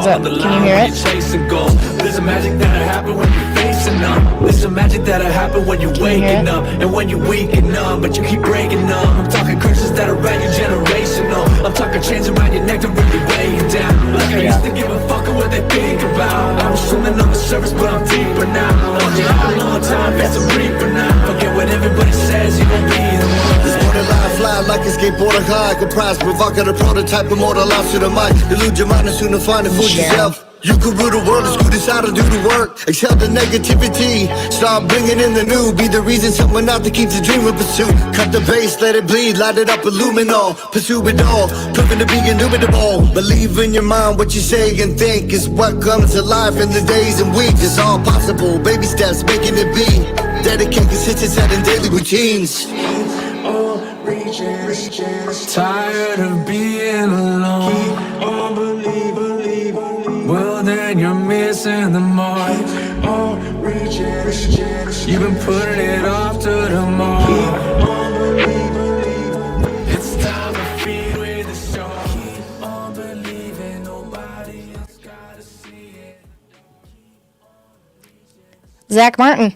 up. Can you hear it? There's a magic that'll happen when you're facing up. There's a magic that'll happen when you're waking up. And when you're weakening up, but you keep breaking up. I'm talking curses that are around your generational. I'm talking chains around your neck to really weigh you down. Like I used to give a fuck of what they think about. I was swimming on the surface, but I'm deeper now. On the island all the time, it's a reaper now. Forget what everybody says, you gon' be the one. This borderline fly like a skateboarder high. Comprised provocative prototype, immortalized to the mic. Elude your mind and soon to find and fool yourself. You could rule the world, it's good, decide to do the work. Exhale the negativity, start bringing in the new. Be the reason someone out to keep the dream in pursuit. Cut the bass, let it bleed, light it up, illuminal. Pursue it all, proving to be indubitable. Believe in your mind, what you say and think is what comes to life in the days and weeks. It's all possible, baby steps, making it be. Dedicate consistent setting daily routines. Tired of being alone. Keep on believing. Well, then you're missing the mark. You've been putting it off to tomorrow. It's time to feed with the show. Keep on believing, nobody else gotta see it. Zach Martin.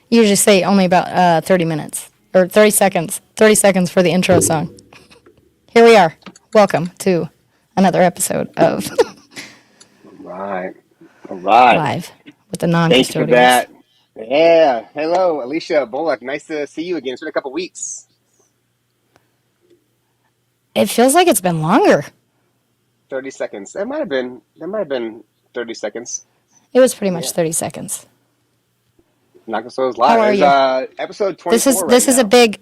You usually say only about 30 minutes or 30 seconds. 30 seconds for the intro song. Here we are. Welcome to another episode of All right. Live with the Thanks for non-custodians. that. Yeah. Hello, Alicia Bullock. Nice to see you again. It's been a couple weeks. It feels like it's been longer. 30 seconds. That might have been 30 seconds. It was pretty much 30 seconds. Knockastos Live. How are you? Episode 24. This is a big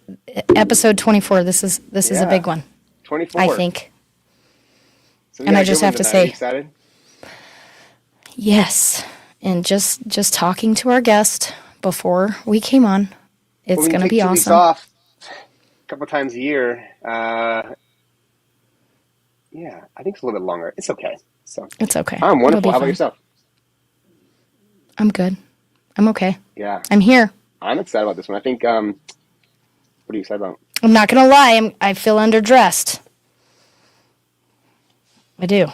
episode 24. This is a big one. 24. I think. So And I just have to tonight. Are you say, excited? yes. And just talking to our guest before we came on, it's going to be 2 weeks awesome. off a couple times a year. Yeah, I think it's a little bit longer. It's okay. So It's okay. I'm It'll be wonderful. How about fine. yourself? I'm good. I'm okay. Yeah, I'm here. I'm excited about this one. I think. What are you excited about? I'm not going to lie. I feel underdressed. I do.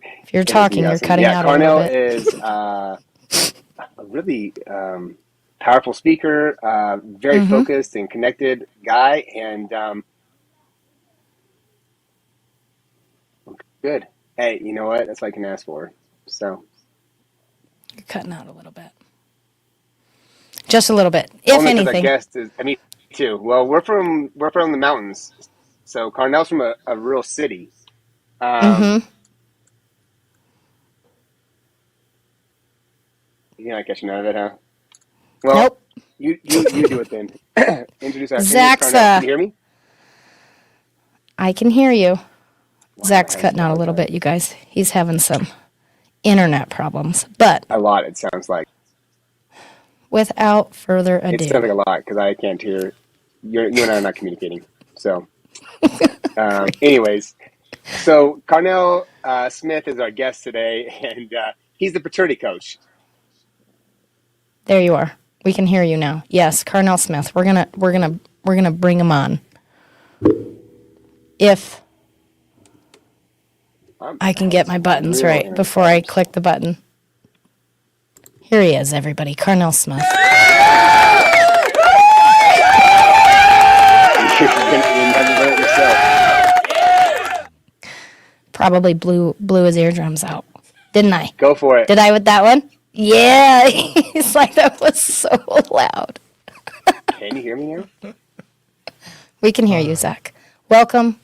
If you're talking, you're cutting out a little Carnell bit. is a really powerful speaker, very focused and connected guy, and good. Hey, you know what? That's what I can ask for. So You're cutting out a little bit. Just a little bit, if only 'cause our anything. guest is me too. Well, we're from the mountains, so Carnell's from a rural city. You're not catching none of it, huh? Well, Nope. You do it then. Introduce our Zach's, Carnell. Can you hear me? I can hear you. Wow, Zach's cutting out a little bit, you guys. He's having some internet problems. But A lot, it sounds like. without further It ado, sounds like a lot because I can't hear. You and I are not communicating. So, anyways, so Carnell Smith is our guest today, and he's the paternity coach. there you are. We can hear you now. Yes, Carnell Smith. We're gonna bring him on. If I can get my buttons right before I click the button. Here he is, everybody. Carnell Smith. Probably blew his eardrums out. Didn't I? Go for it. Did I with that one? Yeah. He's like, that was so loud. Can you hear me now? We can hear you, Zach. Welcome,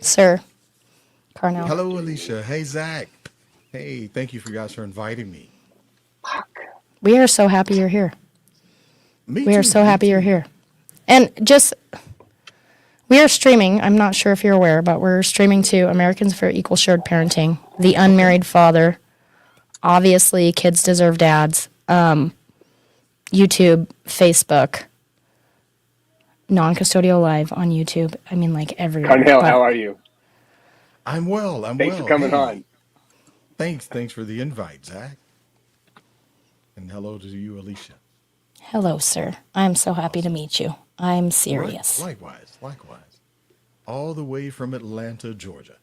sir. Carnell. Hello, Alicia. Hey, Zach. Hey, thank you for guys for inviting me. We are so happy you're here. We are so happy you're here. And just, we are streaming, I'm not sure if you're aware, but we're streaming to Americans for Equal Shared Parenting, The Unmarried Father, obviously Kids Deserve Dads, YouTube, Facebook, Non-Custodial Live on YouTube. I mean, like everywhere. Carnell, But how are you? I'm well. Thanks for coming Hey, on. Thanks for the invite, Zach. And hello to you, Alicia. Hello, sir. I'm so happy to meet you. I'm serious. Likewise. All the way from Atlanta, Georgia.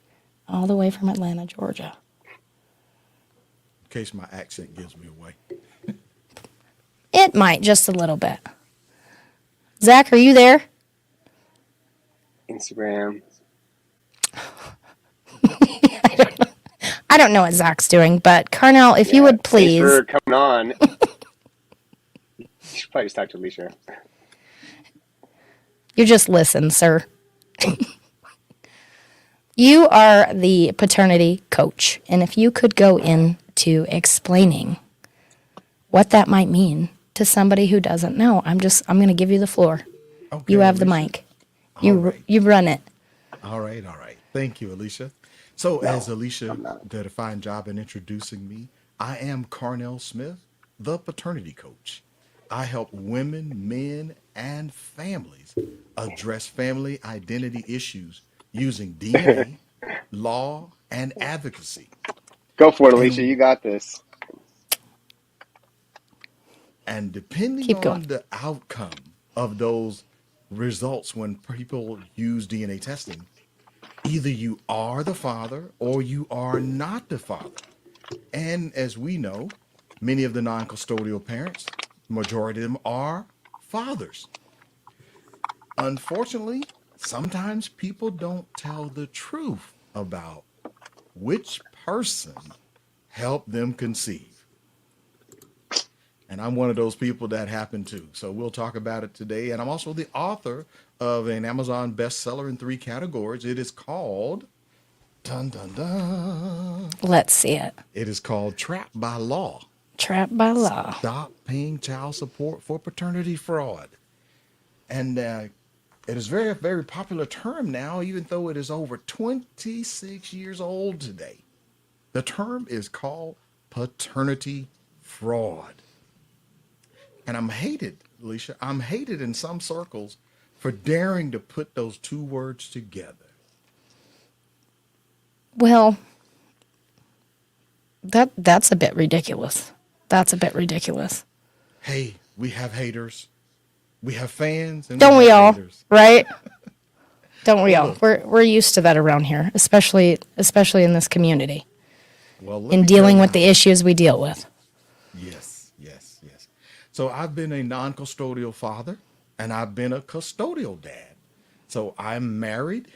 All the way from Atlanta, Georgia. In case my accent gives me away. It might, just a little bit. Zach, are you there? Instagram. I don't know what Zach's doing, but Carnell, if you would please. Thanks for coming on. You should probably just talk to Alicia. You just listen, sir. You are the paternity coach, and if you could go into explaining what that might mean to somebody who doesn't know, I'm going to give you the floor. Okay, You have the Alicia. mic. You run it. All right. Thank you, Alicia. So as Alicia did a fine job in introducing me, I am Carnell Smith, the paternity coach. I help women, men, and families address family identity issues using DNA, law, and advocacy. Go for it, Alicia. You got this. And depending Keep on going. the outcome of those results when people use DNA testing, either you are the father or you are not the father. And as we know, many of the non-custodial parents, majority of them are fathers. Unfortunately, sometimes people don't tell the truth about which person helped them conceive. And I'm one of those people that happened to. So we'll talk about it today. And I'm also the author of an Amazon bestseller in 3 categories. It is called, dun, dun, dun. Let's see it. It is called Trapped by Law. Trapped by Law. Stop paying child support for paternity fraud. And it is a very, very popular term now, even though it is over 26 years old today. The term is called paternity fraud. And I'm hated, Alicia. I'm hated in some circles for daring to put those 2 words together. Well, that's a bit ridiculous. That's a bit ridiculous. Hey, we have haters. We have fans. And Don't we all? haters. Right? Don't we all? Look. We're used to that around here, especially in this community, Well, let in me dealing tell with the issues we deal with. Yes. So I've been a non-custodial father, and I've been a custodial dad. So I'm married.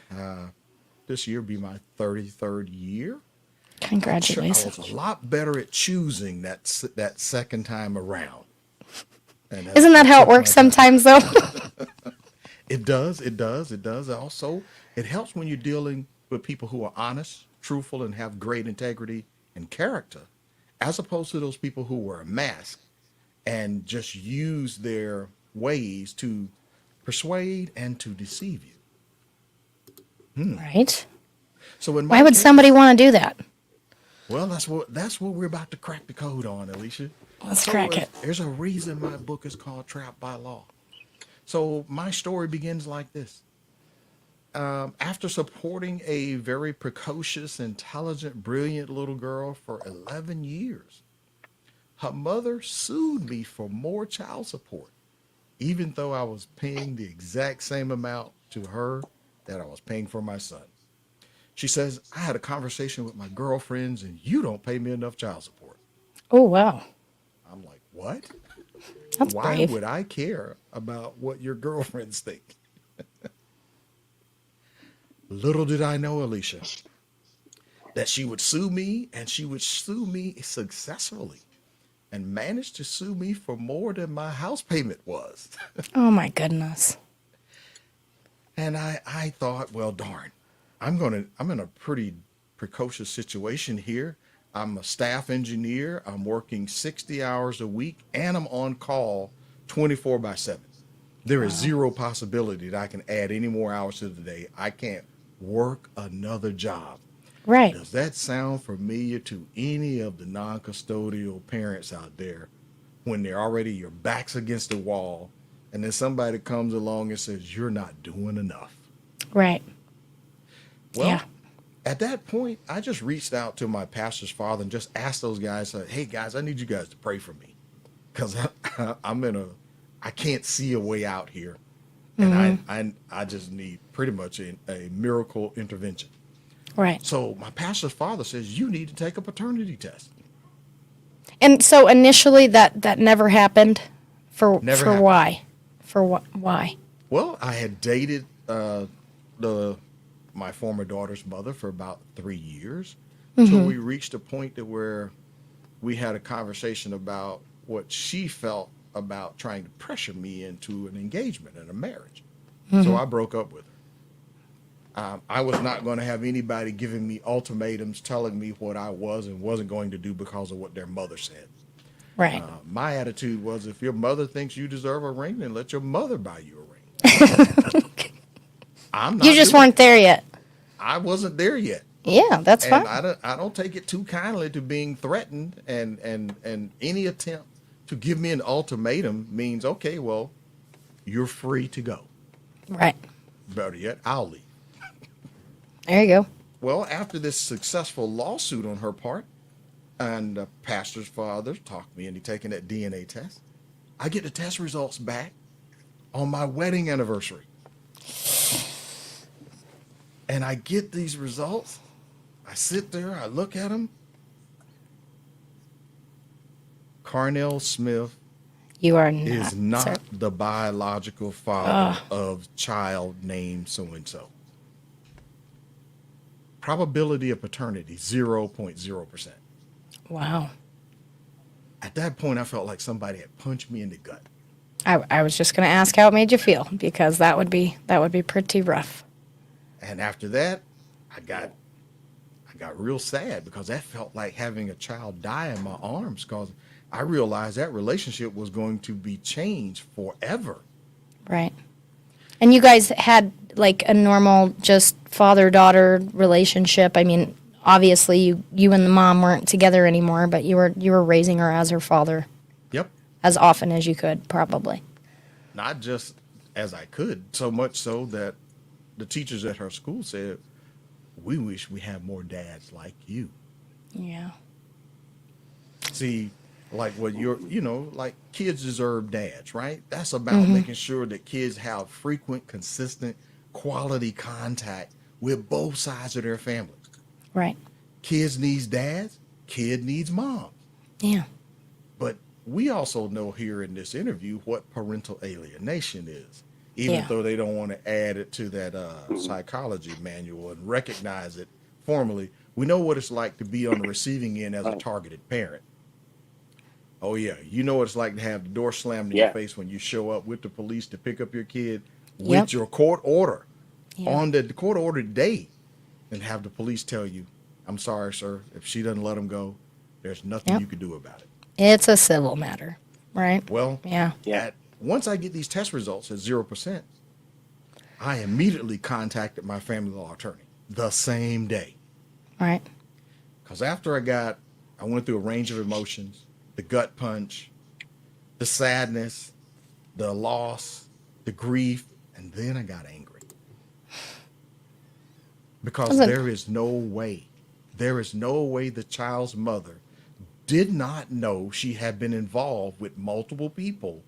This year will be my 33rd year. Congratulations. I was a lot better at choosing that second time around. And Isn't that how it works sometimes, though? It does. Also, it helps when you're dealing with people who are honest, truthful, and have great integrity and character, as opposed to those people who wear a mask and just use their ways to persuade and to deceive you. Right? So in Why would somebody want to do that? Well, that's what we're about to crack the code on, Alicia. Let's crack it. There's a reason my book is called Trapped by Law. So my story begins like this. After supporting a very precocious, intelligent, brilliant little girl for 11 years, her mother sued me for more child support, even though I was paying the exact same amount to her that I was paying for my son. She says, I had a conversation with my girlfriends and you don't pay me enough child support. Oh, wow. I'm like, what? That's Why brave. would I care about what your girlfriends think? Little did I know, Alicia, that she would sue me, and she would sue me successfully and managed to sue me for more than my house payment was. Oh, my goodness. And I thought, well, darn, I'm in a pretty precocious situation here. I'm a staff engineer. I'm working 60 hours a week, and I'm on call 24/7. There is zero possibility that I can add any more hours to the day. I can't work another job. Right. Does that sound familiar to any of the non-custodial parents out there when they're already your back's against the wall and then somebody comes along and says, you're not doing enough? Right. Well, Yeah. at that point, I just reached out to my pastor's father and just asked those guys, hey guys, I need you guys to pray for me because I'm in a I can't see a way out here. And I just need pretty much a miracle intervention. Right. So my pastor's father says, you need to take a paternity test. And so initially that never happened. Never For happened. why? Why? Well, I had dated my former daughter's mother for about 3 years until we reached a point that where we had a conversation about what she felt about trying to pressure me into an engagement and a marriage. So I broke up with her. I was not going to have anybody giving me ultimatums, telling me what I was and wasn't going to do because of what their mother said. Right. My attitude was, if your mother thinks you deserve a ring, then let your mother buy you a ring. I'm not You just doing weren't there yet. I wasn't there yet. Yeah, that's And fine. I don't take it too kindly to being threatened, and any attempt to give me an ultimatum means, okay, well, you're free to go. Right. Better yet, I'll leave. There you go. Well, after this successful lawsuit on her part, and the pastor's father talked me into taking that DNA test, I get the test results back on my wedding anniversary. And I get these results. I sit there, I look at them. Carnell Smith You are not. is not sir. the biological father of child named so-and-so. Probability of paternity, 0.0%. Wow. At that point, I felt like somebody had punched me in the gut. I was just going to ask how it made you feel, because that would be pretty rough. And after that, I got real sad, because that felt like having a child die in my arms, because I realized that relationship was going to be changed forever. Right. And you guys had like a normal just father-daughter relationship. I mean, obviously you and the mom weren't together anymore, but you were raising her as her father Yep. as often as you could, probably. Not just as I could, so much so that the teachers at her school said, we wish we had more dads like you. Yeah. See, like what like kids deserve dads, right? That's about making sure that kids have frequent, consistent, quality contact with both sides of their family. Right. Kids needs dads, kid needs moms. Yeah. But we also know here in this interview what parental alienation is, even Yeah. though they don't want to add it to that psychology manual and recognize it formally. We know what it's like to be on the receiving end as a targeted parent. Oh, yeah. You know what it's like to have the door slammed in your face when you show up with the police to pick up your kid with Yep. your court order Yeah. on the court ordered day, and have the police tell you, I'm sorry, sir, if she doesn't let him go, there's nothing Yep. you can do about it. It's a civil matter, right? Well, Yeah. once I get these test results at 0%, I immediately contacted my family law attorney the same day. Right. Because after I went through a range of emotions, the gut punch, the sadness, the loss, the grief, and then I got angry. Because there is no way the child's mother did not know she had been involved with multiple people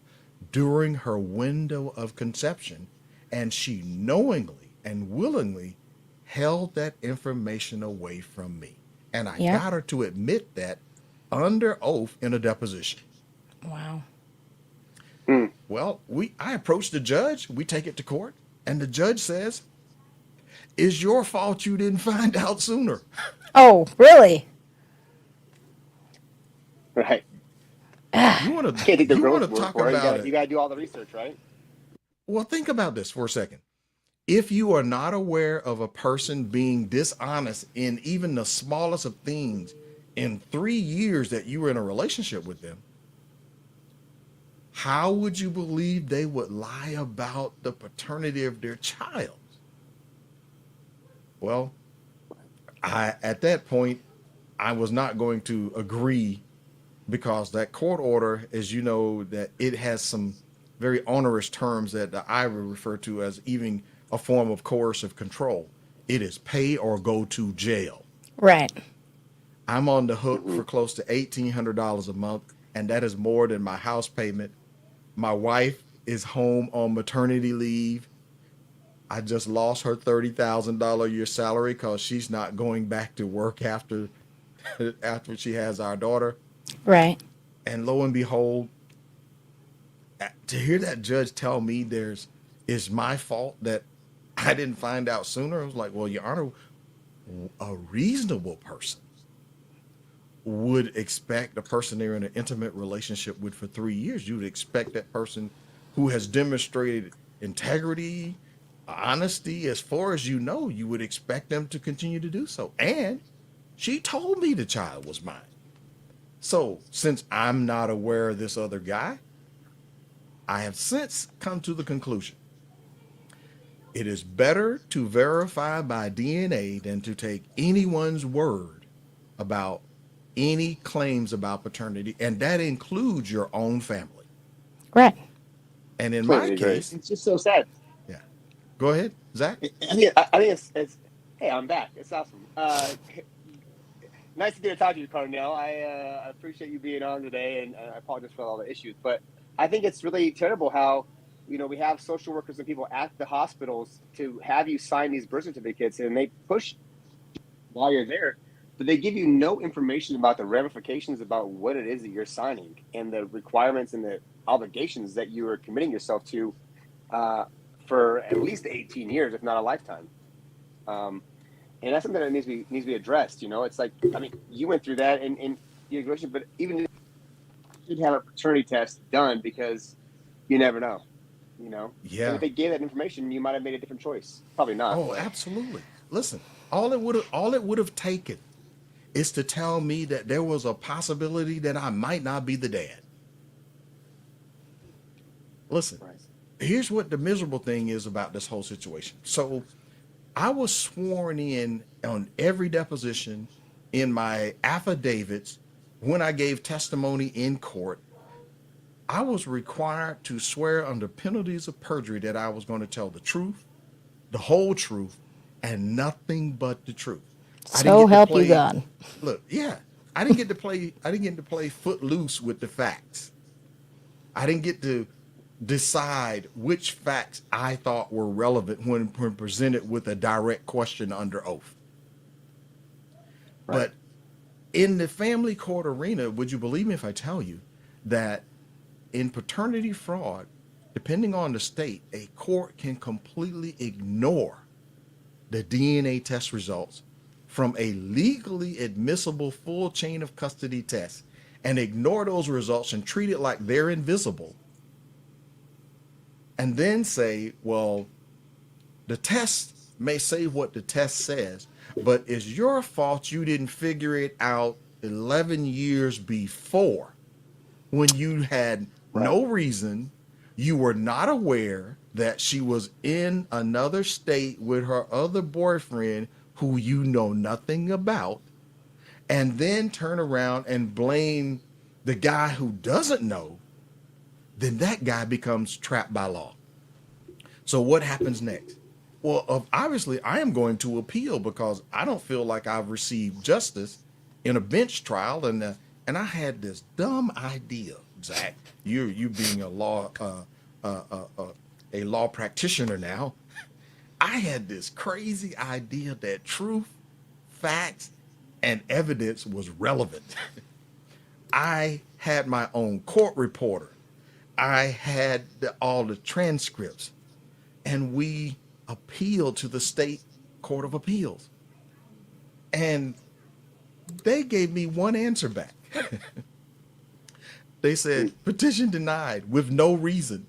during her window of conception, and she knowingly and willingly held that information away from me. And I Yeah. got her to admit that under oath in a deposition. Wow. Well, I approached the judge, we take it to court, and the judge says, it's your fault you didn't find out sooner. Oh, really? Right. You want Can't take the to girl's word talk for it. about You gotta do all the research, right? Well, think about this for a second. If you are not aware of a person being dishonest in even the smallest of things in 3 years that you were in a relationship with them, how would you believe they would lie about the paternity of their child? Well, at that point, I was not going to agree, because that court order, as you know, that it has some very onerous terms that I would refer to as even a form of coercive control. It is pay or go to jail. Right. I'm on the hook for close to $1,800 a month, and that is more than my house payment. My wife is home on maternity leave. I just lost her $30,000 a year salary because she's not going back to work after after she has our daughter. Right. And lo and behold, to hear that judge tell me it's my fault that I didn't find out sooner, I was like, well, Your Honor, a reasonable person would expect a person they're in an intimate relationship with for 3 years. You would expect that person who has demonstrated integrity, honesty, as far as you know, you would expect them to continue to do so. And she told me the child was mine. So since I'm not aware of this other guy, I have since come to the conclusion it is better to verify by DNA than to take anyone's word about any claims about paternity, and that includes your own family. Right. And in my Completely agree. case, It's just so sad. yeah. Go ahead, Zach. I think it's hey, I'm back. It's awesome. Nice to get to talk to you, Carnell. I appreciate you being on today, and I apologize for all the issues. But I think it's really terrible how, we have social workers and people at the hospitals to have you sign these birth certificates, and they push while you're there, but they give you no information about the ramifications about what it is that you're signing and the requirements and the obligations that you are committing yourself to for at least 18 years, if not a lifetime. And that's something that needs to be addressed. It's like, you went through that in your graduation, but even if you should have a paternity test done, because you never know. Yeah. And if they gave that information, you might have made a different choice. Probably not. Oh, absolutely. Listen, all it would have taken is to tell me that there was a possibility that I might not be the dad. Listen, Right. Here's what the miserable thing is about this whole situation. So I was sworn in on every deposition, in my affidavits, when I gave testimony in court. I was required to swear under penalties of perjury that I was going to tell the truth, the whole truth, and nothing but the truth. So help you God. Look, yeah, I didn't get to play footloose with the facts. I didn't get to decide which facts I thought were relevant when presented with a direct question under oath. Right. But in the family court arena, would you believe me if I tell you that in paternity fraud, depending on the state, a court can completely ignore the DNA test results from a legally admissible full chain of custody test and ignore those results and treat it like they're invisible, and then say, well, the test may say what the test says, but it's your fault you didn't figure it out 11 years before, when you had no reason, you were not aware that she was in another state with her other boyfriend who you know nothing about, and then turn around and blame the guy who doesn't know. Then that guy becomes trapped by law. So what happens next? Well, obviously I am going to appeal, because I don't feel like I've received justice in a bench trial. And I had this dumb idea, Zach, you being a law practitioner now. I had this crazy idea that truth, facts, and evidence was relevant. I had my own court reporter. I had all the transcripts, and we appealed to the state court of appeals, and they gave me one answer back. They said, petition denied with no reason.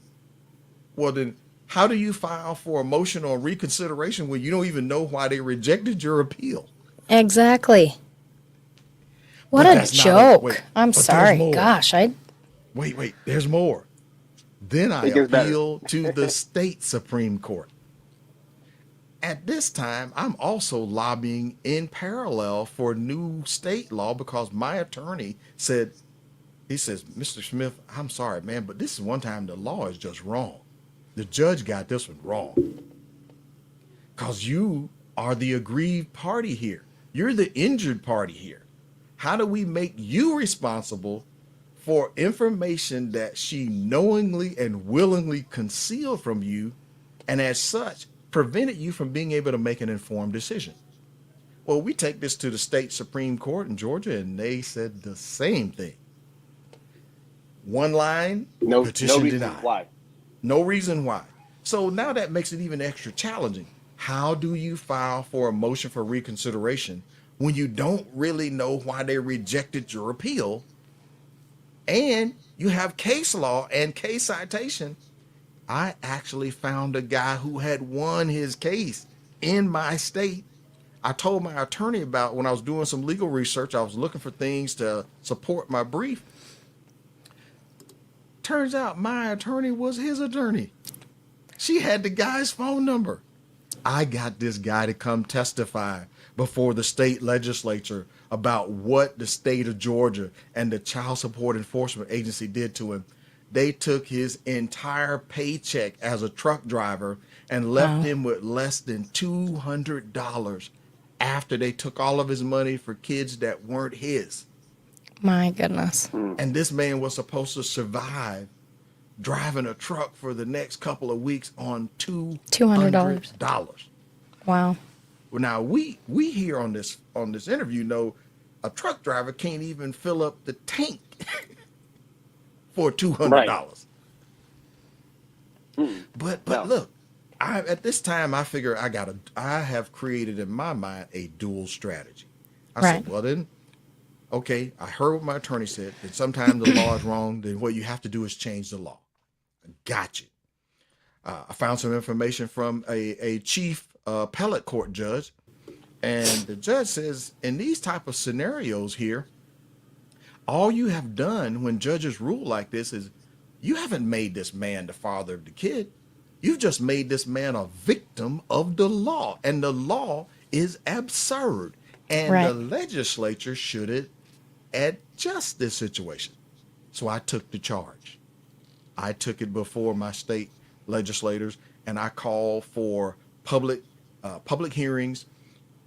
Well, then how do you file for a motion on reconsideration when you don't even know why they rejected your appeal? Exactly. What But a that's not joke. wait, I'm but there's sorry. more. Gosh, Wait, there's more. Then I It gets better. appeal to the state Supreme Court. At this time, I'm also lobbying in parallel for new state law, because my attorney says, Mr. Smith, I'm sorry, man, but this is one time the law is just wrong. The judge got this one wrong. Because you are the aggrieved party here. You're the injured party here. How do we make you responsible for information that she knowingly and willingly concealed from you, and as such, prevented you from being able to make an informed decision. Well, we take this to the state Supreme Court in Georgia, and they said the same thing. One line, No petition reason denied. why. No reason why. So now that makes it even extra challenging. How do you file for a motion for reconsideration when you don't really know why they rejected your appeal? And you have case law and case citation. I actually found a guy who had won his case in my state. I told my attorney about when I was doing some legal research, I was looking for things to support my brief. Turns out my attorney was his attorney. She had the guy's phone number. I got this guy to come testify before the state legislature about what the state of Georgia and the Child Support Enforcement Agency did to him. They took his entire paycheck as a truck driver and left him with less than $200 after they took all of his money for kids that weren't his. My goodness. And this man was supposed to survive driving a truck for the next couple of weeks on $200. Wow. Well, now we here on this interview know a truck driver can't even fill up the tank for $200. Right. But No. look, at this time I figure I have created in my mind a dual strategy. I Right. said, well then, okay, I heard what my attorney said, that sometimes the law is wrong, then what you have to do is change the law. Got you. I found some information from a chief appellate court judge, and the judge says in these type of scenarios here, all you have done when judges rule like this is you haven't made this man the father of the kid. You've just made this man a victim of the law, and the law is absurd. And Right. the legislature should adjust this situation. So I took the charge. I took it before my state legislators, and I called for public hearings.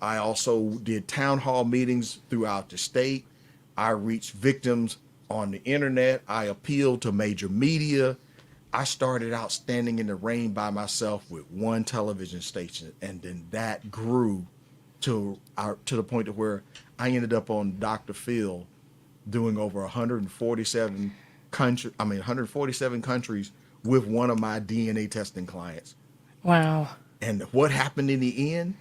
I also did town hall meetings throughout the state. I reached victims on the internet. I appealed to major media. I started out standing in the rain by myself with one television station, and then that grew to the point of where I ended up on Dr. Phil doing over 147 countries with one of my DNA testing clients. Wow. And what happened in the end?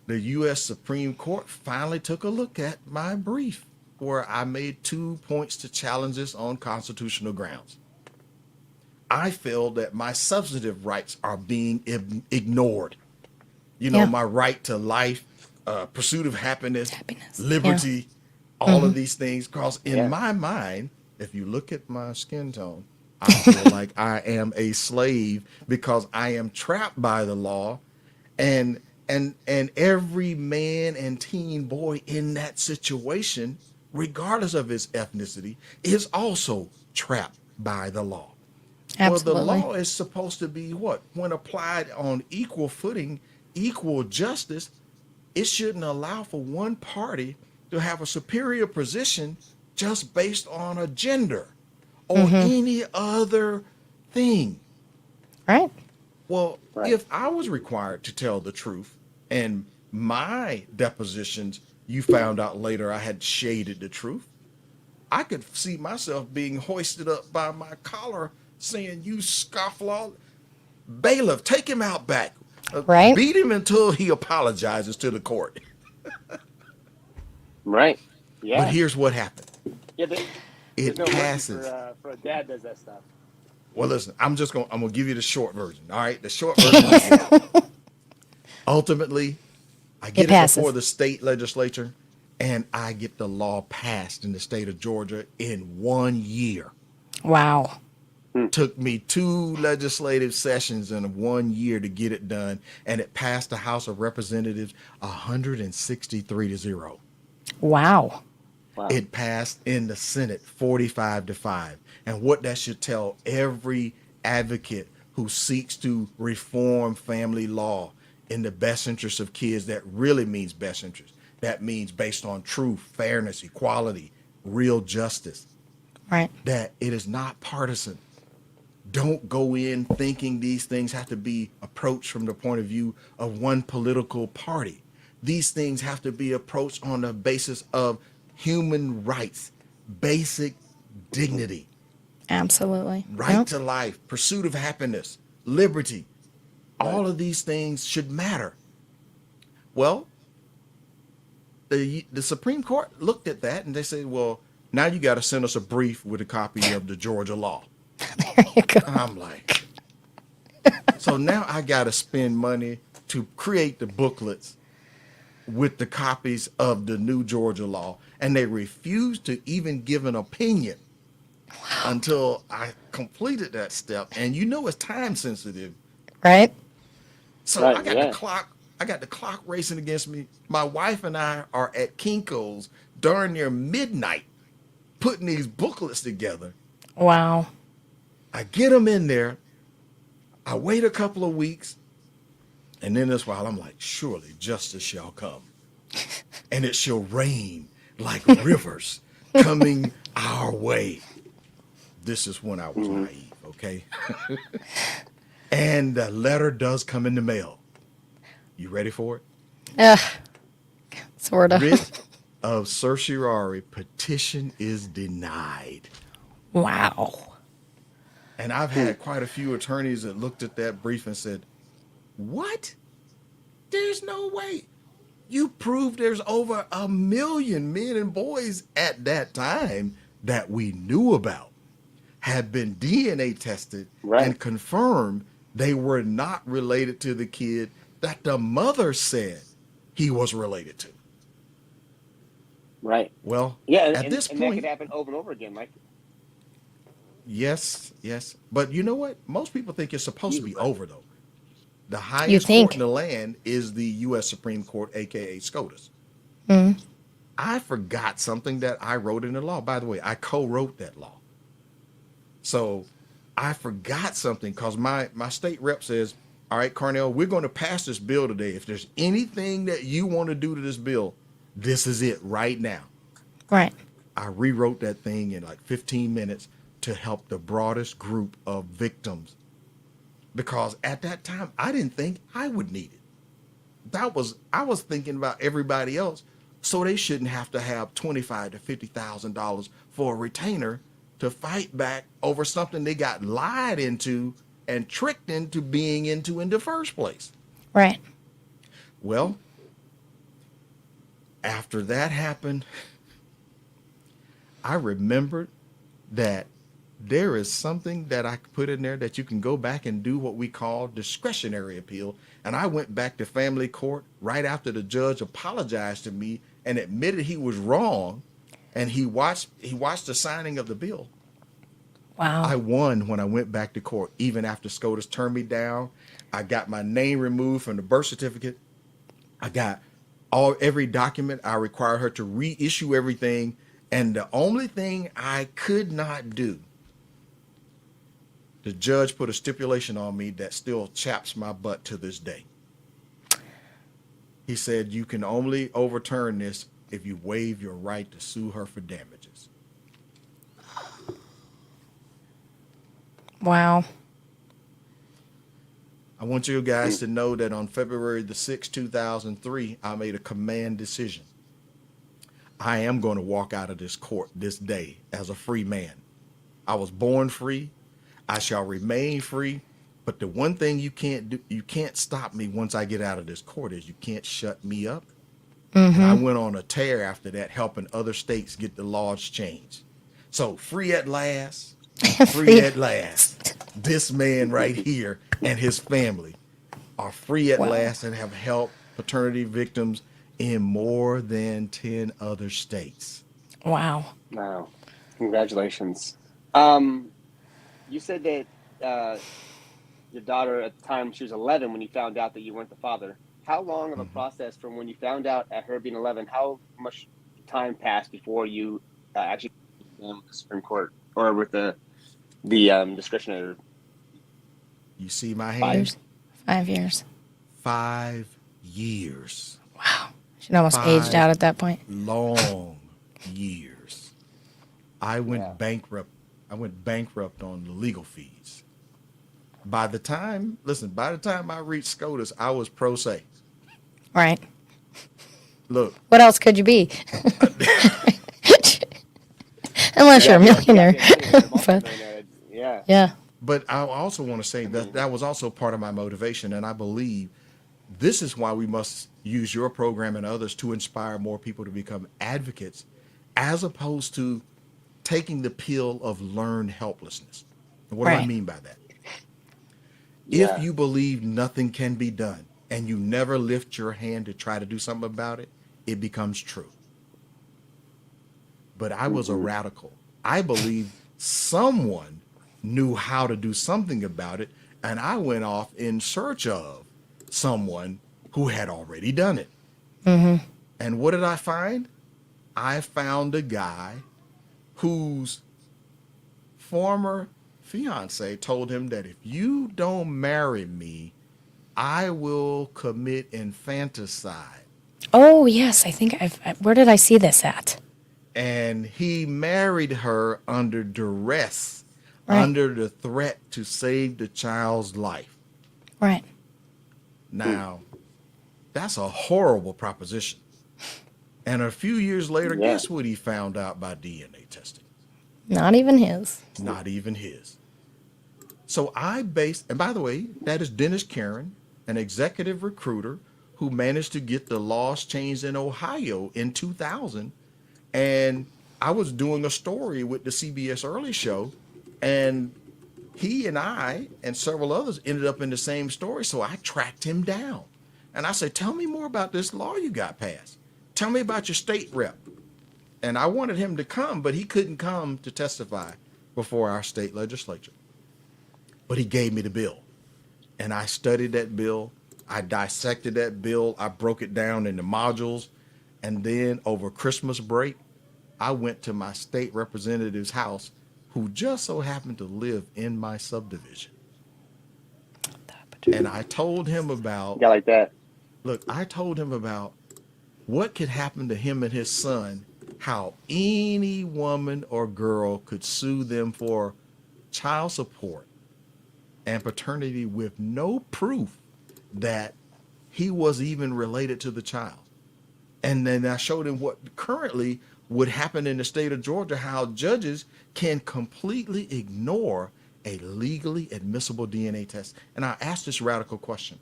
The U.S. Supreme Court finally took a look at my brief where I made 2 points to challenges on constitutional grounds. I feel that my substantive rights are being ignored. You know, Yeah. my right to life, pursuit of happiness, Happiness. liberty, all of these things. Because in Yeah. my mind, if you look at my skin tone, I feel like I am a slave because I am trapped by the law, and every man and teen boy in that situation, regardless of his ethnicity, is also trapped by the law. Absolutely. Well, the law is supposed to be what? When applied on equal footing, equal justice, it shouldn't allow for one party to have a superior position just based on a gender or any other thing. Right. Well, Right. if I was required to tell the truth and my depositions, you found out later I had shaded the truth, I could see myself being hoisted up by my collar saying, "You scofflaw, bailiff, take him out back. Right. Beat him until he apologizes to the court." Right. Yeah. But here's what happened. Yeah. It There's no mercy passes. for a dad does that stuff. Well, listen, I'm gonna give you the short version. All right, the short version. Is ultimately, I get it passes. before the state legislature, and I get the law passed in the state of Georgia in 1 year. Wow. Took me 2 legislative sessions in 1 year to get it done, and it passed the House of Representatives 163-0. Wow. Wow. It passed in the Senate 45-5. And what that should tell every advocate who seeks to reform family law in the best interest of kids, that really means best interest. That means based on truth, fairness, equality, real justice, Right. that it is not partisan. Don't go in thinking these things have to be approached from the point of view of one political party. These things have to be approached on the basis of human rights, basic dignity, Absolutely. right Yep. to life, pursuit of happiness, liberty. Right. All of these things should matter. Well, the Supreme Court looked at that and they said, well, now you got to send us a brief with a copy of the Georgia law. There you go. And I'm like, so now I got to spend money to create the booklets with the copies of the new Georgia law. And they refused to even give an opinion until I completed that step. And you know, it's time sensitive. Right. So Right, I got yeah. the clock racing against me. My wife and I are at Kinko's darn near midnight putting these booklets together. Wow. I get them in there. I wait a couple of weeks. And then this while I'm like, surely justice shall come. And it shall rain like rivers coming our way. This is when I was naive, okay? And the letter does come in the mail. You ready for it? Sort of. Writ of certiorari, petition is denied. Wow. And I've had quite a few attorneys that looked at that brief and said, what? There's no way. You proved there's over 1 million men and boys at that time that we knew about had been DNA tested Right. and confirmed they were not related to the kid that the mother said he was related to. Right. Well, Yeah, at this and that point, could happen over and over again. Like, yes. But you know what? Most people think it's supposed to be over, though. The You highest think? court in the land is the U.S. Supreme Court, a.k.a. SCOTUS. I forgot something that I wrote in the law. By the way, I co-wrote that law. So I forgot something because my state rep says, all right, Carnell, we're going to pass this bill today. If there's anything that you want to do to this bill, this is it right now. Right. I rewrote that thing in like 15 minutes to help the broadest group of victims. Because at that time, I didn't think I would need it. I was thinking about everybody else, so they shouldn't have to have $25,000 to $50,000 for a retainer to fight back over something they got lied into and tricked into being into in the first place. Right. Well, after that happened, I remembered that there is something that I put in there that you can go back and do what we call discretionary appeal. And I went back to family court right after the judge apologized to me and admitted he was wrong. And he watched the signing of the bill. Wow. I won when I went back to court, even after SCOTUS turned me down. I got my name removed from the birth certificate. I got every document. I required her to reissue everything. And the only thing I could not do, the judge put a stipulation on me that still chaps my butt to this day. He said, you can only overturn this if you waive your right to sue her for damages. Wow. I want you guys to know that on February the 6th, 2003, I made a command decision. I am going to walk out of this court this day as a free man. I was born free. I shall remain free. But the one thing you can't do, you can't stop me once I get out of this court, is you can't shut me up. And I went on a tear after that, helping other states get the laws changed. So free at last, free at last. This man right here and his family are free at last and have helped paternity victims in more than 10 other states. Wow. wow. Congratulations. You said that your daughter at the time, she was 11 when you found out that you weren't the father. How long of a process from when you found out at her being 11, how much time passed before you actually with the Supreme Court or with the discretionary? You see my hand? 5 years. 5 years. Wow. She'd almost aged out at that point. Long years. I went Yeah. bankrupt. I went bankrupt on the legal fees. By the time I reached SCOTUS, I was pro se. Right. Look, What else could you be? Unless you're a Yeah, be a millionaire. millionaire, But multi-millionaire. Yeah. yeah. but I also want to say that that was also part of my motivation, and I believe this is why we must use your program and others to inspire more people to become advocates, as opposed to taking the pill of learned helplessness. And what do I Right. mean by that? If Yeah. you believe nothing can be done and you never lift your hand to try to do something about it, it becomes true. But I was a Mm-hmm. radical. I believed someone knew how to do something about it, and I went off in search of someone who had already done it. And what did I find? I found a guy whose former fiance told him that if you don't marry me, I will commit infanticide. Oh yes, I think where did I see this at? And he married her under duress, Right. under the threat to save the child's life. Right. Now, that's a horrible proposition. And a few years later, Yeah. guess what he found out by DNA testing? Not even his. Not even his. So and by the way, that is Dennis Karen, an executive recruiter who managed to get the laws changed in Ohio in 2000. And I was doing a story with the CBS Early Show, and he and I and several others ended up in the same story. So I tracked him down. And I said, tell me more about this law you got passed. Tell me about your state rep. And I wanted him to come, but he couldn't come to testify before our state legislature. But he gave me the bill. And I studied that bill. I dissected that bill. I broke it down into modules. And then over Christmas break, I went to my state representative's house, who just so happened to live in my subdivision. And I told him about, Yeah, like that. I told him about what could happen to him and his son, how any woman or girl could sue them for child support and paternity with no proof that he was even related to the child. And then I showed him what currently would happen in the state of Georgia, how judges can completely ignore a legally admissible DNA test. And I asked this radical question.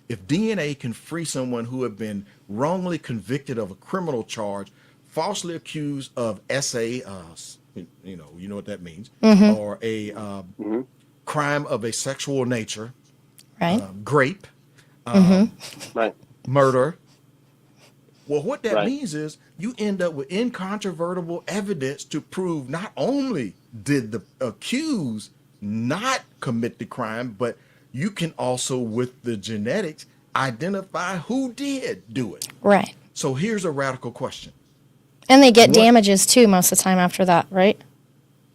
If DNA can free someone who had been wrongly convicted of a criminal charge, falsely accused of SA, you know what that means, or a crime of a sexual nature, Right. grape, Right. murder. Well, what that Right. means is you end up with incontrovertible evidence to prove not only did the accused not commit the crime, but you can also, with the genetics, identify who did do it. Right. So here's a radical question. And they get What- damages too most of the time after that, right?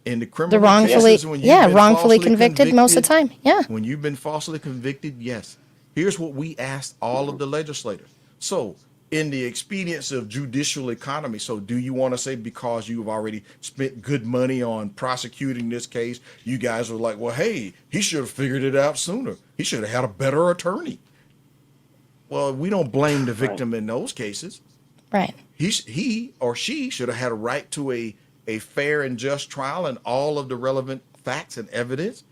In the The criminal wrongfully, cases, when you've yeah, been wrongfully falsely convicted most of the time. Yeah. When you've been falsely convicted, yes. Here's what we asked all of the legislators. So, in the expedience of judicial economy, so do you want to say because you've already spent good money on prosecuting this case, you guys are like, well, hey, he should have figured it out sooner. He should have had a better attorney. Well, we don't blame the victim in those cases. Right. He or she should have had a right to a fair and just trial and all of the relevant facts and evidence.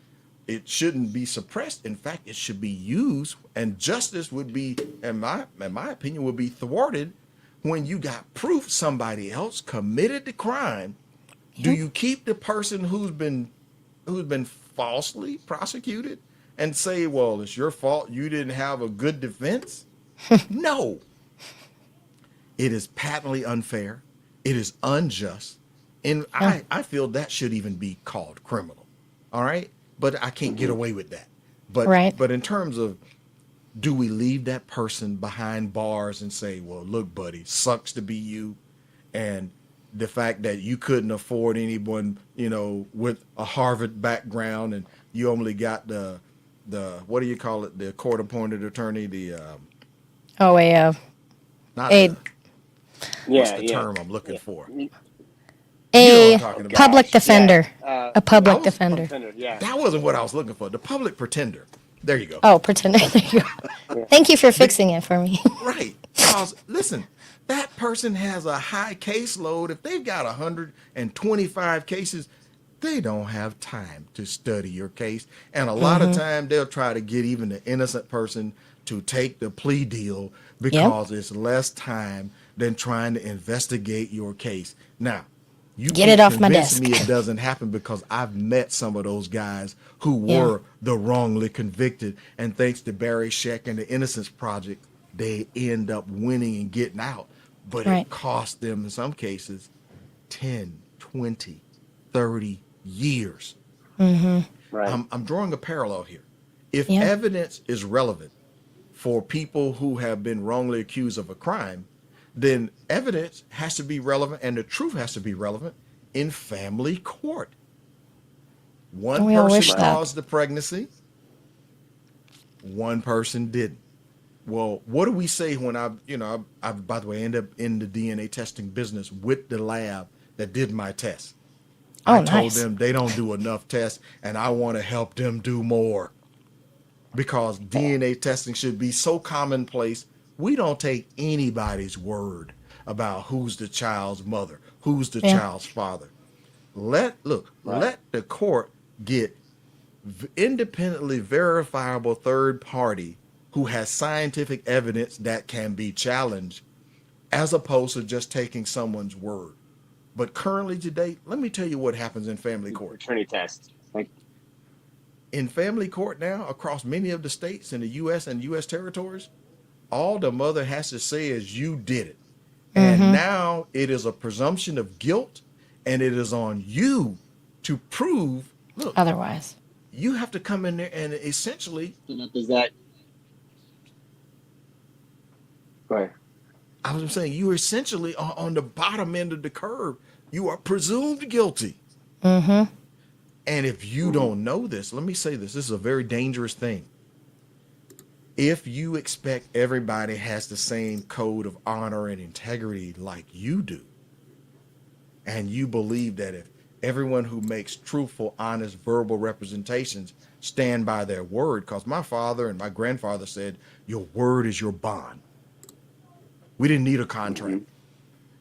It shouldn't be suppressed. In fact, it should be used, and justice would be, in my opinion, would be thwarted when you got proof somebody else committed the crime. Do you keep the person who's been falsely prosecuted and say, well, it's your fault, you didn't have a good defense? No. It is patently unfair. It is unjust. And I feel that should even be called criminal. All right? But I can't get away with that. But Right. but in terms of, do we leave that person behind bars and say, well, look, buddy, sucks to be you. And the fact that you couldn't afford anyone, with a Harvard background, and you only got the what do you call it? The court appointed attorney, Oh, not a the, what's Yeah. the Yeah. term I'm looking for? You know what A I'm talking about. public defender. Yeah. A public was- defender. Contender, yeah. That wasn't what I was looking for. The public pretender. There you go. Oh, pretender. There you go. Thank you for fixing it for me. Right. Because listen, that person has a high caseload. If they've got 125 cases, they don't have time to study your case. And a lot of time they'll try to get even the innocent person to take the plea deal because it's less time than trying to investigate your case. Now, you Get can't it off my convince desk. me it doesn't happen because I've met some of those guys who were the wrongly convicted, and thanks to Barry Scheck and the Innocence Project, they end up winning and getting out. But Right. it cost them in some cases 10, 20, 30 years. Right. I'm drawing a parallel here. If Yeah. evidence is relevant for people who have been wrongly accused of a crime, then evidence has to be relevant and the truth has to be relevant in family court. One We all person wish that. caused the pregnancy, one person didn't. Well, what do we say when I by the way, end up in the DNA testing business with the lab that did my test? Oh, I told nice. them they don't do enough tests and I want to help them do more. Because DNA testing should be so commonplace, we don't take anybody's word about who's the child's mother, who's the child's father. Let the court get independently verifiable third party who has scientific evidence that can be challenged, as opposed to just taking someone's word. But currently today, let me tell you what happens in family court. Attorney test. Like, In family court now, across many of the states in the U.S. and U.S. territories, all the mother has to say is you did it. And now it is a presumption of guilt, and it is on you to prove, look, Otherwise. you have to come in there and essentially, does that? Go ahead. I was saying, you are essentially on the bottom end of the curve. You are presumed guilty. And if you don't know this, let me say this. This is a very dangerous thing. If you expect everybody has the same code of honor and integrity like you do, and you believe that if everyone who makes truthful, honest, verbal representations stand by their word, because my father and my grandfather said, your word is your bond. We didn't need a contract.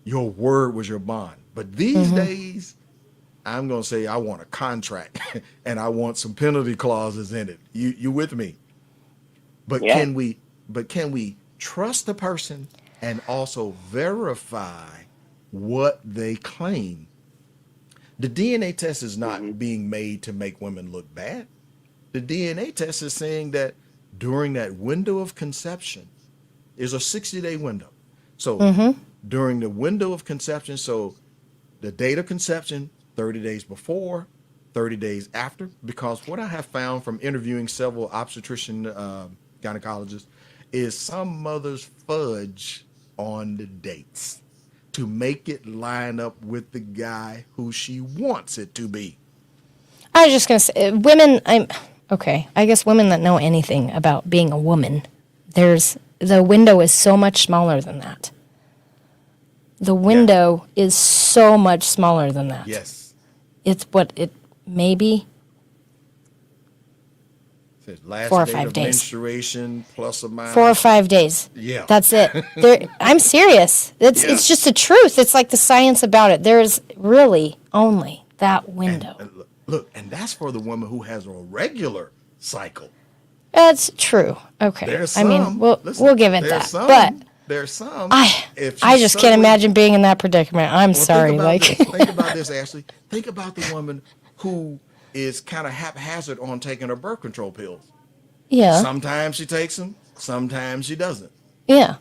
Your word was your bond. But these days, I'm going to say I want a contract and I want some penalty clauses in it. You with me? But can we trust the person and also verify what they claim? The DNA test is not being made to make women look bad. The DNA test is saying that during that window of conception is a 60-day window. So during the window of conception, so the date of conception, 30 days before, 30 days after, because what I have found from interviewing several obstetrician gynecologists is some mothers fudge on the dates to make it line up with the guy who she wants it to be. I was just going to say, women, I guess women that know anything about being a woman, the window is so much smaller than that. The window is so much smaller than that. Yes. It's what it may be. Says last 4 or date 5 of days. menstruation plus or minus. 4 or 5 days. Yeah. That's it. I'm serious. It's just the truth. It's like the science about it. There's really only that window. And look, and that's for the woman who has a regular cycle. That's true. Okay. There's I mean, some- we'll listen, give it there's that. some- But there's some. if I she's just can't suddenly- imagine being in that predicament. I'm Well, sorry. Think about this, Ashley. Think about the woman who is kind of haphazard on taking her birth control pills. yeah. Sometimes she takes them, sometimes she doesn't. Yeah.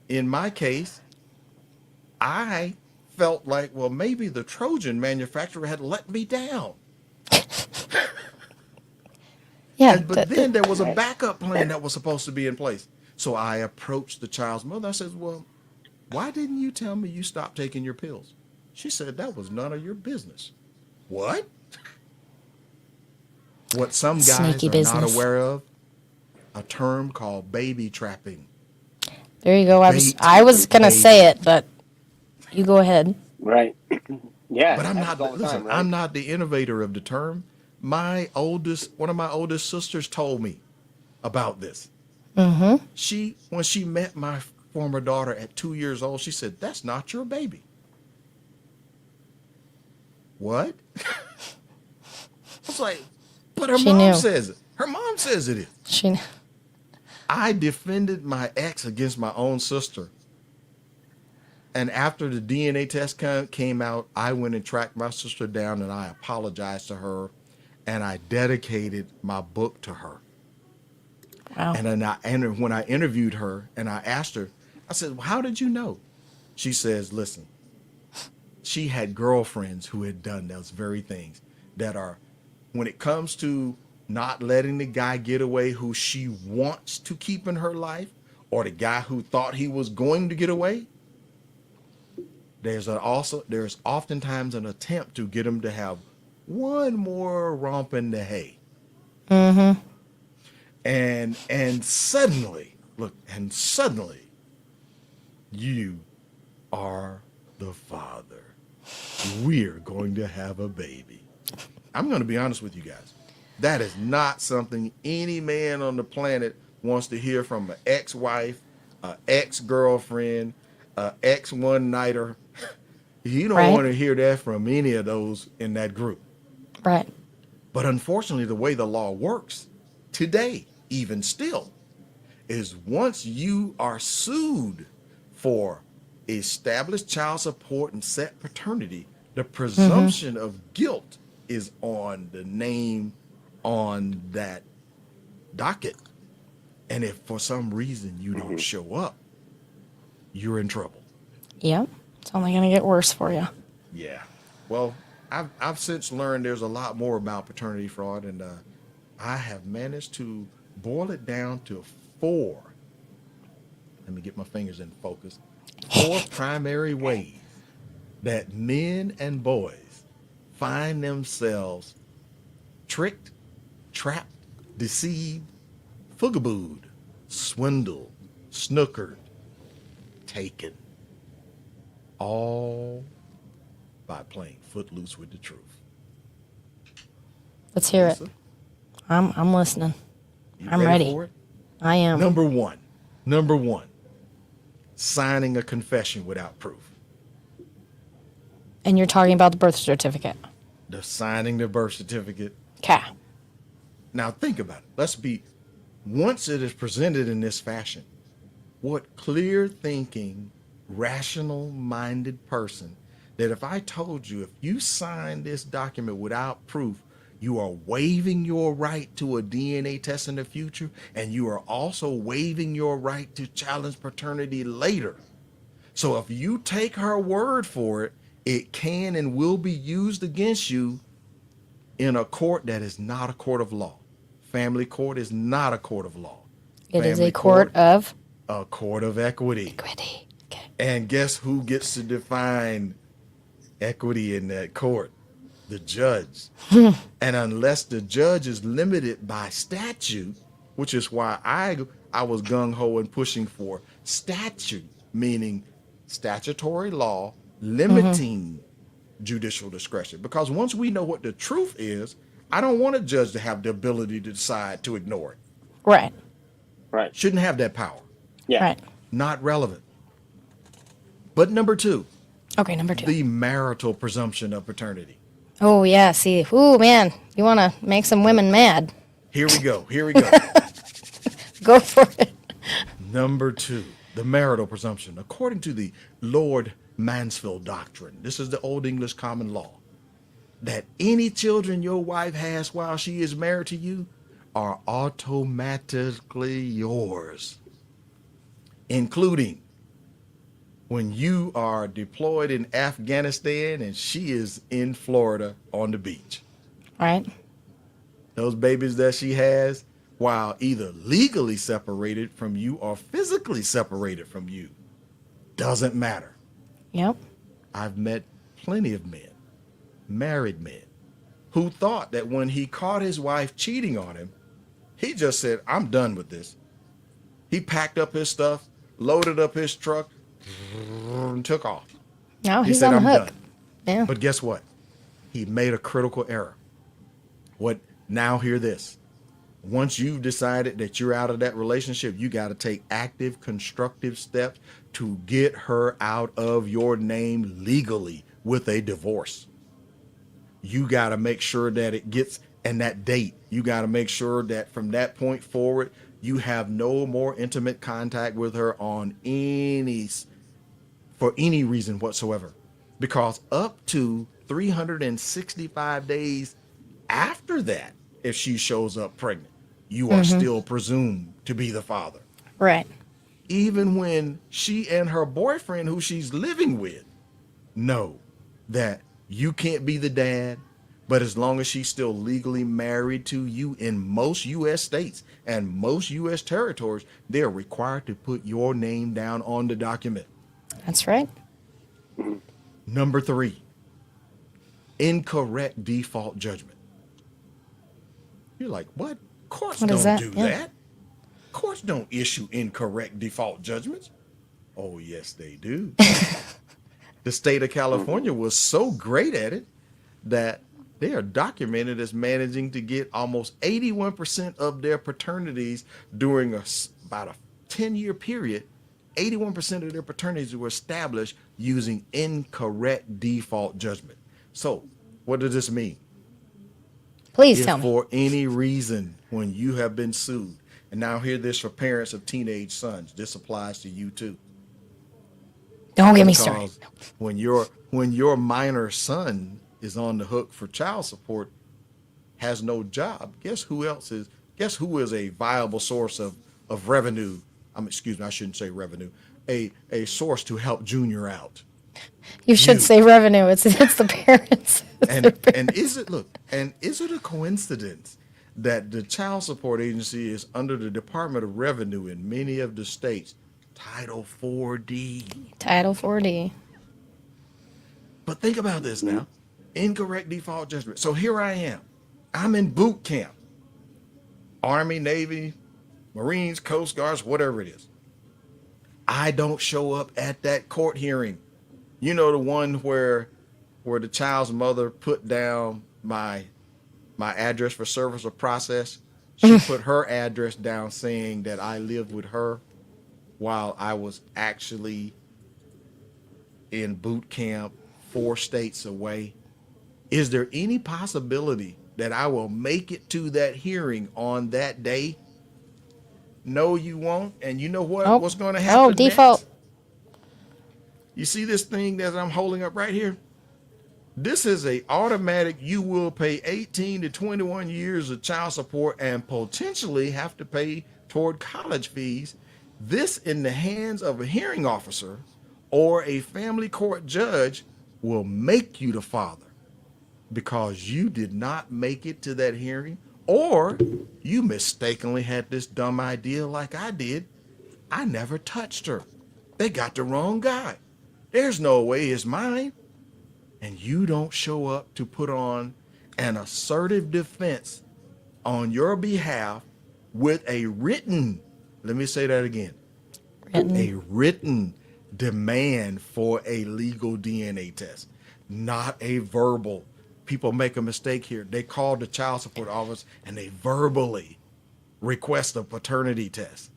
In my case, I felt like, well, maybe the Trojan manufacturer had let me down. Yeah. But then there was a backup plan that was supposed to be in place. So I approached the child's mother. I said, well, why didn't you tell me you stopped taking your pills? She said, that was none of your business. What? What some guys Sneaky are not business. aware of, a term called baby trapping. There you go. I was gonna Bait. say it, but you go ahead. Right. Yeah, But it I'm happens not, all the listen, time, right? I'm not the innovator of the term. One of my oldest sisters told me about this. When she met my former daughter at 2 years old, she said, "That's not your baby." What? I was like, but her She mom knew. says it. Her mom says it is. She. I defended my ex against my own sister. And after the DNA test came out, I went and tracked my sister down and I apologized to her and I dedicated my book to her. Wow. And when I interviewed her and I asked her, I said, well, how did you know? She says, listen, she had girlfriends who had done those very things that are, when it comes to not letting the guy get away who she wants to keep in her life, or the guy who thought he was going to get away, there's oftentimes an attempt to get him to have one more romp in the hay. And suddenly, you are the father. We're going to have a baby. I'm going to be honest with you guys. That is not something any man on the planet wants to hear from an ex-wife, an ex-girlfriend, an ex-one-nighter. You don't Right. want to hear that from any of those in that group. Right. But unfortunately, the way the law works today, even still, is once you are sued for established child support and set paternity, the presumption of guilt is on the name on that docket. And if for some reason you don't show up, you're in trouble. Yep. It's only going to get worse for you. Yeah. Well, I've since learned there's a lot more about paternity fraud, and I have managed to boil it down to 4. Let me get my fingers in focus. 4 primary ways that men and boys find themselves tricked, trapped, deceived, fugabooed, swindled, snookered, taken, all by playing footloose with the truth. Let's hear it. Lisa, I'm listening. you I'm ready. for it? I am. Number one, signing a confession without proof. And you're talking about the birth certificate. The signing the birth certificate. Okay. Now think about it. Once it is presented in this fashion, what clear thinking, rational minded person that if I told you, if you sign this document without proof, you are waiving your right to a DNA test in the future, and you are also waiving your right to challenge paternity later. So if you take her word for it, it can and will be used against you in a court that is not a court of law. Family court is not a court of law. It is Family a court of a court of equity. equity. Okay. And guess who gets to define equity in that court? The judge. And unless the judge is limited by statute, which is why I was gung-ho and pushing for statute, meaning statutory law limiting judicial discretion. Because once we know what the truth is, I don't want a judge to have the ability to decide to ignore it. Right. Right. Shouldn't have that power. Yeah. Right. Not relevant. But number 2, Okay, number 2. the marital presumption of paternity. Oh, yeah. See. Ooh, man. You want to make some women mad. Here we go. Go for it. Number 2, the marital presumption. According to the Lord Mansfield Doctrine, this is the Old English common law, that any children your wife has while she is married to you are automatically yours, including when you are deployed in Afghanistan and she is in Florida on the beach. Right. Those babies that she has while either legally separated from you or physically separated from you, doesn't matter. Yep. I've met plenty of men, married men, who thought that when he caught his wife cheating on him, he just said, I'm done with this. He packed up his stuff, loaded up his truck, and took off. Now He he's said, on the I'm hook. done. Yeah. But guess what? He made a critical error. What now? Hear this. Once you've decided that you're out of that relationship, you got to take active, constructive steps to get her out of your name legally with a divorce. You got to make sure that it gets, and that date, you got to make sure that from that point forward, you have no more intimate contact with her on for any reason whatsoever. Because up to 365 days after that, if she shows up pregnant, you are still presumed to be the father. Right. Even when she and her boyfriend, who she's living with, know that you can't be the dad, but as long as she's still legally married to you in most U.S. states and most U.S. territories, they're required to put your name down on the document. That's right. Number 3, incorrect default judgment. You're like, what? Courts What don't is that? do Yeah. that. Courts don't issue incorrect default judgments. Oh, yes, they do. The state of California was so great at it that they are documented as managing to get almost 81% of their paternities during about a 10-year period. 81% of their paternities were established using incorrect default judgment. So what does this mean? Please If tell me. for any reason when you have been sued, and now hear this for parents of teenage sons, this applies to you too. Don't get me started. Because when your minor son is on the hook for child support, has no job, guess who is a viable source of revenue? Excuse me, I shouldn't say revenue. A source to help Junior out. You should say revenue. It's the parents. And is it a coincidence that the child support agency is under the Department of Revenue in many of the states? Title 4D. Title 4D. But think about this now. Incorrect default judgment. So here I am. I'm in boot camp. Army, Navy, Marines, Coast Guards, whatever it is. I don't show up at that court hearing. You know, the one where the child's mother put down my address for service of process. She put her address down saying that I lived with her while I was actually in boot camp 4 states away. Is there any possibility that I will make it to that hearing on that day? No, you won't. And you know what? What's going to happen? Oh, default. Next? You see this thing that I'm holding up right here? This is a automatic. You will pay 18 to 21 years of child support and potentially have to pay toward college fees. This in the hands of a hearing officer or a family court judge will make you the father because you did not make it to that hearing, or you mistakenly had this dumb idea like I did. I never touched her. They got the wrong guy. There's no way it's mine. And you don't show up to put on an assertive defense on your behalf with a written, let me say that again, a written demand for a legal DNA test, not a verbal. People make a mistake here. They call the child support office and they verbally request a paternity test.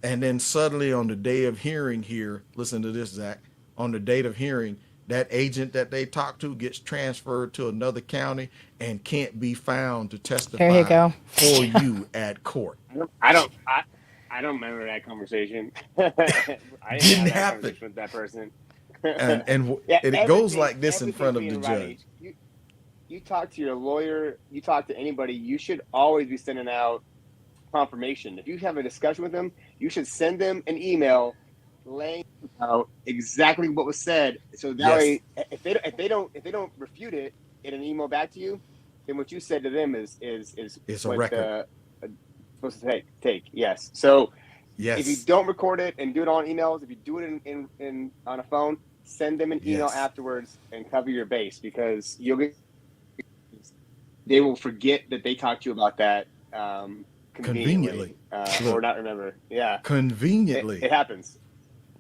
And then suddenly on the day of hearing here, listen to this, Zach, on the date of hearing, that agent that they talk to gets transferred to another county and can't be found to testify for you at court. I don't remember that conversation. I didn't have that conversation with that person. And it goes like this in front of the judge. You talk to your lawyer, you talk to anybody, you should always be sending out confirmation. If you have a discussion with them, you should send them an email laying out exactly what was said. So that way, if they don't refute it in an email back to you, then what you said to them is it's what a record. Supposed to take. Yes. So yes. If you don't record it and do it on emails, if you do it in on a phone, send them an email afterwards and cover your base, because they will forget that they talked to you about that conveniently. Or not remember. Yeah. Conveniently. It happens.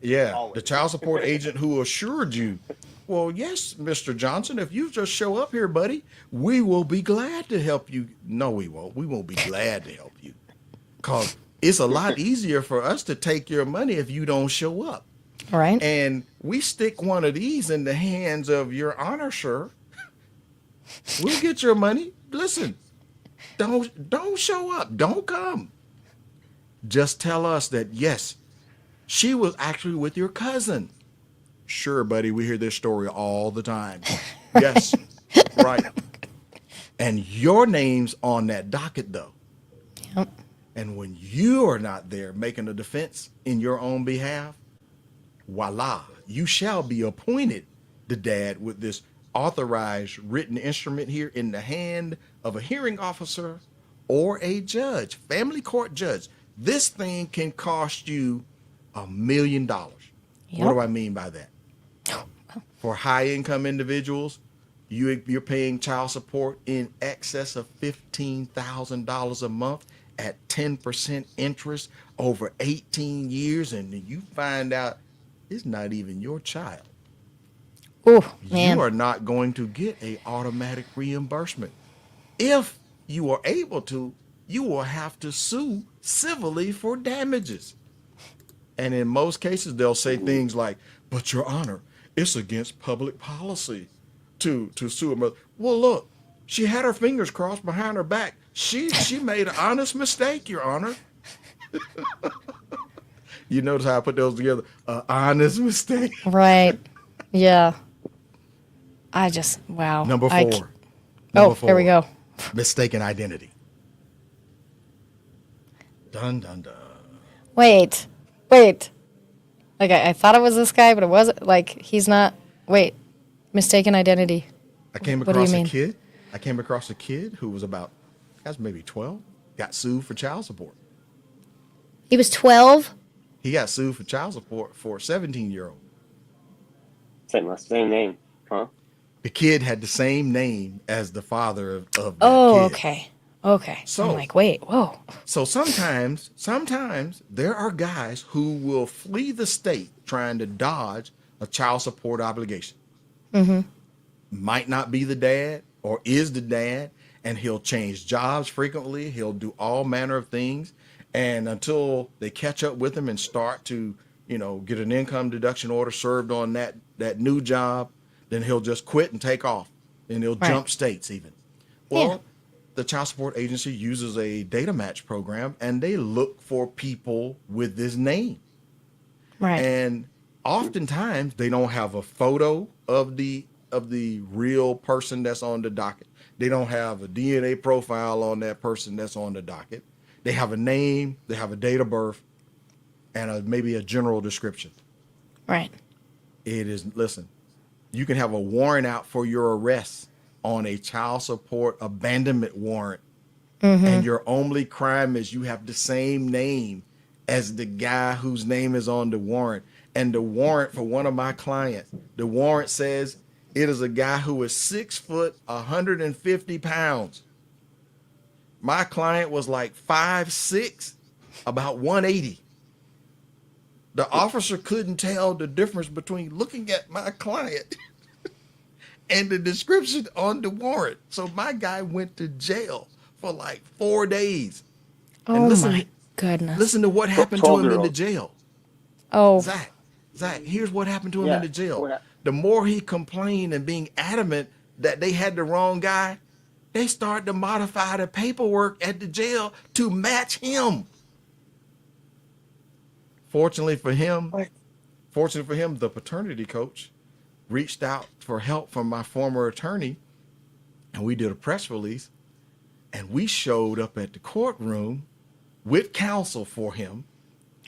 Yeah, the Always. child support agent who assured you, well, yes, Mr. Johnson, if you just show up here, buddy, we will be glad to help you. No, we won't. We won't be glad to help you because it's a lot easier for us to take your money if you don't show up. All right. And we stick one of these in the hands of your honor, sir. We'll get your money. Listen, don't show up. Don't come. Just tell us that, yes, she was actually with your cousin. Sure, buddy, we hear this story all the time. Yes, right. And your name's on that docket, though. Yep. And when you are not there making a defense in your own behalf, voila, you shall be appointed the dad with this authorized written instrument here in the hand of a hearing officer or a judge, family court judge. This thing can cost you $1 million. What do I mean by that? For high income individuals, you're paying child support in excess of $15,000 a month at 10% interest over 18 years, and you find out it's not even your child. Oh, man. You are not going to get a automatic reimbursement. If you are able to, you will have to sue civilly for damages. And in most cases, they'll say things like, but your honor, it's against public policy to sue a mother. Well, look, she had her fingers crossed behind her back. She made an honest mistake, your honor. You notice how I put those together? An honest mistake. Right. Yeah. Wow. Number four. There we go. Mistaken identity. Dun, dun, dun. Wait. Like, I thought it was this guy, but it wasn't. Like, he's not. Wait. Mistaken identity. I came What do you across a mean? kid. I came across a kid who was about, maybe 12, got sued for child support. He was 12? He got sued for child support for a 17-year-old. Same name, huh? The kid had the same name as the father of that Oh, kid. okay. So- I'm like, wait, whoa. So sometimes there are guys who will flee the state trying to dodge a child support obligation. Mm-hmm. Might not be the dad or is the dad, and he'll change jobs frequently. He'll do all manner of things. And until they catch up with him and start to, get an income deduction order served on that new job, then he'll just quit and take off, and he'll jump states even. Well, the child support agency uses a data match program, and they look for people with this name. Right. And oftentimes they don't have a photo of the real person that's on the docket. They don't have a DNA profile on that person that's on the docket. They have a name, they have a date of birth, and maybe a general description. Right. Listen, you can have a warrant out for your arrest on a child support abandonment warrant. Mm-hmm. And your only crime is you have the same name as the guy whose name is on the warrant. And the warrant for one of my clients, the warrant says it is a guy who is 6 foot, 150 pounds. My client was like 5'6", about 180. The officer couldn't tell the difference between looking at my client and the description on the warrant. So my guy went to jail for like 4 days. Oh, my goodness. Listen to what happened to him in the jail. Oh. Zach, here's what happened to him in the jail. The more he complained and being adamant that they had the wrong guy, they started to modify the paperwork at the jail to match him. Fortunately for him, the paternity coach reached out for help from my former attorney, and we did a press release, and we showed up at the courtroom with counsel for him.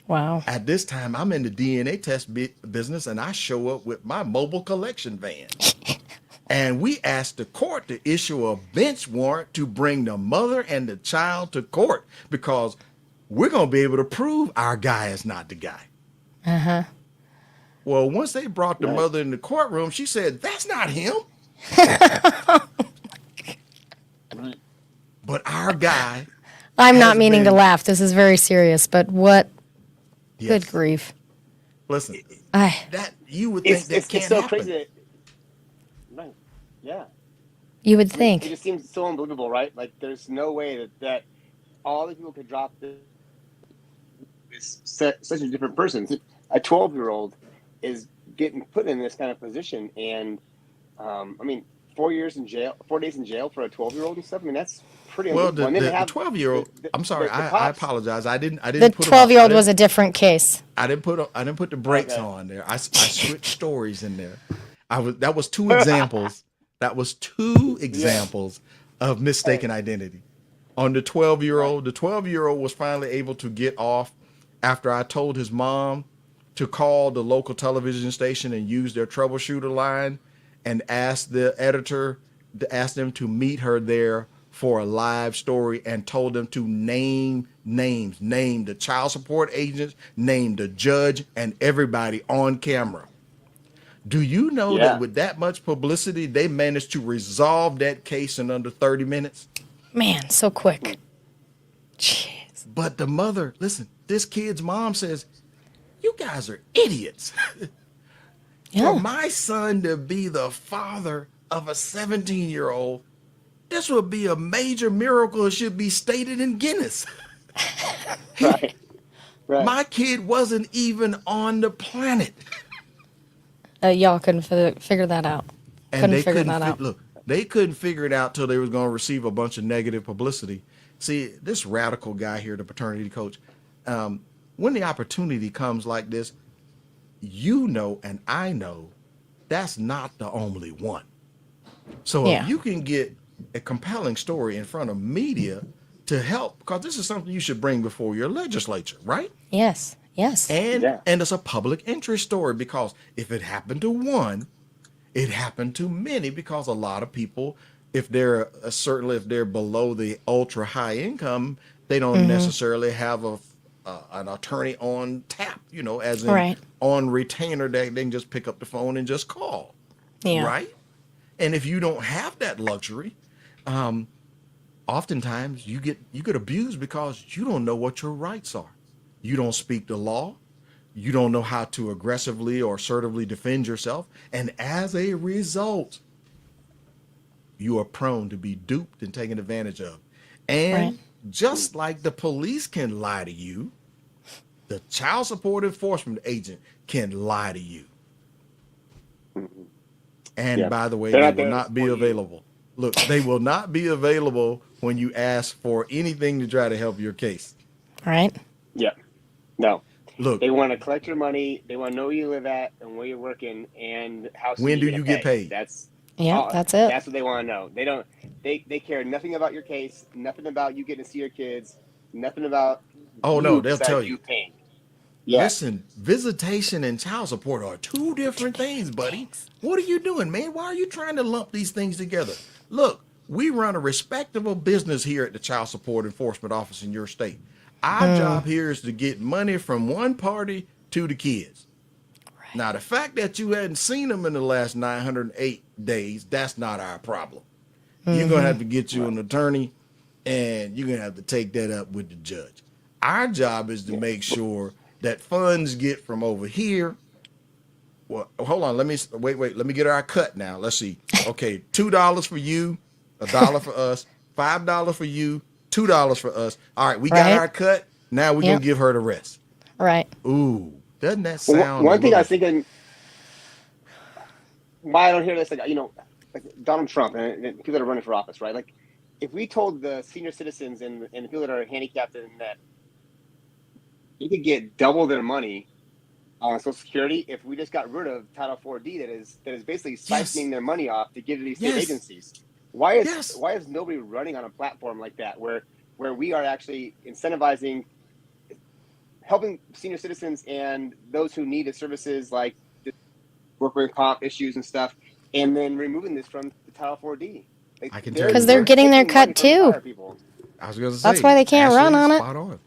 Wow. At this time, I'm in the DNA test business, and I show up with my mobile collection van. And we asked the court to issue a bench warrant to bring the mother and the child to court because we're going to be able to prove our guy is not the guy. Uh-huh. Well, once they brought the mother in the courtroom, she said, that's not him. But our guy. I'm not meaning to laugh. This is very serious, but what? Yes. Good grief. Listen, I that you would think that It's can't so happen. crazy that, right? Yeah. you would I mean, it think. just seems so unbelievable, right? Like, there's no way that all these people could drop this. Is such a different person. A 12-year-old is getting put in this kind of position, and I mean, 4 years in jail, 4 days in jail for a 12-year-old and stuff. I mean, that's pretty Well, unbelievable. And then to the have 12-year-old. I'm sorry. the I cops. apologize. I The didn't put them. I 12-year-old was didn't a different case. I didn't put the brakes Okay. on there. I switched stories in there. That was two examples. That was two Yeah. examples of Hey. mistaken identity. On the 12-year-old, Right. the 12-year-old was finally able to get off after I told his mom to call the local television station and use their troubleshooter line and ask the editor to ask them to meet her there for a live story and told them to name names, name the child support agents, name the judge and everybody on camera. Do you know that Yeah. with that much publicity, they managed to resolve that case in under 30 minutes? Man, so quick. Jeez. But the mother, listen, this kid's mom says, you guys are idiots. For Yeah. my son to be the father of a 17-year-old, this would be a major miracle. It should be stated in Guinness. Right. Right. My kid wasn't even on the planet. Y'all couldn't figure that out. And Couldn't they figure couldn't that out. look, they couldn't figure it out till they was going to receive a bunch of negative publicity. See, this radical guy here, the paternity coach, when the opportunity comes like this, you know and I know that's not the only one. So Yeah. if you can get a compelling story in front of media to help, because this is something you should bring before your legislature, right? Yes. Yes. And Yeah. and it's a public interest story, because if it happened to one, it happened to many, because a lot of people, if they're certainly if they're below the ultra high income, they don't necessarily have an attorney on tap, as in Right. on retainer that they can just pick up the phone and just call, Yeah. right? And if you don't have that luxury, oftentimes you get abused because you don't know what your rights are. You don't speak the law. You don't know how to aggressively or assertively defend yourself. And as a result, you are prone to be duped and taken advantage of. And Right. just like the police can lie to you, the child support enforcement agent can lie to you. And Yeah. by the way, They're they not will there to not be support you. available. Look, they will not be available when you ask for anything to try to help your case. Right. Yeah. No. Look, They want to collect your money. They want to know where you live at and where you're working and how soon when do you're you gonna get pay. paid? That's Yeah. all. That's it. That's what they want to know. They don't. They care nothing about your case. Nothing about you getting to see your kids. Nothing about Oh, no, you they'll besides tell you you. paying. Yeah. Listen, visitation and child support are two different things, buddy. What are you doing, man? Why are you trying to lump these things together? Look, we run a respectable business here at the Child Support Enforcement Office in your state. Our job here is to get money from one party to the kids. Right. Now, the fact that you hadn't seen them in the last 908 days, that's not our problem. You're going to have to get you an attorney, and you're going to have to take that up with the judge. Our job is to make sure that funds get from over here. Well, hold on. Wait. Let me get our cut now. Let's see. Okay, $2 for you, $1 for us, $5 for you, $2 for us. All right, we got Right. our cut. Now we're Yep. gonna give her the rest. Right. Ooh, doesn't that Well, sound? one thing I a was thinking, why I don't hear this, like Donald Trump and people that are running for office, right? Like, if we told the senior citizens and the people that are handicapped and that they could get double their money on Social Security if we just got rid of Title 4D, that is basically siphoning their money off to give to these state Yes. agencies. Why is Yes. why is nobody running on a platform like that where we are actually incentivizing helping senior citizens and those who need the services like the workers' comp issues and stuff, and then removing this from the Title 4D? Like, I can tell you, Because they're getting their taking cut money from too. retired people. I was gonna say That's why they can't run on it. Spot on.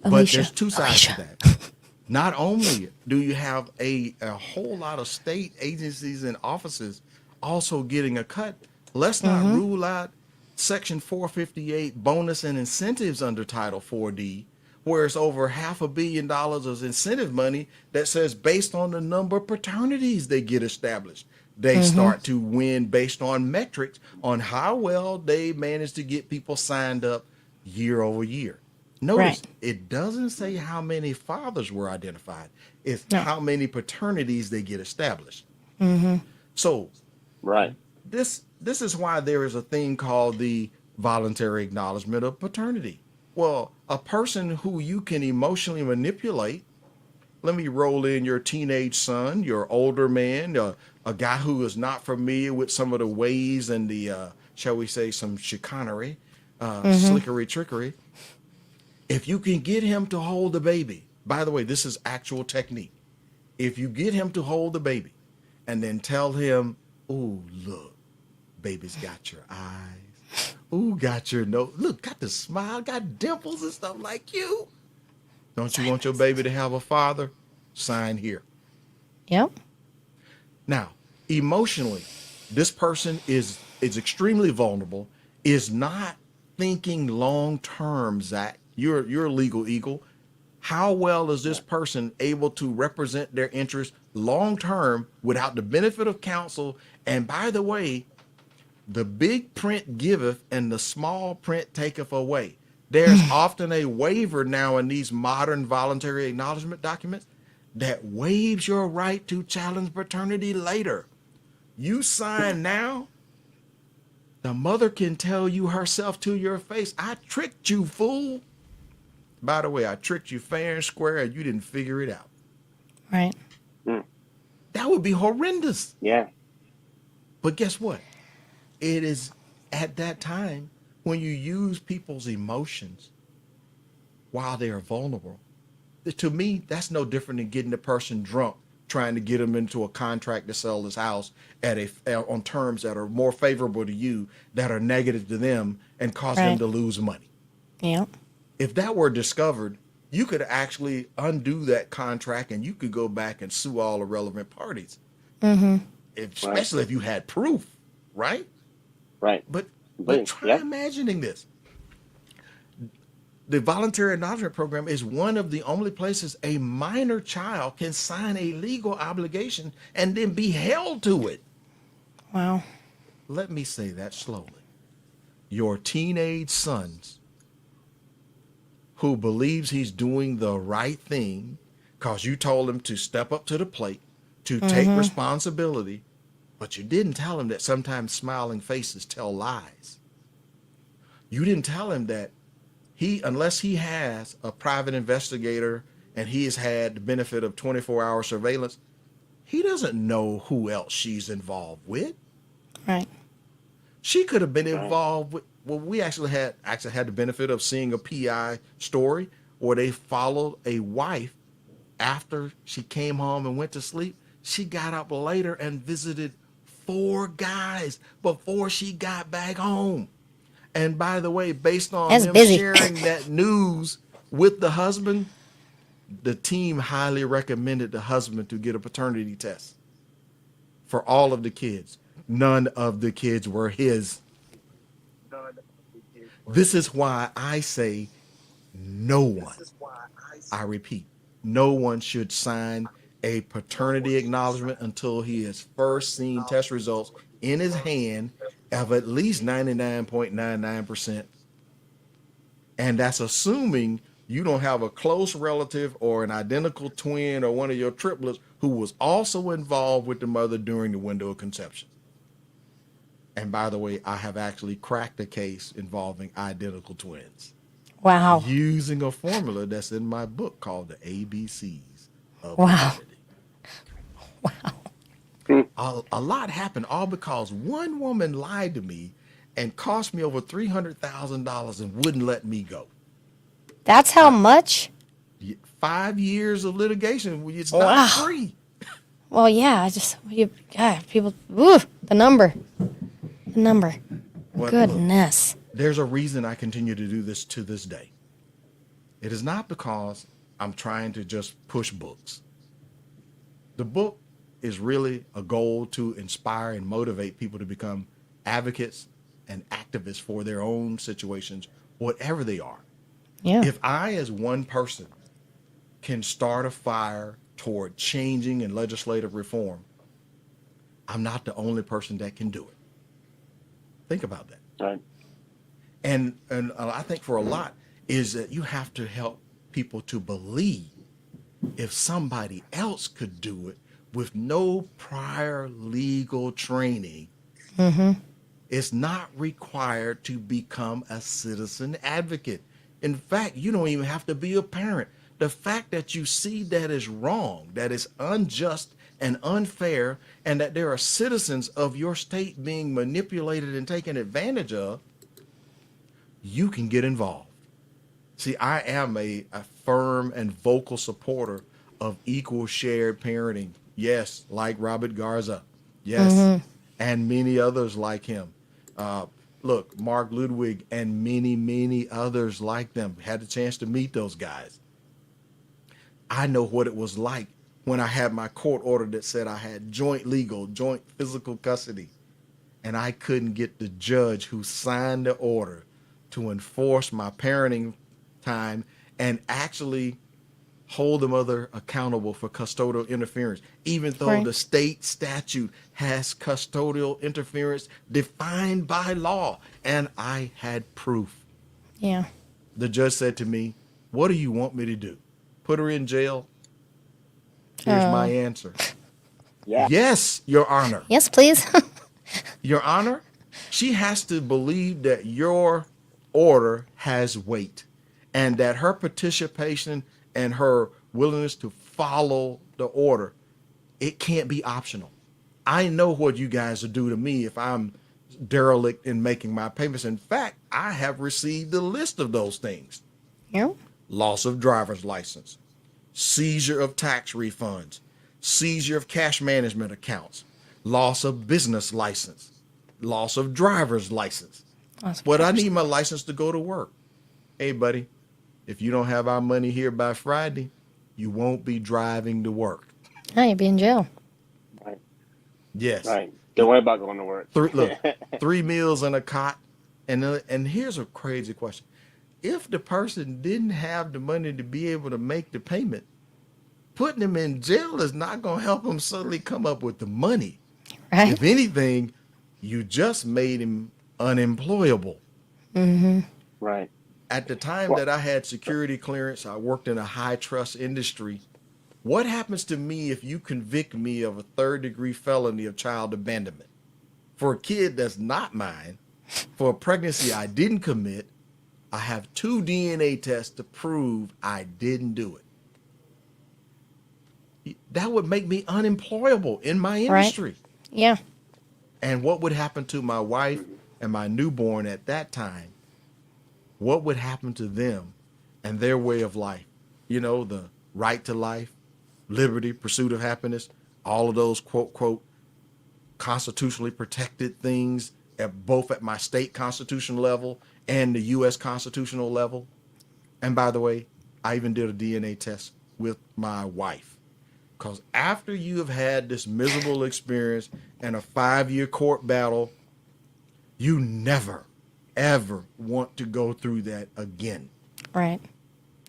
But Alicia. there's two sides to Alicia. that. Not only do you have a whole lot of state agencies and offices also getting a cut, let's not rule out Section 458 bonus and incentives under Title 4D, where it's over $500 million of incentive money that says based on the number of paternities they get established, they start to win based on metrics on how well they manage to get people signed up year over year. Notice Right. it doesn't say how many fathers were identified. It's No. how many paternities they get established. So Right. this is why there is a thing called the voluntary acknowledgement of paternity. Well, a person who you can emotionally manipulate, let me roll in your teenage son, your older man, a guy who is not familiar with some of the ways and the, shall we say, some chicanery, slickery trickery. If you can get him to hold the baby, by the way, this is actual technique. If you get him to hold the baby and then tell him, oh, look, baby's got your eyes. Ooh, got your nose. Look, got the smile, got dimples and stuff like you. Don't you want your baby to have a father? Sign here. Yep. Now, emotionally, this person is extremely vulnerable, is not thinking long term, Zach. You're a legal eagle. How well is this person able to represent their interests long term without the benefit of counsel? And by the way, the big print giveth and the small print taketh away. There's often a waiver now in these modern voluntary acknowledgement documents that waives your right to challenge paternity later. You sign now, the mother can tell you herself to your face, I tricked you, fool. By the way, I tricked you fair and square and you didn't figure it out. Right. That would be horrendous. Yeah. But guess what? It is at that time when you use people's emotions while they are vulnerable. To me, that's no different than getting the person drunk, trying to get them into a contract to sell this house on terms that are more favorable to you, that are negative to them, and cause them Right. to lose money. Yep. If that were discovered, you could actually undo that contract and you could go back and sue all the relevant parties. Especially if you had proof, right? Right. But But, try yeah. imagining this. The voluntary acknowledgement program is one of the only places a minor child can sign a legal obligation and then be held to it. Wow. Let me say that slowly. Your teenage sons who believes he's doing the right thing because you told him to step up to the plate, to take responsibility, but you didn't tell him that sometimes smiling faces tell lies. You didn't tell him that unless he has a private investigator and he has had the benefit of 24-hour surveillance, he doesn't know who else she's involved with. Right. She could have been involved with, well, we actually had the benefit of seeing a PI story where they followed a wife after she came home and went to sleep. She got up later and visited 4 guys before she got back home. And by the way, based on That's him busy. sharing that news with the husband, the team highly recommended the husband to get a paternity test for all of the kids. None of the kids were his. This is why I say no one, I repeat, no one should sign a paternity acknowledgement until he has first seen test results in his hand of at least 99.99%. And that's assuming you don't have a close relative or an identical twin or one of your triplets who was also involved with the mother during the window of conception. And by the way, I have actually cracked a case involving identical twins Wow. using a formula that's in my book called the ABCs of Wow. paternity. A lot happened all because one woman lied to me and cost me over $300,000 and wouldn't let me go. That's how much? 5 years of litigation. It's Wow. not free. Well, yeah. People. Ooh, the number. The number. Well, look, Goodness. there's a reason I continue to do this to this day. It is not because I'm trying to just push books. The book is really a goal to inspire and motivate people to become advocates and activists for their own situations, whatever they are. Yeah. If I, as one person, can start a fire toward changing and legislative reform, I'm not the only person that can do it. Think about that. Right. And I think for a lot is that you have to help people to believe if somebody else could do it with no prior legal training, it's not required to become a citizen advocate. In fact, you don't even have to be a parent. The fact that you see that is wrong, that is unjust and unfair, and that there are citizens of your state being manipulated and taken advantage of, you can get involved. See, I am a firm and vocal supporter of equal shared parenting. Yes, like Robert Garza. Yes, and many others like him. Uh, Look, Mark Ludwig and many, many others like them. Had the chance to meet those guys. I know what it was like when I had my court order that said I had joint physical custody, and I couldn't get the judge who signed the order to enforce my parenting time and actually hold the mother accountable for custodial interference, even though Right. the state statute has custodial interference defined by law. And I had proof. Yeah. The judge said to me, "What do you want me to do? Put her in jail?" Here's my answer. Yeah. Yes, Your Honor. Yes, please. Your Honor, she has to believe that your order has weight and that her participation and her willingness to follow the order, it can't be optional. I know what you guys will do to me if I'm derelict in making my payments. In fact, I have received a list of those things. Yeah. Loss of driver's license, seizure of tax refunds, seizure of cash management accounts, loss of business license, loss of driver's license. But I need my license to go to work. Hey, buddy, if you don't have our money here by Friday, you won't be driving to work. Oh, you'd be in jail. Right. Yes. Right. Don't worry about going to work. Look, 3 meals and a cot. And here's a crazy question. If the person didn't have the money to be able to make the payment, putting them in jail is not going to help them suddenly come up with the money. Right. If anything, you just made him unemployable. Right. At the time that I had security clearance, I worked in a high trust industry. What happens to me if you convict me of a 3rd-degree felony of child abandonment? For a kid that's not mine, for a pregnancy I didn't commit, I have 2 DNA tests to prove I didn't do it. That would make me unemployable in my industry. Yeah. And what would happen to my wife and my newborn at that time? What would happen to them and their way of life? You know, the right to life, liberty, pursuit of happiness, all of those quote, quote, constitutionally protected things both at my state constitutional level and the U.S. constitutional level. And by the way, I even did a DNA test with my wife. Because after you have had this miserable experience and a 5-year court battle, you never, ever want to go through that again. Right.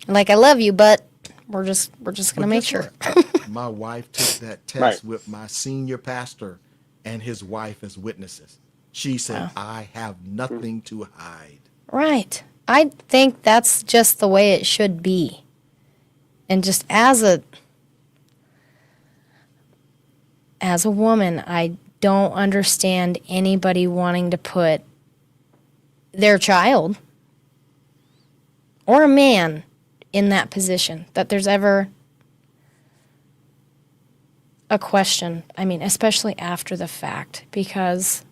Like, I love you, but we're just gonna make guess sure. what? My wife took that test Right. with my senior pastor and his wife as witnesses. She said, I have nothing to hide. Right. I think that's just the way it should be. And just as a woman, I don't understand anybody wanting to put their child or a man in that position, that there's ever a question. I mean, especially after the fact, because,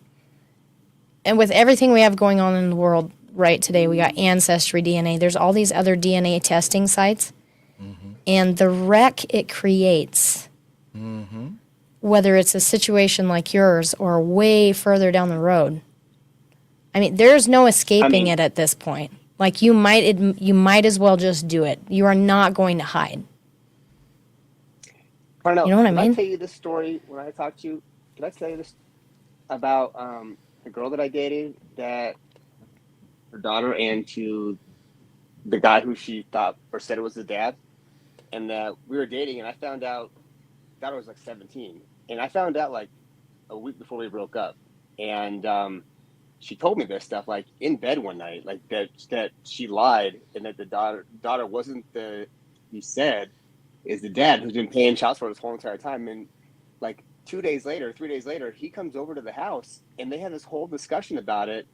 and with everything we have going on in the world right today, we got Ancestry DNA, there's all these other DNA testing sites, and the wreck it creates, whether it's a situation like yours or way further down the road. I mean, there's no escaping it at this point. Like, you might as well just do it. You are not going to hide. Carnell, You know what I did mean? I tell you this story when I talked to you? Did I tell you this about a girl that I dated, that her daughter, and to the guy who she thought or said it was the dad, and that we were dating, and I found out that I was like 17, and I found out like a week before we broke up, and she told me this stuff like in bed one night, like that she lied, and that the daughter wasn't the he said is the dad who's been paying child support this whole entire time, and like 2 days later, 3 days later, he comes over to the house, and they have this whole discussion about it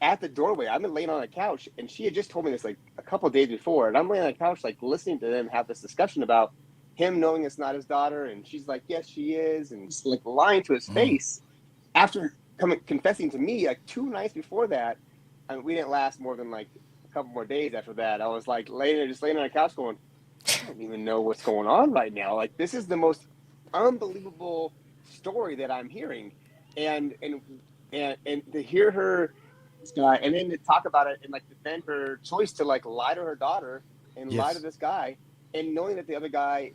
at the doorway. I've been laying on a couch, and she had just told me this like a couple of days before, and I'm laying on the couch like listening to them have this discussion about him knowing it's not his daughter, and she's like, yes, she is, and just like lying to his face after confessing to me like 2 nights before that. And we didn't last more than like a couple more days after that. I was like laying on a couch going, I don't even know what's going on right now. Like, this is the most unbelievable story that I'm hearing, and to hear her guy, and then to talk about it and like defend her choice to like lie to her daughter and lie to this guy, and knowing that the other guy,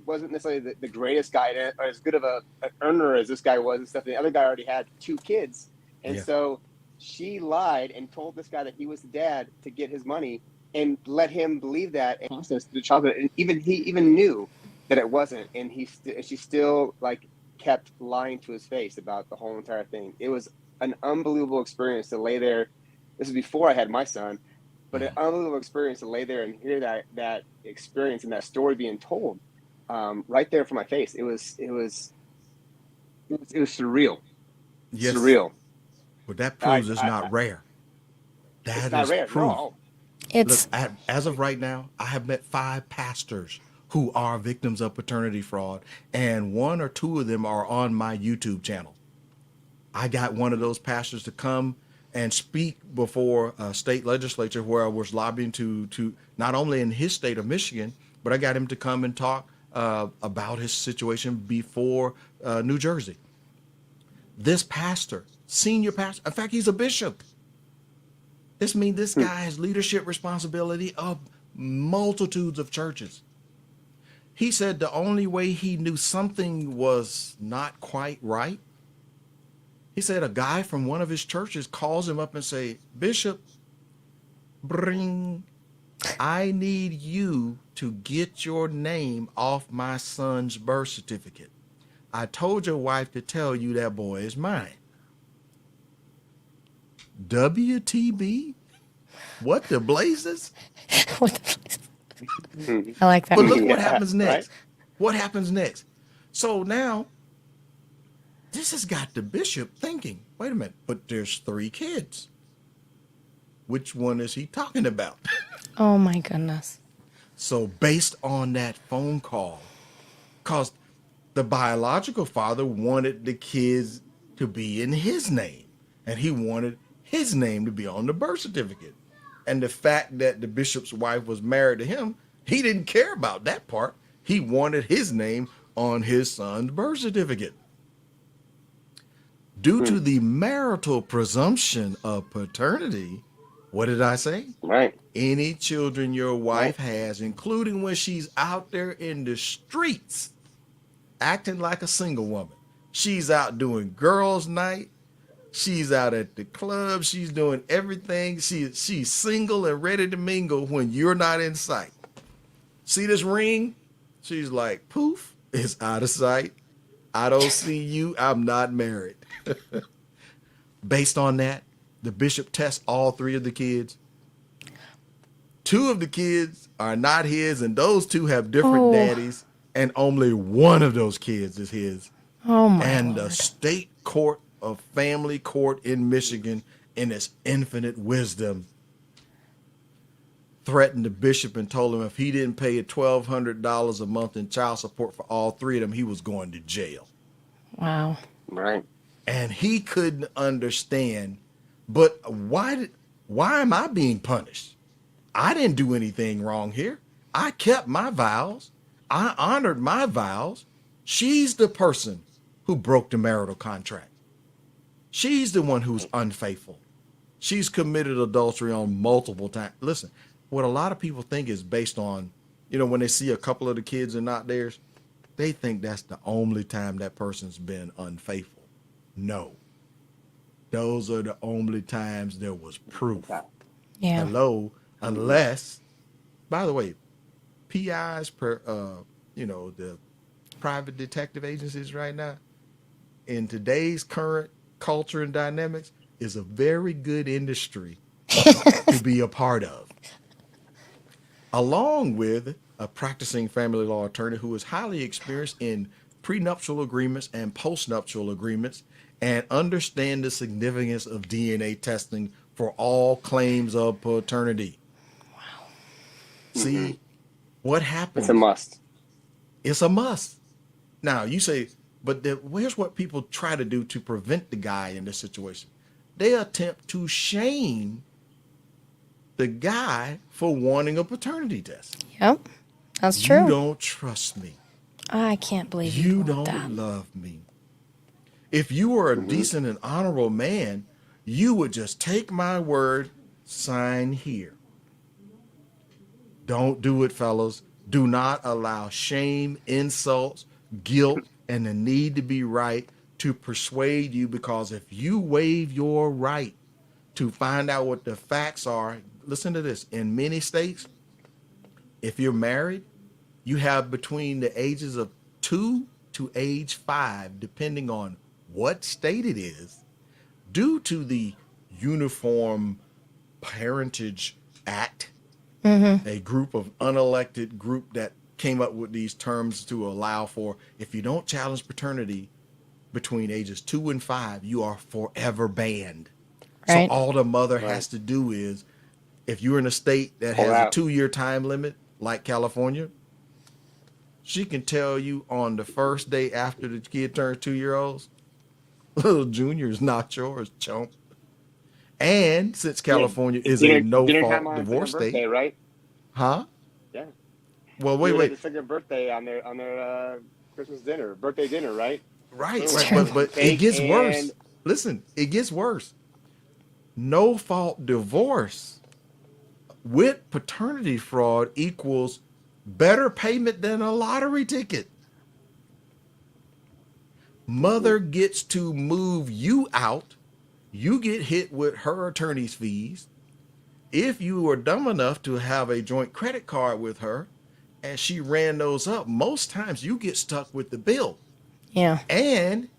wasn't necessarily the greatest guy or as good of an earner as this guy was and stuff. The other guy already had 2 kids, and so she lied and told this guy that he was the dad to get his money, and let him believe that and process the child. And he even knew that it wasn't, and she still like kept lying to his face about the whole entire thing. It was an unbelievable experience to lay there. This is before I had my son, but an unbelievable experience to lay there and hear that experience and that story being told right there for my face. It was surreal. Yes. Surreal. But that proves it's not rare. That is rare. proof. No. It's Look, as of right now, I have met 5 pastors who are victims of paternity fraud, and 1 or 2 of them are on my YouTube channel. I got one of those pastors to come and speak before a state legislature where I was lobbying to not only in his state of Michigan, but I got him to come and talk about his situation before New Jersey. This pastor, senior pastor, in fact, he's a bishop. This means this guy has leadership responsibility of multitudes of churches. He said the only way he knew something was not quite right, he said a guy from one of his churches calls him up and say, Bishop, I need you to get your name off my son's birth certificate. I told your wife to tell you that boy is mine. WTB? What the blazes? what the, I like that. But look what Yeah, happens next. right? What happens next? So now, this has got the bishop thinking, wait a minute, but there's 3 kids. Which one is he talking about? Oh my goodness. So based on that phone call, because the biological father wanted the kids to be in his name, and he wanted his name to be on the birth certificate. And the fact that the bishop's wife was married to him, he didn't care about that part. He wanted his name on his son's birth certificate. Due to the marital presumption of paternity, what did I say? Right. Any children your wife has, including when she's out there in the streets, acting like a single woman. She's out doing girls' night. She's out at the club. She's doing everything. She's single and ready to mingle when you're not in sight. See this ring? She's like, poof, it's out of sight. I don't see you. I'm not married. Based on that, the bishop tests all 3 of the kids. 2 of the kids are not his, and those 2 have different daddies, and only 1 of those kids is his. Oh my And the Lord. state court of family court in Michigan, in its infinite wisdom, threatened the bishop and told him if he didn't pay $1,200 a month in child support for all 3 of them, he was going to jail. Wow. Right. And he couldn't understand, but why am I being punished? I didn't do anything wrong here. I kept my vows. I honored my vows. She's the person who broke the marital contract. She's the one who's unfaithful. She's committed adultery on multiple times. Listen, what a lot of people think is based on, when they see a couple of the kids are not theirs, they think that's the only time that person's been unfaithful. No. Those are the only times there was proof. Yeah. Hello. unless, by the way, PIs the private detective agencies right now in today's current culture and dynamics is a very good industry to be a part of, along with a practicing family law attorney who is highly experienced in prenuptial agreements and postnuptial agreements and understand the significance of DNA testing for all claims of paternity. Wow. See, what happens? It's a must. It's a must. Now, you say, but here's what people try to do to prevent the guy in this situation. They attempt to shame the guy for wanting a paternity test. Yep, that's true. You don't trust me. I can't believe You want don't that. love me. If you were a decent and honorable man, you would just take my word, sign here. Don't do it, fellas. Do not allow shame, insults, guilt, and the need to be right to persuade you, because if you waive your right to find out what the facts are, listen to this. In many states, if you're married, you have between the ages of 2 to age 5, depending on what state it is, due to the Uniform Parentage Act, a group of unelected group that came up with these terms to allow for, if you don't challenge paternity between ages 2 and 5, you are forever banned. Right. So all the mother has to do is, if you're in a state that has a 2-year time limit, like California, she can tell you on the first day after the kid turns 2-year-olds, little Junior is not yours, chump. And since California is a no-fault divorce state, birthday, right? huh? Yeah. Well, wait. The second birthday on their Christmas dinner, birthday dinner, right? Right. Right. But it gets worse. Listen, it gets worse. No-fault divorce with paternity fraud equals better payment than a lottery ticket. Mother gets to move you out. You get hit with her attorney's fees. If you were dumb enough to have a joint credit card with her and she ran those up, most times you get stuck with the bill. Yeah. And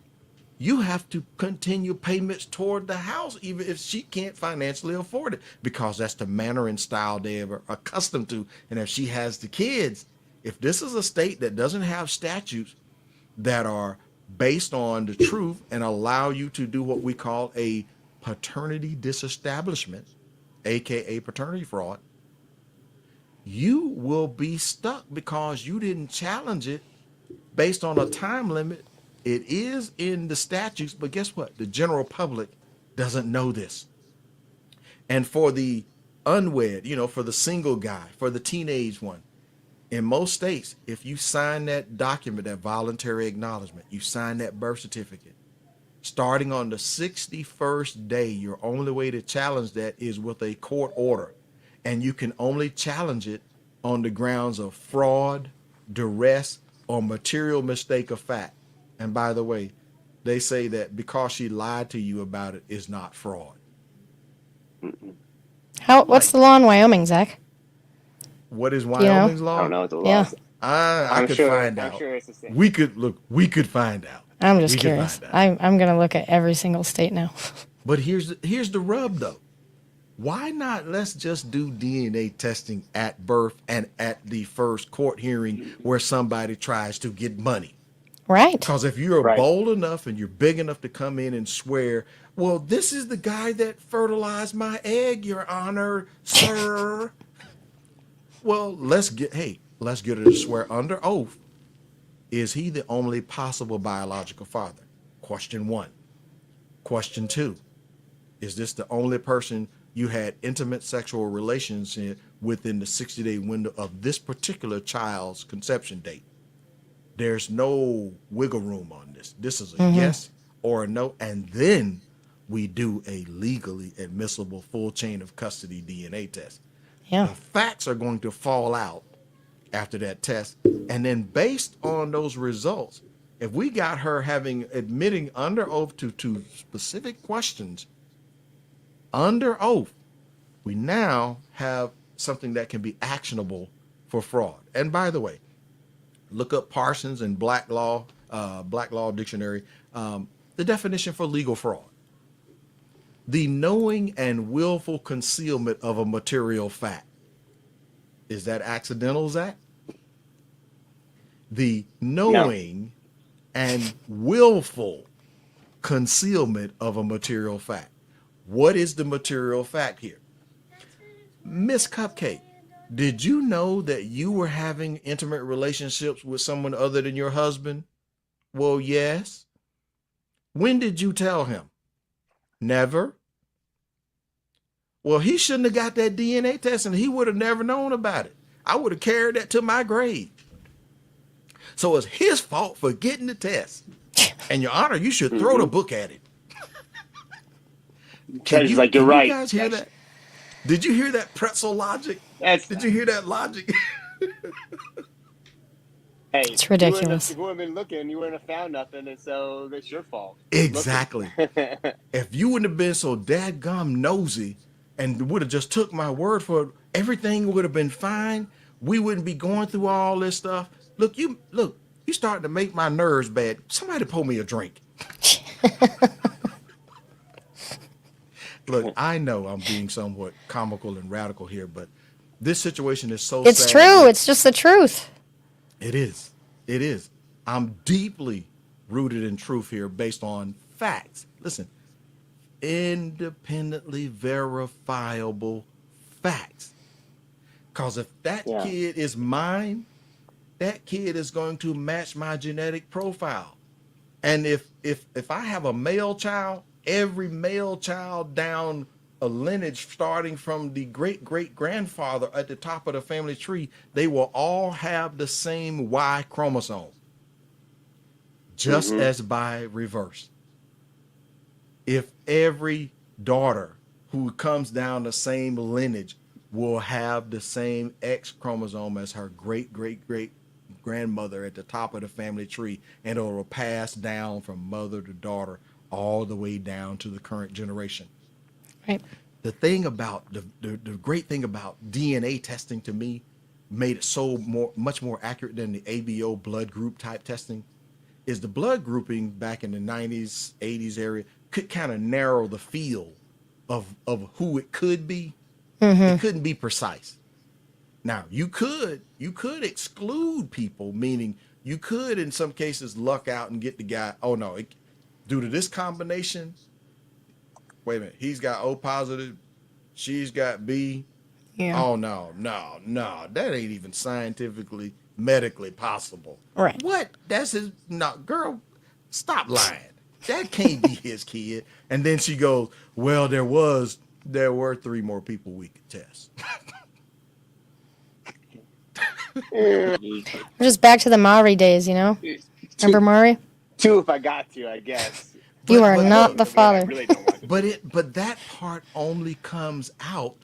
you have to continue payments toward the house, even if she can't financially afford it, because that's the manner and style they are accustomed to. And if she has the kids, if this is a state that doesn't have statutes that are based on the truth and allow you to do what we call a paternity disestablishment, aka paternity fraud, you will be stuck because you didn't challenge it based on a time limit. It is in the statutes, but guess what? The general public doesn't know this. And for the unwed, for the single guy, for the teenage one, in most states, if you sign that document, that voluntary acknowledgement, you sign that birth certificate, starting on the 61st day, your only way to challenge that is with a court order. And you can only challenge it on the grounds of fraud, duress, or material mistake of fact. And by the way, they say that because she lied to you about it is not fraud. What's the law in Wyoming, Zach? What is Wyoming's law? I don't know what the law is. I could find out. I'm sure it's the same. We could find out. I'm just curious. I'm going to look at every single state now. But here's the rub, though. Why not let's just do DNA testing at birth and at the first court hearing where somebody tries to get money? Right. Because if you're bold enough and you're big enough to come in and swear, well, this is the guy that fertilized my egg, Your Honor, sir. Well, let's get her to swear under oath. Is he the only possible biological father? Question 1. Question 2. Is this the only person you had intimate sexual relations in within the 60-day window of this particular child's conception date? There's no wiggle room on this. This is a yes or a no. And then we do a legally admissible full chain of custody DNA test. Yeah. The facts are going to fall out after that test. And then based on those results, if we got her admitting under oath to specific questions under oath, we now have something that can be actionable for fraud. And by the way, look up Parsons and Black Law Dictionary, the definition for legal fraud: the knowing and willful concealment of a material fact. Is that accidental, Zach? The knowing and willful concealment of a material fact. What is the material fact here? Miss Cupcake, did you know that you were having intimate relationships with someone other than your husband? Well, yes. When did you tell him? Never. Well, he shouldn't have got that DNA test and he would have never known about it. I would have carried that to my grave. So it's his fault for getting the test. And Your Honor, you should throw the book at him. Can you guys hear that? Did you hear that pretzel logic? Did you hear that logic? Hey, It's ridiculous. If you wouldn't have been looking, you wouldn't have found nothing, and so that's your fault. Exactly. If you wouldn't have been so dadgum nosy and would have just took my word for it, everything would have been fine. We wouldn't be going through all this stuff. Look, you starting to make my nerves bad. Somebody pour me a drink. Look, I know I'm being somewhat comical and radical here, but this situation is so It's sad. true. It's just the truth. It is. It is. I'm deeply rooted in truth here based on facts. Listen, independently verifiable facts. Because if that kid is mine, that kid is going to match my genetic profile. And if I have a male child, every male child down a lineage starting from the great-great-grandfather at the top of the family tree, they will all have the same Y chromosome, just as by reverse. If every daughter who comes down the same lineage will have the same X chromosome as her great-great-great-grandmother at the top of the family tree, and it will pass down from mother to daughter all the way down to the current generation. Right. The thing about the great thing about DNA testing to me made it much more accurate than the ABO blood group type testing is the blood grouping back in the 90s, 80s area could kind of narrow the field of who it could be. It couldn't be precise. Now you could exclude people, meaning you could in some cases luck out and get the guy. Oh no, due to this combination, wait a minute, he's got O positive, she's got B. Yeah. Oh no, that ain't even scientifically, medically possible. Right. What? That's his. No, girl, stop lying. That can't be his kid. And then she goes, well, there were 3 more people we could test. We're just back to the Maori days, you know? Remember Maori? 2 if I got to, I guess. You are not the father. I really don't want to. But that part only comes out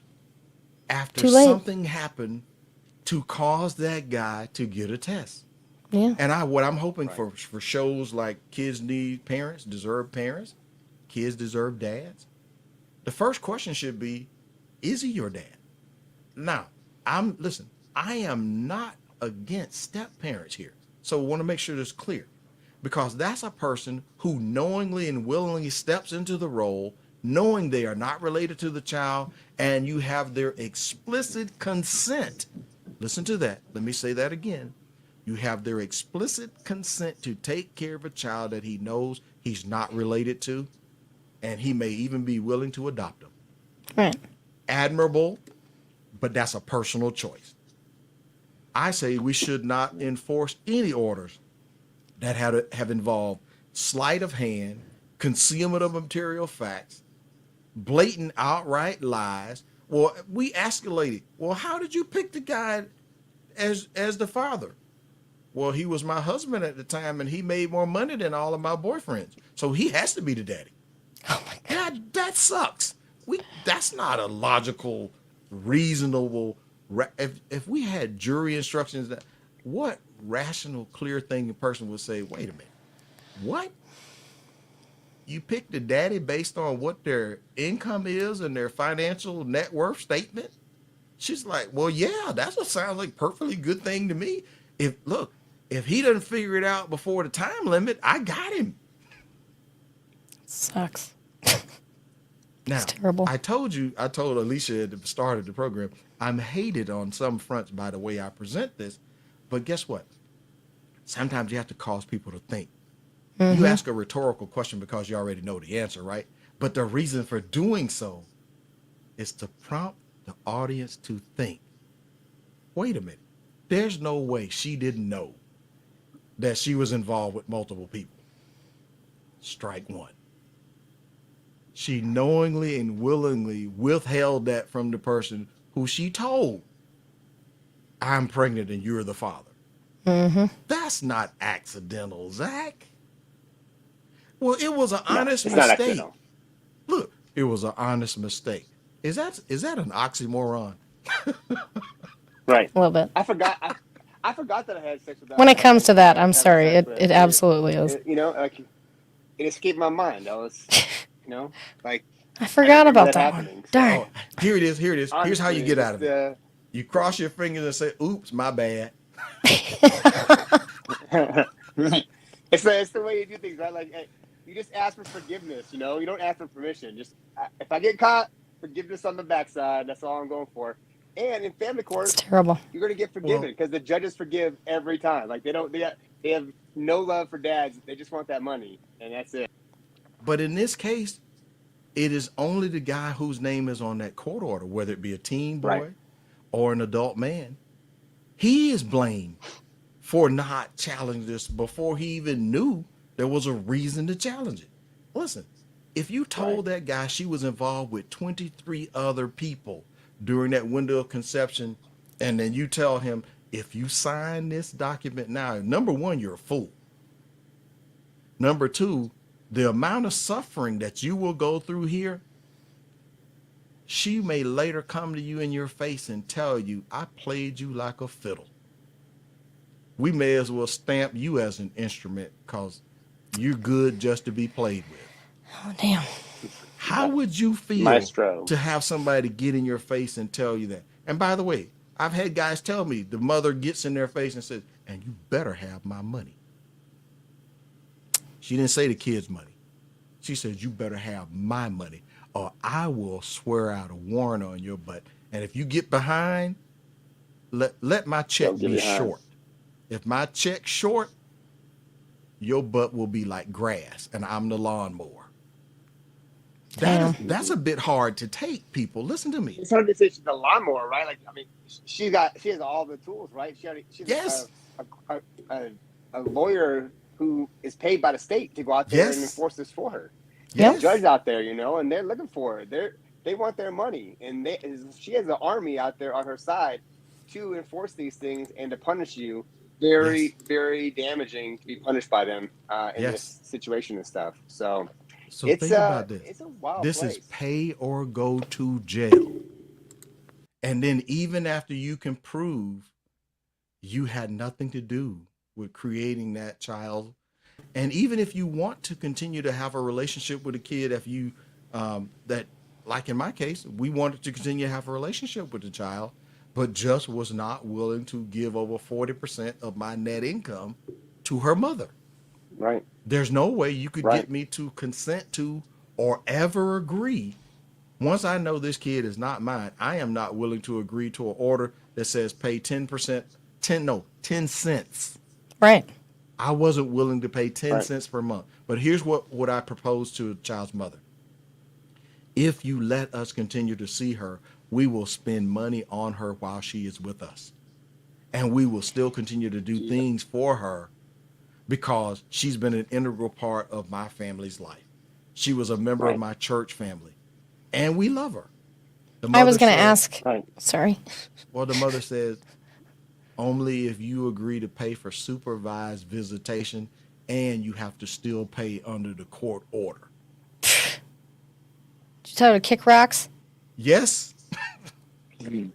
after Too late. something happened to cause that guy to get a test. Yeah. And what I'm hoping for shows like Kids Need Parents, Deserve Parents, Kids Deserve Dads, the first question should be, is he your dad? Now, I am not against step parents here. So I want to make sure this is clear, because that's a person who knowingly and willingly steps into the role, knowing they are not related to the child, and you have their explicit consent. Listen to that. Let me say that again. You have their explicit consent to take care of a child that he knows he's not related to, and he may even be willing to adopt him. Right. Admirable, but that's a personal choice. I say we should not enforce any orders that have involved sleight of hand, concealment of material facts, blatant outright lies. Well, we escalated. Well, how did you pick the guy as the father? Well, he was my husband at the time, and he made more money than all of my boyfriends, so he has to be the daddy. Oh my God. God, that sucks. That's not a logical, reasonable. If we had jury instructions, what rational, clear thinking person would say, wait a minute, what? You pick the daddy based on what their income is and their financial net worth statement? She's like, well, yeah, that's what sounds like perfectly good thing to me. If he doesn't figure it out before the time limit, I got him. Sucks. Now, It's terrible. I told Alicia at the start of the program, I'm hated on some fronts by the way I present this, but guess what? Sometimes you have to cause people to think. You ask a rhetorical question because you already know the answer, right? But the reason for doing so is to prompt the audience to think. Wait a minute. There's no way she didn't know that she was involved with multiple people. Strike one. She knowingly and willingly withheld that from the person who she told, I'm pregnant and you're the father. That's not accidental, Zach. Well, it was an honest it's not mistake. accidental. Look, it was an honest mistake. Is that an oxymoron? Right. A little bit. I forgot that I had sex with that. When it comes to that, I'm Having sorry. sex It with- it absolutely is. You know, like it escaped my mind. I was, like I forgot remember about that that one. happening, so- Darn. Here it is. Here's how you honestly, get out of just, it. You cross your fingers and say, oops, my bad. It's the way you do things, right? Like, hey, you just ask for forgiveness. You don't ask for permission. Just if I get caught, forgiveness on the backside. That's all I'm going for. And in family court, It's terrible. you're going to get forgiven because the judges forgive every time. Like they have no love for dads. They just want that money, and that's it. But in this case, it is only the guy whose name is on that court order, whether it be a teen boy Right. or an adult man. He is blamed for not challenging this before he even knew there was a reason to challenge it. Listen, if you told that guy she was involved with 23 other people during that window of conception, and then you tell him, if you sign this document now, number one, you're a fool. Number two, the amount of suffering that you will go through here, she may later come to you in your face and tell you, I played you like a fiddle. We may as well stamp you as an instrument because you're good just to be played with. Oh, damn. How would you feel Maestro. to have somebody get in your face and tell you that? And by the way, I've had guys tell me, the mother gets in their face and says, and you better have my money. She didn't say the kid's money. She said, you better have my money or I will swear out a warrant on your butt. And if you get behind, let my check Don't get be behind. short. If my check's short, your butt will be like grass and I'm the lawnmower. That's a bit hard to take, people. Listen to me. It's hard to say she's a lawnmower, right? Like, I mean, she has all the tools, right? She's Yes. a lawyer who is paid by the state to go out there Yes. and enforce this for her. Yep. There's judges out there, and they're looking for her. They want their money, and she has an army out there on her side to enforce these things and to punish you. Very, very damaging to be punished by them in this situation and stuff. So think about this. It's a wild This place. is pay or go to jail. And then even after you can prove you had nothing to do with creating that child, and even if you want to continue to have a relationship with a kid, if you that, like in my case, we wanted to continue to have a relationship with the child, but just was not willing to give over 40% of my net income to her mother. Right. There's no way you could Right. get me to consent to or ever agree. Once I know this kid is not mine, I am not willing to agree to an order that says pay 10%, 10 cents. Right. I wasn't willing to pay 10 Right. cents per month. But here's what I propose to a child's mother. If you let us continue to see her, we will spend money on her while she is with us. And we will still continue to do things for her because she's been an integral part of my family's life. She was a member of Right. my church family. And we love her. The I was mother going to said- ask. Right. Sorry. Well, the mother says, only if you agree to pay for supervised visitation and you have to still pay under the court order. Did you tell her to kick rocks? Yes. Right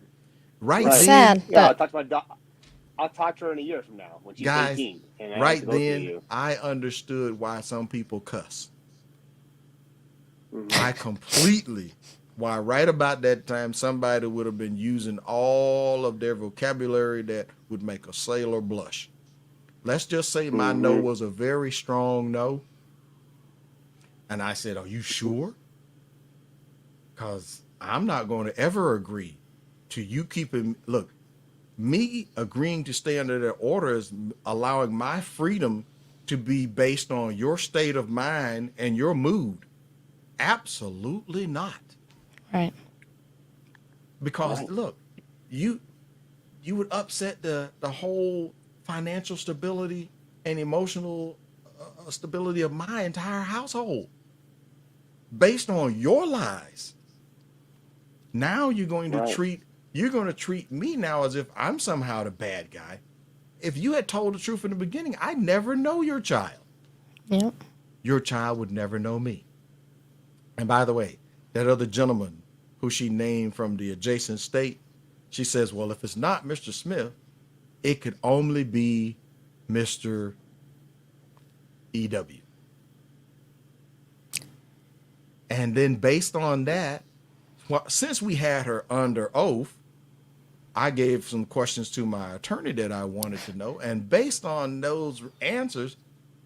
Right. then, Sad, Yeah, but I'll talk to her in a year from now when she's guys, 18. And I have right to go through then, you. I understood why some people cuss. Mm-hmm. I completely Why, right about that time, somebody would have been using all of their vocabulary that would make a sailor blush. Let's just say my no was a very strong no. And I said, are you sure? Because I'm not going to ever agree to you keeping, look, me agreeing to stay under their order is allowing my freedom to be based on your state of mind and your mood. Absolutely not. Right. Because look, you would upset the whole financial stability and emotional stability of my entire household based on your lies. Now you're going to treat me now as if I'm somehow the bad guy. If you had told the truth in the beginning, I'd never know your child. Yep. Your child would never know me. And by the way, that other gentleman who she named from the adjacent state, she says, well, if it's not Mr. Smith, it could only be Mr. EW. And then based on that, well, since we had her under oath, I gave some questions to my attorney that I wanted to know. And based on those answers,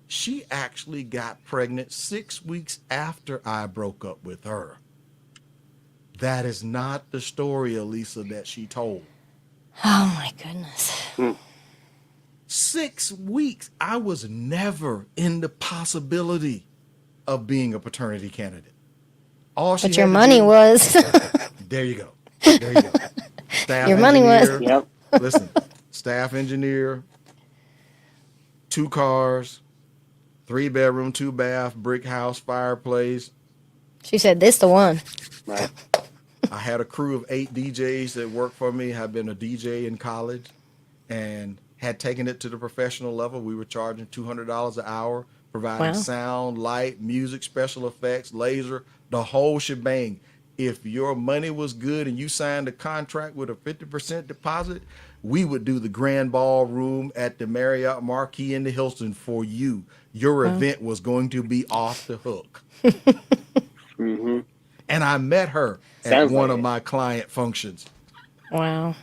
she actually got pregnant 6 weeks after I broke up with her. That is not the story, Elisa, that she told. Oh my goodness. 6 weeks. I was never in the possibility of being a paternity candidate. All she But had your to money do- was. There you go. There you go. Staff Your money was. engineer. Listen, staff engineer, 2 cars, 3 bedroom, 2 bath, brick house, fireplace. She said, this the one. Right. I had a crew of 8 DJs that worked for me. I've been a DJ in college and had taken it to the professional level. We were charging $200 an hour, providing Wow. sound, light, music, special effects, laser, the whole shebang. If your money was good and you signed a contract with a 50% deposit, we would do the grand ballroom at the Marriott Marquis in the Hilton for you. Your event was going to be off the hook. And I met her at Sounds one like of it. my client functions. Wow.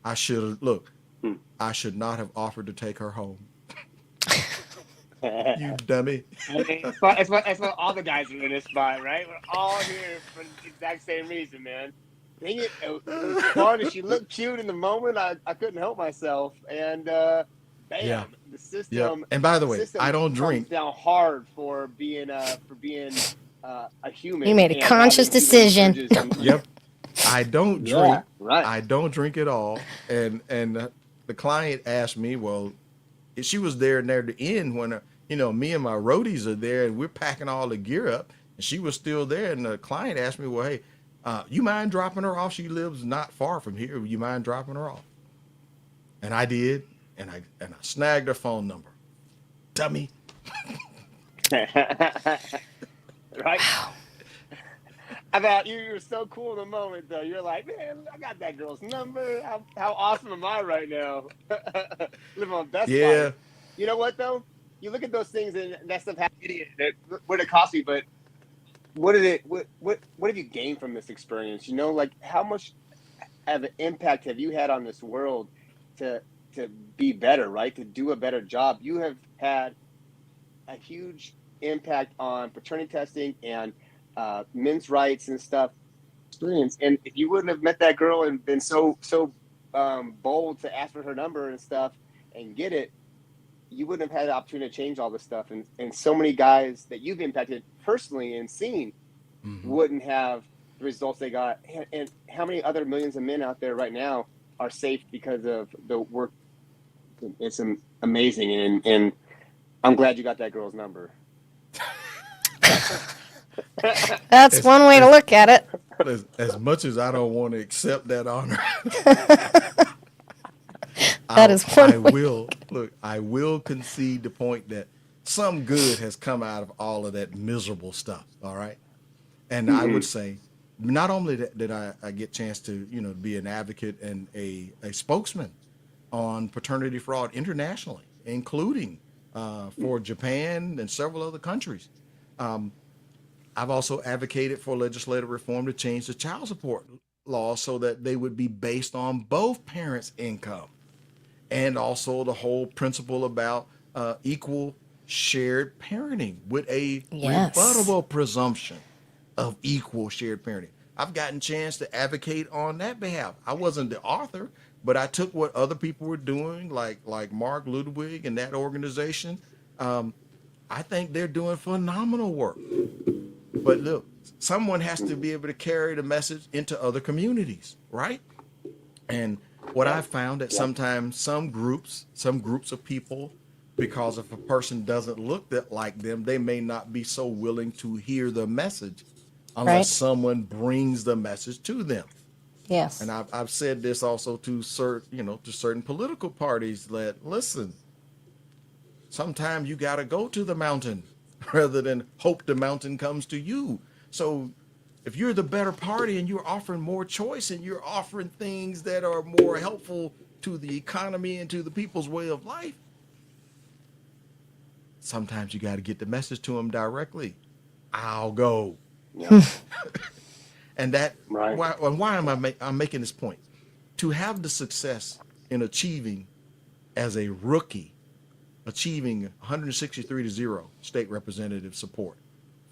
I should not have offered to take her home. You dummy. It's what all the guys are in this spot, right? We're all here for the exact same reason, man. Dang it, it was fun. And she looked cute in the moment. I couldn't help myself. And bam, Yeah. the system. And by the way, system I don't comes drink. down hard for being a human. You made a and conscious having human decision. urges and- Yep. I don't Yeah, drink. right. I don't drink at all. And the client asked me, well, she was there near the end when, me and my roadies are there and we're packing all the gear up and she was still there. And the client asked me, well, hey, you mind dropping her off? She lives not far from here. You mind dropping her off? And I did. And I snagged her phone number. Dummy. Right? I thought you were so cool in the moment, though. You're like, man, I got that girl's number. How awesome am I right now? Live on best Yeah. life. You know what, though? You look at those things and that stuff happened. What did it cost me? But what have you gained from this experience? Like how much of an impact have you had on this world to be better, right? To do a better job. You have had a huge impact on paternity testing and men's rights and stuff experience. And if you wouldn't have met that girl and been so bold to ask for her number and stuff and get it, you wouldn't have had the opportunity to change all this stuff. And so many guys that you've impacted personally and seen wouldn't have the results they got. And how many other millions of men out there right now are safe because of the work? It's amazing. And I'm glad you got that girl's number. That's one way to look at it. As much as I don't want to accept that honor, That is one way. I will concede the point that some good has come out of all of that miserable stuff. All right. And I would say not only did I get a chance to, be an advocate and a spokesman on paternity fraud internationally, including for Japan and several other countries. I've also advocated for legislative reform to change the child support laws so that they would be based on both parents' income, and also the whole principle about equal shared parenting with a Yes. rebuttable presumption of equal shared parenting. I've gotten a chance to advocate on that behalf. I wasn't the author, but I took what other people were doing, like Mark Ludwig and that organization. Um, I think they're doing phenomenal work. But look, someone has to be able to carry the message into other communities, right? And what I found that sometimes some groups of people, because if a person doesn't look that like them, they may not be so willing to hear the message unless Right? someone brings the message to them. And Yes. I've said this also to certain political parties that listen, sometimes you got to go to the mountain rather than hope the mountain comes to you. So if you're the better party and you're offering more choice and you're offering things that are more helpful to the economy and to the people's way of life, sometimes you got to get the message to them directly. I'll go. Yeah. And that Right. why am I'm making this point? To have the success in achieving as a rookie, achieving 163-0 state representative support,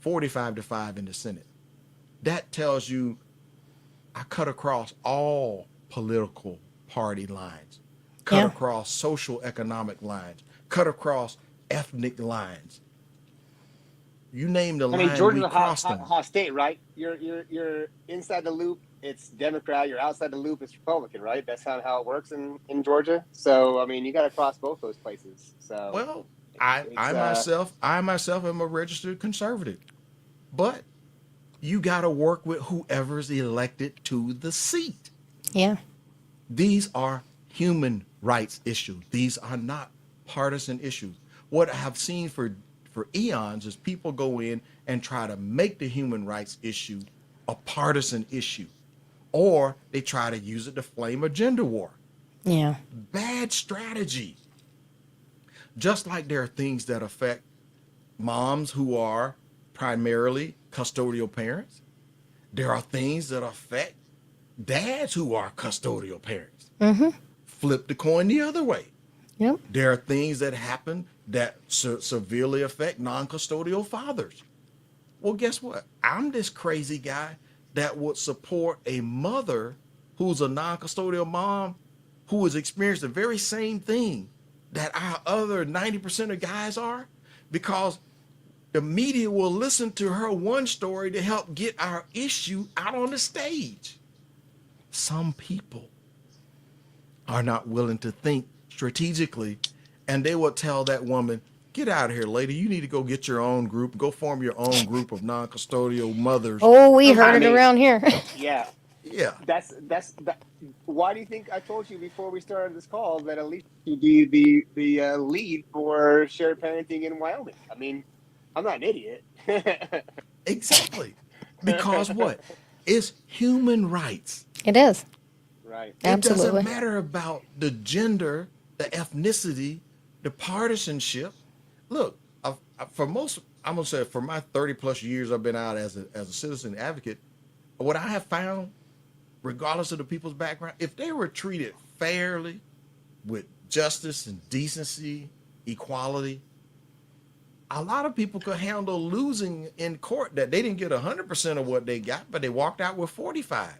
45-5 in the Senate. That tells you I cut across all political party lines, cut Yeah. across social economic lines, cut across ethnic lines. You name the I mean, line, Georgia's we a hot, crossed hot, them. hot state, right? You're inside the loop, it's Democrat. You're outside the loop, it's Republican, right? That's not how it works in Georgia. So I mean, you got to cross both those places. So Well, I it's I myself I myself am a registered conservative, but you got to work with whoever's elected to the seat. Yeah. These are human rights issues. These are not partisan issues. What I have seen for eons is people go in and try to make the human rights issue a partisan issue, or they try to use it to flame a gender war. Yeah. Bad strategy. Just like there are things that affect moms who are primarily custodial parents, there are things that affect dads who are custodial parents. Mm-hmm. Flip the coin the other way. Yep. There are things that happen that severely affect non-custodial fathers. Well, guess what? I'm this crazy guy that would support a mother who's a non-custodial mom who has experienced the very same thing that our other 90% of guys are, because the media will listen to her one story to help get our issue out on the stage. Some people are not willing to think strategically, and they will tell that woman, get out of here, lady. You need to go get your own group, go form your own group of non-custodial mothers. Oh, we heard I it mean, around here. yeah. Yeah, That's that. Why do you think I told you before we started this call that at least you be the lead for shared parenting in Wyoming? I mean, I'm not an idiot. exactly. Because what? It's human rights. It is. Right. It doesn't Absolutely. matter about the gender, the ethnicity, the partisanship. Look, for most, I'm gonna say for my 30 plus years I've been out as a citizen advocate, what I have found, regardless of the people's background, if they were treated fairly with justice and decency, equality, a lot of people could handle losing in court that they didn't get 100% of what they got, but they walked out with 45.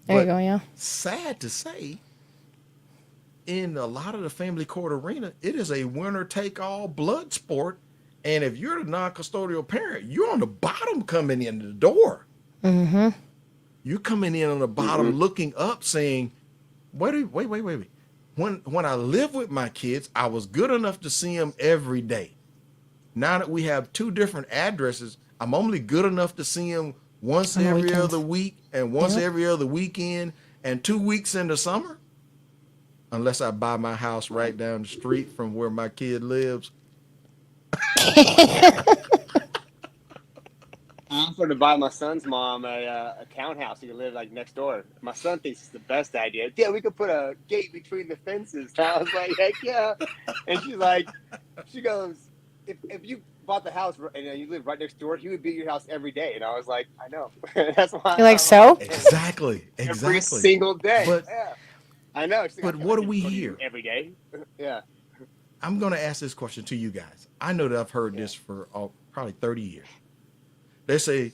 There you But go. Yeah. sad to say, in a lot of the family court arena, it is a winner take all blood sport. And if you're the non-custodial parent, you're on the bottom coming in the door. Mm-hmm. You're coming in on the bottom, looking up, saying, wait. When I lived with my kids, I was good enough to see them every day. Now that we have two different addresses, I'm only good enough to see them once On the every weekends. other week and once Yep. every other weekend and 2 weeks in the summer. Unless I buy my house right down the street from where my kid lives. I'm going to buy my son's mom a townhouse. He can live like next door. My son thinks it's the best idea. Yeah, we could put a gate between the fences. And I was like, heck yeah. And she's like, she goes, if you bought the house and you live right next door, he would be at your house every day. And I was like, I know. That's why You're like, I'm so? Exactly, every exactly. single day. But Yeah, I know. She's like, I but can't what let do him we go to you hear? every day. Yeah, I'm going to ask this question to you guys. I know that I've heard yeah. this for probably 30 years. They say,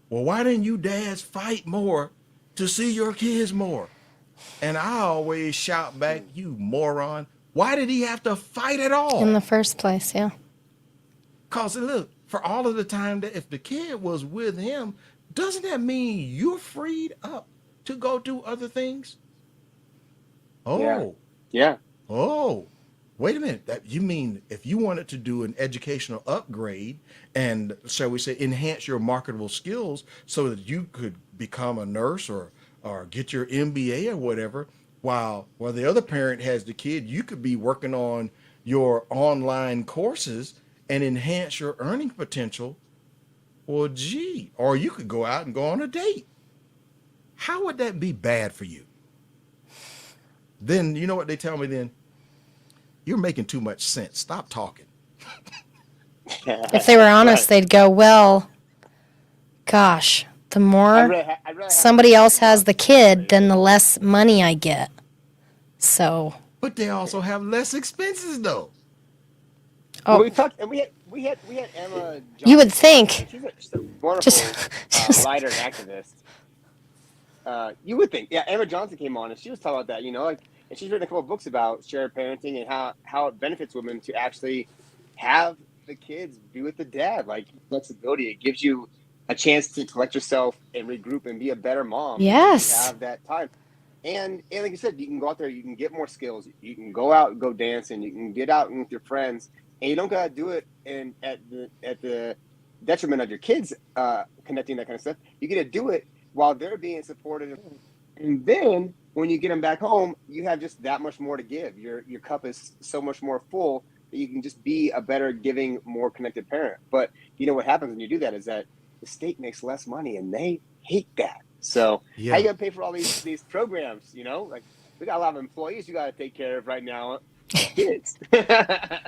well, why didn't you dads fight more to see your kids more? And I always shout back, Mm. you moron. Why did he have to fight at In all? the first place, yeah. Because look, for all of the time that if the kid was with him, doesn't that mean you're freed up to go do other things? Yeah, Oh, yeah. oh, wait a minute. That you mean if you wanted to do an educational upgrade and shall we say enhance your marketable skills so that you could become a nurse or get your MBA or whatever, while the other parent has the kid, you could be working on your online courses and enhance your earning potential. Well, gee, or you could go out and go on a date. How would that be bad for you? Then you know what they tell me then? You're making too much sense. Stop talking. If they were honest, Right. they'd go, well, gosh, the more I'd rather have somebody else Amazon has the take care of kid, then the everything. less money I get. So, But they also have less expenses though. Well, oh, we talked, and we had Emma you would Johnson come on, think, and she's a just, wonderful just, writer and activist. You would think, yeah. Emma Johnson came on, and she was talking about that. And she's written a couple of books about shared parenting and how it benefits women to actually have the kids be with the dad. Like flexibility, it gives you a chance to collect yourself and regroup and be a better mom because you yes. have that time. And like you said, you can go out there, you can get more skills, you can go out and go dancing, you can get out with your friends, and you don't gotta do it at the detriment of your kids connecting, that kind of stuff. You get to do it while they're being supported, and then when you get them back home, you have just that much more to give. Your cup is so much more full that you can just be a better giving, more connected parent. But what happens when you do that is that the state makes less money, and they hate that. So how you Yeah. gonna pay for all these programs? Like we got a lot of employees you got to take care of right now. Kids.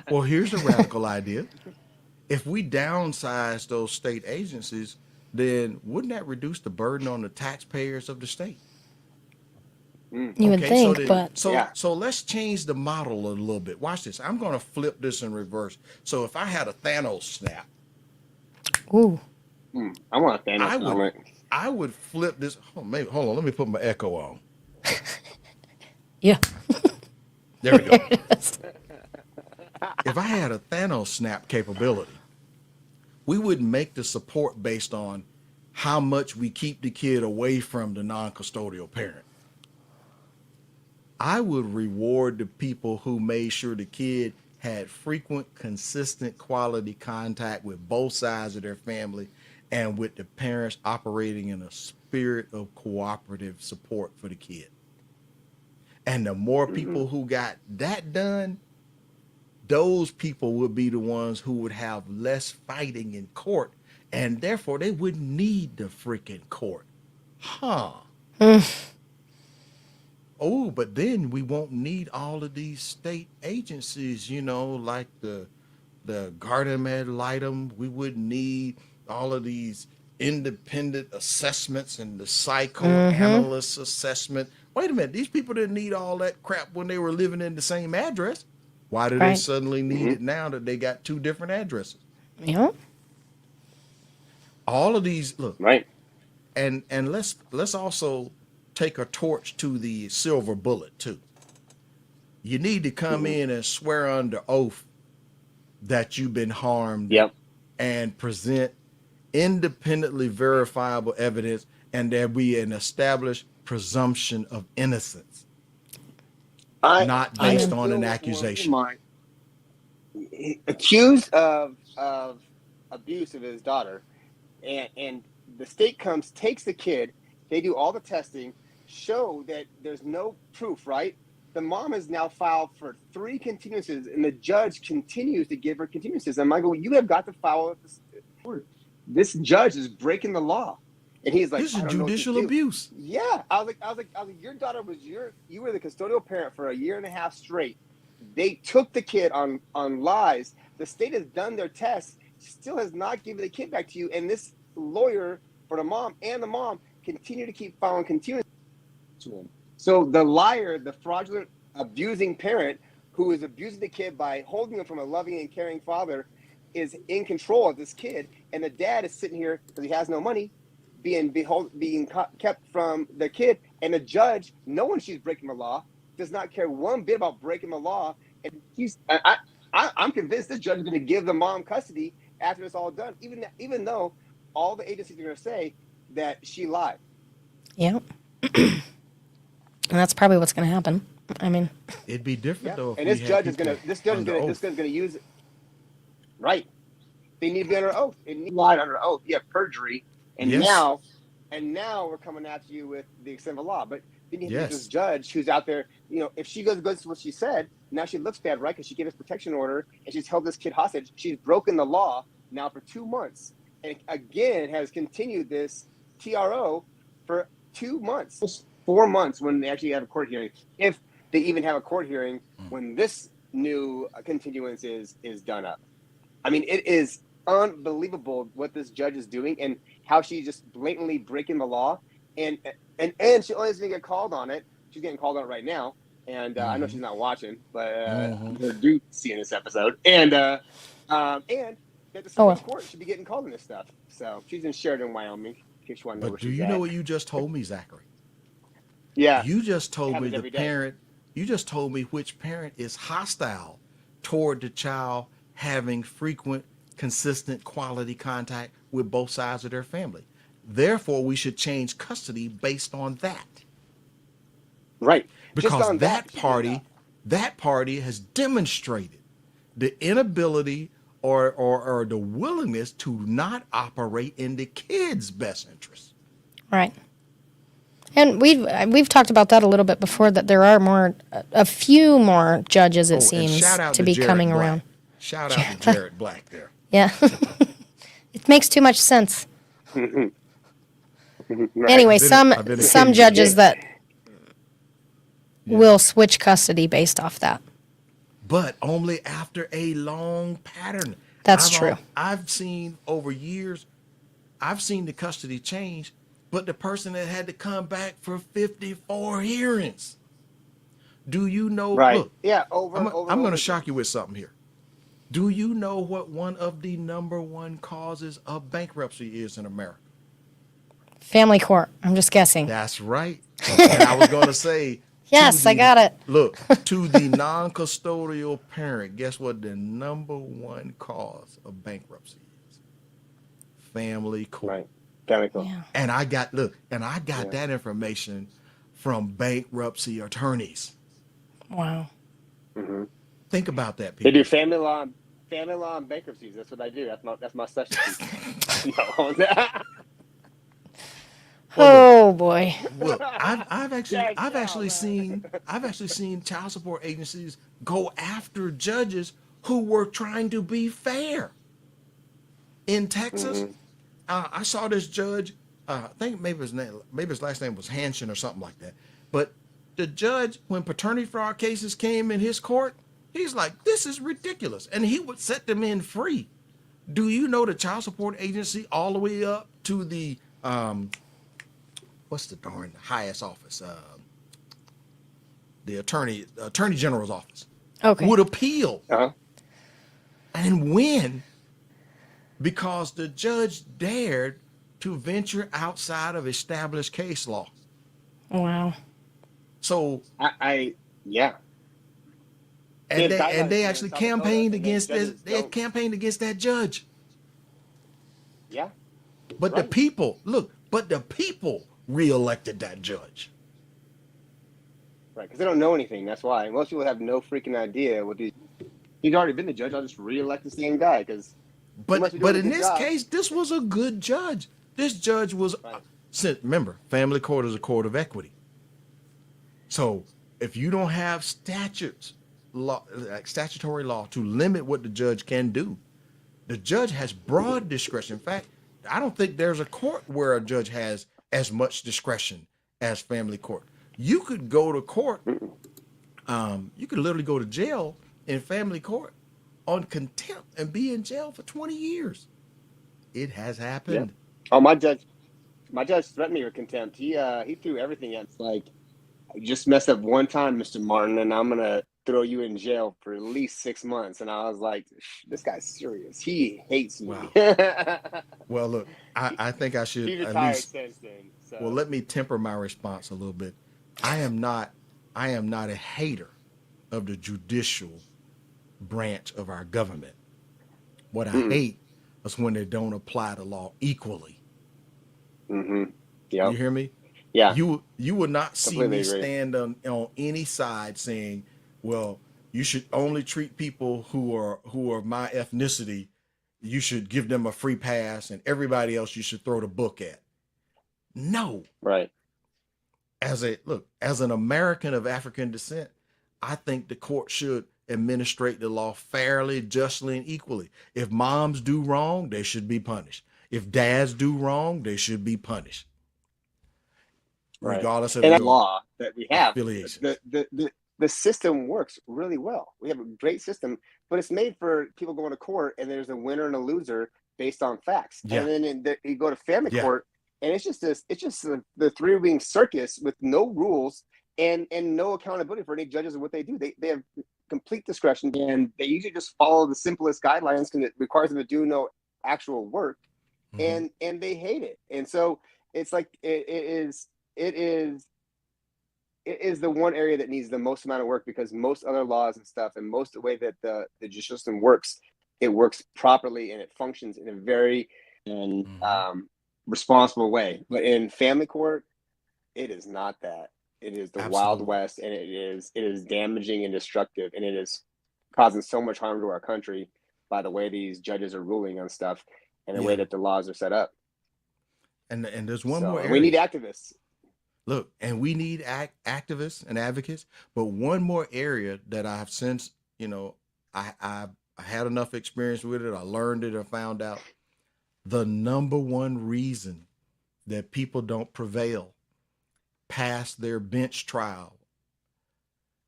Well, here's a radical idea. If we downsize those state agencies, then wouldn't that reduce the burden on the taxpayers of the state? Mm, You would Okay, so think, then but yeah. so let's change the model a little bit. Watch this. I'm gonna flip this in reverse. So if I had a Thanos snap, ooh, I want a I Thanos would moment. I would flip this. Oh, maybe hold on. Let me put my echo on. yeah. There we go. If I had a Thanos snap capability, we wouldn't make the support based on how much we keep the kid away from the non-custodial parent. I would reward the people who made sure the kid had frequent, consistent, quality contact with both sides of their family and with the parents operating in a spirit of cooperative support for the kid. And the more Mm-hmm. people who got that done, those people would be the ones who would have less fighting in court, and therefore they wouldn't need the freaking court. Huh. Oh, but then we won't need all of these state agencies, like the Garden Ad Litem. We wouldn't need all of these independent assessments and the psychoanalyst assessment. Wait a minute, these people didn't need all that crap when they were living in the same address. Why do they Right. suddenly need Mm-hmm. it now that they got two different addresses? Yeah. All of these look, Right. and let's also take a torch to the silver bullet too. You need to come Mm-hmm. in and swear under oath that you've been harmed Yep. and present independently verifiable evidence, and there be an established presumption of innocence, I not I based Amen. on an feel what one of accusation. my accused of abuse of his daughter, and the state takes the kid. They do all the testing, show that there's no proof. Right, the mom has now filed for 3 continuances, and the judge continues to give her continuances. And I go, you have got to follow this. This judge is breaking the law, and he's like, This I is don't know what to judicial do. abuse. Yeah, I was like, your daughter you were the custodial parent for a year and a half straight. They took the kid on lies. The state has done their tests, still has not given the kid back to you. And this lawyer for the mom and the mom continue to keep filing continuance to him. So the liar, the fraudulent, abusing parent who is abusing the kid by holding him from a loving and caring father is in control of this kid. And the dad is sitting here because he has no money, being kept from the kid. And the judge, knowing she's breaking the law, does not care one bit about breaking the law. And I'm convinced this judge is going to give the mom custody after it's all done, even though all the agencies are going to say that she lied. Yeah. And that's probably what's going to happen. I mean, it'd be different though. And this judge is going to use it. Right. They need to be under oath. They need to lie under oath. You have perjury. And now we're coming after you with the extent of the law. But then you have this judge who's out there, if she goes to what she said, now she looks bad, right? Because she gave us protection order and she's held this kid hostage. She's broken the law now for 2 months. And again, has continued this TRO for 2 months, 4 months when they actually have a court hearing. If they even have a court hearing when this new continuance is done up. I mean, it is unbelievable what this judge is doing and how she's just blatantly breaking the law. And she only has to get called on it. She's getting called on it right now. And I know she's not watching, but they're due seeing this episode. And that the Supreme Court should be getting called on this stuff. So she's in Sheridan, Wyoming. In case you want to know where she's at. Do you know what you just told me, Zachary? Yeah. You just told me the parent. You just told me which parent is hostile toward the child having frequent, consistent, quality contact with both sides of their family. Therefore, we should change custody based on that. Right. Because that party has demonstrated the inability or the willingness to not operate in the kid's best interest. Right. And we've talked about that a little bit before, that there are a few more judges, it seems, to be coming around. Shout out to Jared Black there. Yeah. It makes too much sense. Anyway, some judges that will switch custody based off that. But only after a long pattern. That's true. I've seen over years, I've seen the custody change, but the person that had to come back for 54 hearings. Do you know? Right. Look, yeah. I'm going to shock you with something here. Do you know what one of the number one causes of bankruptcy is in America? Family court. I'm just guessing. That's right. And I was going to say. Yes, I got it. Look, to the non-custodial parent, guess what the number one cause of bankruptcy is? Family court. Right. Family court. Yeah. And I got that information from bankruptcy attorneys. Wow. Mm-hmm. Think about that, people. They do family law and bankruptcies. That's what I do. That's my specialty. Oh boy. Look, I've actually seen child support agencies go after judges who were trying to be fair. In Texas, I saw this judge. I think maybe his last name was Hanshin or something like that. But the judge, when paternity fraud cases came in his court, he's like, "This is ridiculous," and he would set them in free. Do you know the child support agency all the way up to the what's the darn highest office? The attorney general's office. Okay. Would appeal and win because the judge dared to venture outside of established case law. Wow. So yeah. And they actually campaigned against this. They campaigned against that judge. Yeah. But the people reelected that judge. Right, because they don't know anything. That's why most people have no freaking idea what these. He's already been the judge. I'll just reelect the same guy because. But in this case, this was a good judge. This judge was. Remember, family court is a court of equity. So if you don't have statutory law to limit what the judge can do, the judge has broad discretion. In fact, I don't think there's a court where a judge has as much discretion as family court. You could go to court, you could literally go to jail in family court on contempt and be in jail for 20 years. It has Yeah. happened. Oh, my judge threatened me with contempt. He threw everything at. It's like, you just messed up one time, Mr. Martin, and I'm gonna throw you in jail for at least 6 months. And I was like, this guy's serious. He hates me. Wow. Well, look, I think I should He's at retired least, since then. well, So let me temper my response a little bit. I am not a hater of the judicial branch of our government. What I hate is when they don't apply the law equally. yeah, You hear me? yeah, You will not see completely me agree. stand on any side saying, well, you should only treat people who are my ethnicity. You should give them a free pass, and everybody else you should throw the book at. No. Right. As an American of African descent, I think the court should administrate the law fairly, justly, and equally. If moms do wrong, they should be punished. If dads do wrong, they should be punished, Right. regardless of And that your law that we have, affiliations. the system works really well. We have a great system, but it's made for people going to court, and there's a winner and a loser based on facts. Yeah. And then you go to family Yeah. court, and it's just the three-ring circus with no rules and no accountability for any judges and what they do. They have complete discretion, and they usually just follow the simplest guidelines because it requires them to do no actual work, and they hate it. And so it's like it is the one area that needs the most amount of work, because most other laws and stuff, and most of the way that the judicial system works, it works properly and it functions in a very responsible way. But in family court, it is not that. It is the Wild Absolutely. West, and it is damaging and destructive, and it is causing so much harm to our country by the way these judges are ruling on stuff and the way that the laws are set up. And there's one more area. We need activists. Look, and we need activists and advocates, but one more area that I've since, I had enough experience with it. I learned it or found out the number one reason that people don't prevail past their bench trial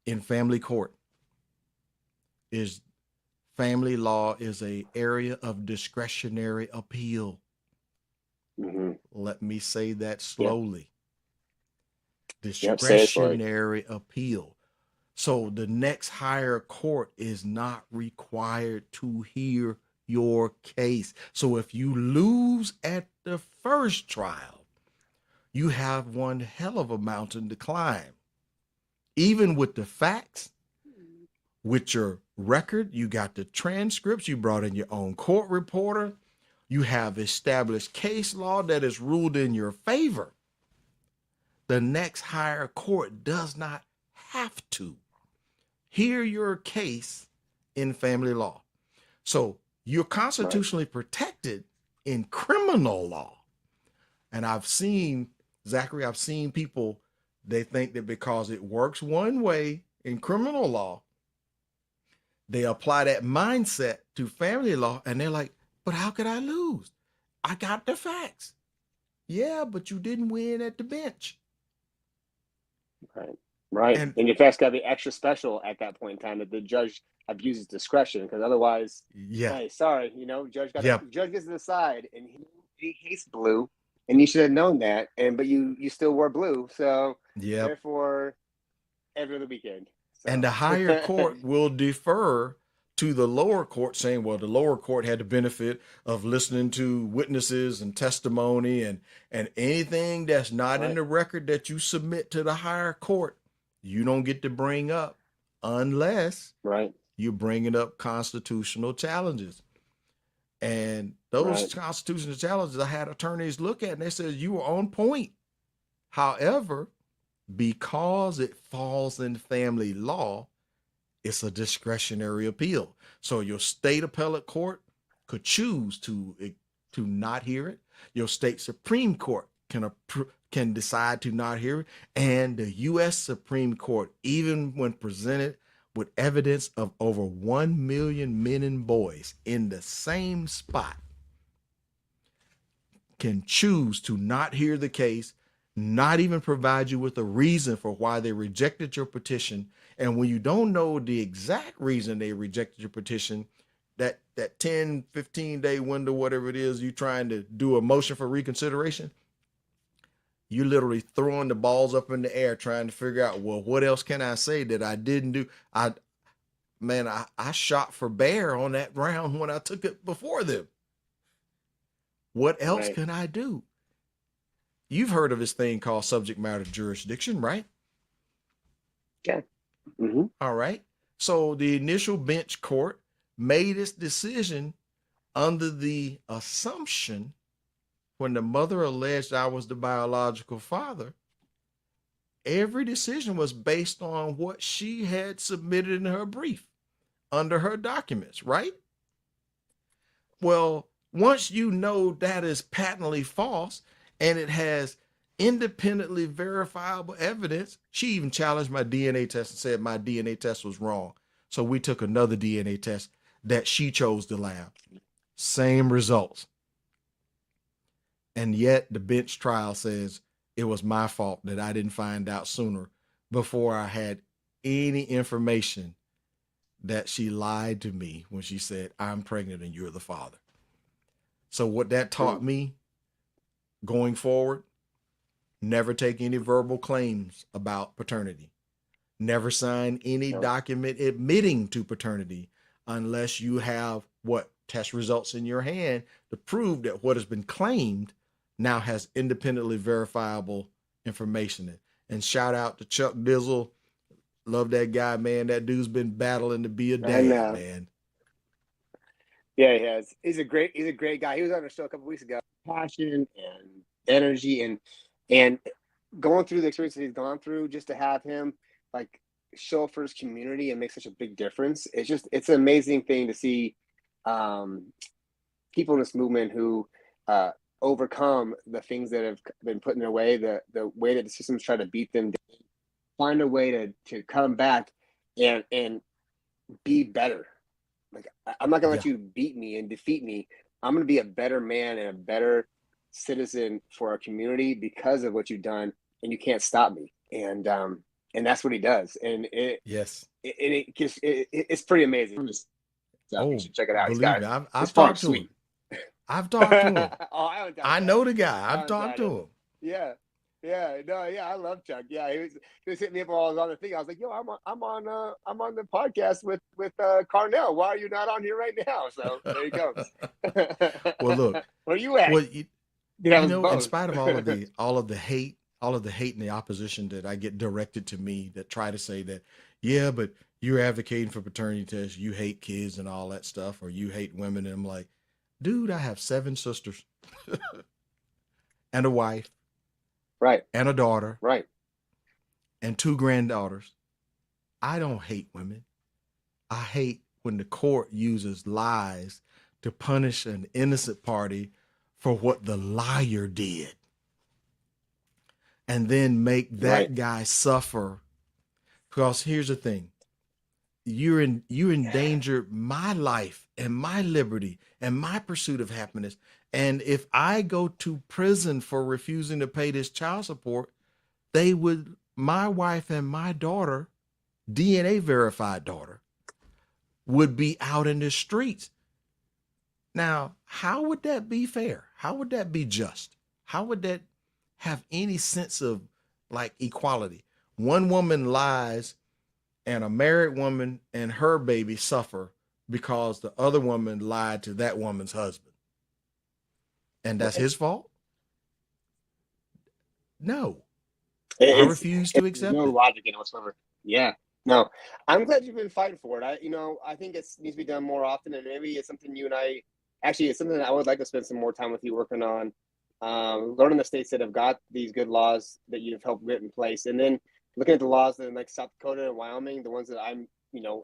in family court is family law is an area of discretionary appeal. Let me say that slowly. Discretionary appeal. So the next higher court is not required to hear your case. So if you lose at the first trial, you have one hell of a mountain to climb. Even with the facts, with your record, you got the transcripts, you brought in your own court reporter, you have established case law that is ruled in your favor. The next higher court does not have to hear your case in family law. So you're constitutionally protected in criminal law. And I've seen, Zachary, people, they think that because it works one way in criminal law, they apply that mindset to family law, and they're like, but how could I lose? I got the facts. Yeah, but you didn't win at the bench. Right. And your facts got to be extra special at that point in time, that the judge abuses discretion, because otherwise, hey, sorry, judge gets to decide, and he hates blue, and you should have known that, but you still wore blue, so therefore, every other weekend. So. And the higher court will defer to the lower court, saying, well, the lower court had the benefit of listening to witnesses and testimony, and anything that's not in the record that you submit to the higher court, you don't get to bring up unless you're bringing up constitutional challenges. And those constitutional challenges, I had attorneys look at, and they said, you were on point. However, because it falls in family law, it's a discretionary appeal. So your state appellate court could choose to not hear it. Your state Supreme Court can decide to not hear it. And the U.S. Supreme Court, even when presented with evidence of over 1 million men and boys in the same spot, can choose to not hear the case, not even provide you with a reason for why they rejected your petition. And when you don't know the exact reason they rejected your petition, that 10, 15-day window, whatever it is, you trying to do a motion for reconsideration, you literally throwing the balls up in the air trying to figure out, well, what else can I say that I didn't do? I shot for bear on that round when I took it before them. What else Right. can I do? You've heard of this thing called subject matter jurisdiction, right? Yeah. Mm-hmm. All right. So the initial bench court made its decision under the assumption, when the mother alleged I was the biological father, every decision was based on what she had submitted in her brief under her documents, right? Well, once you know that is patently false and it has independently verifiable evidence, she even challenged my DNA test and said my DNA test was wrong. So we took another DNA test that she chose the lab. Same results. And yet the bench trial says it was my fault that I didn't find out sooner, before I had any information, that she lied to me when she said, I'm pregnant and you're the father. So what that taught me going forward, never take any verbal claims about paternity. Never sign any document admitting to paternity unless you have what test results in your hand to prove that what has been claimed now has independently verifiable information. And shout out to Chuck Dizzle. Love that guy, man. That dude's been battling to be a dad, man. Yeah, he has. He's a great guy. He was on the show a couple weeks ago. Passion and energy and going through the experience that he's gone through, just to have him like show up for his community and make such a big difference. It's an amazing thing to see people in this movement who overcome the things that have been put in their way, the way that the systems try to beat them down, find a way to come back and be better. Like, I'm not gonna let you beat me and defeat me. I'm gonna be a better man and a better citizen for our community because of what you've done, and you can't stop me. And that's what he does. And it's pretty amazing. You should check it out. Believe me, I've talked to him. I've talked to him. I know the guy. I've talked to him. Yeah. I love Chuck. Yeah, he was hitting me up while I was on the thing. I was like, "Yo, I'm on the podcast with Carnell. Why are you not on here right now?" So there you go. Well, look, where are you at? Well, you know, in spite of all of the hate and the opposition that I get directed to me, that try to say that, yeah, but you're advocating for paternity tests, you hate kids and all that stuff, or you hate women, and I'm like, dude, I have 7 sisters and a wife. Right. And a daughter. Right. And 2 granddaughters. I don't hate women. I hate when the court uses lies to punish an innocent party for what the liar did, and then make that guy suffer. Because here's the thing. You endangered my life and my liberty and my pursuit of happiness. And if I go to prison for refusing to pay this child support, my wife and my daughter, DNA verified daughter, would be out in the streets. Now, how would that be fair? How would that be just? How would that have any sense of like equality? One woman lies and a married woman and her baby suffer because the other woman lied to that woman's husband. And that's his fault? No. I refuse to accept no it. logic in it whatsoever. Yeah. No. I'm glad you've been fighting for it. I think it needs to be done more often, and maybe it's something you and I it's something that I would like to spend some more time with you working on. Learning the states that have got these good laws that you've helped get in place, and then looking at the laws that are like South Dakota and Wyoming, the ones that I'm,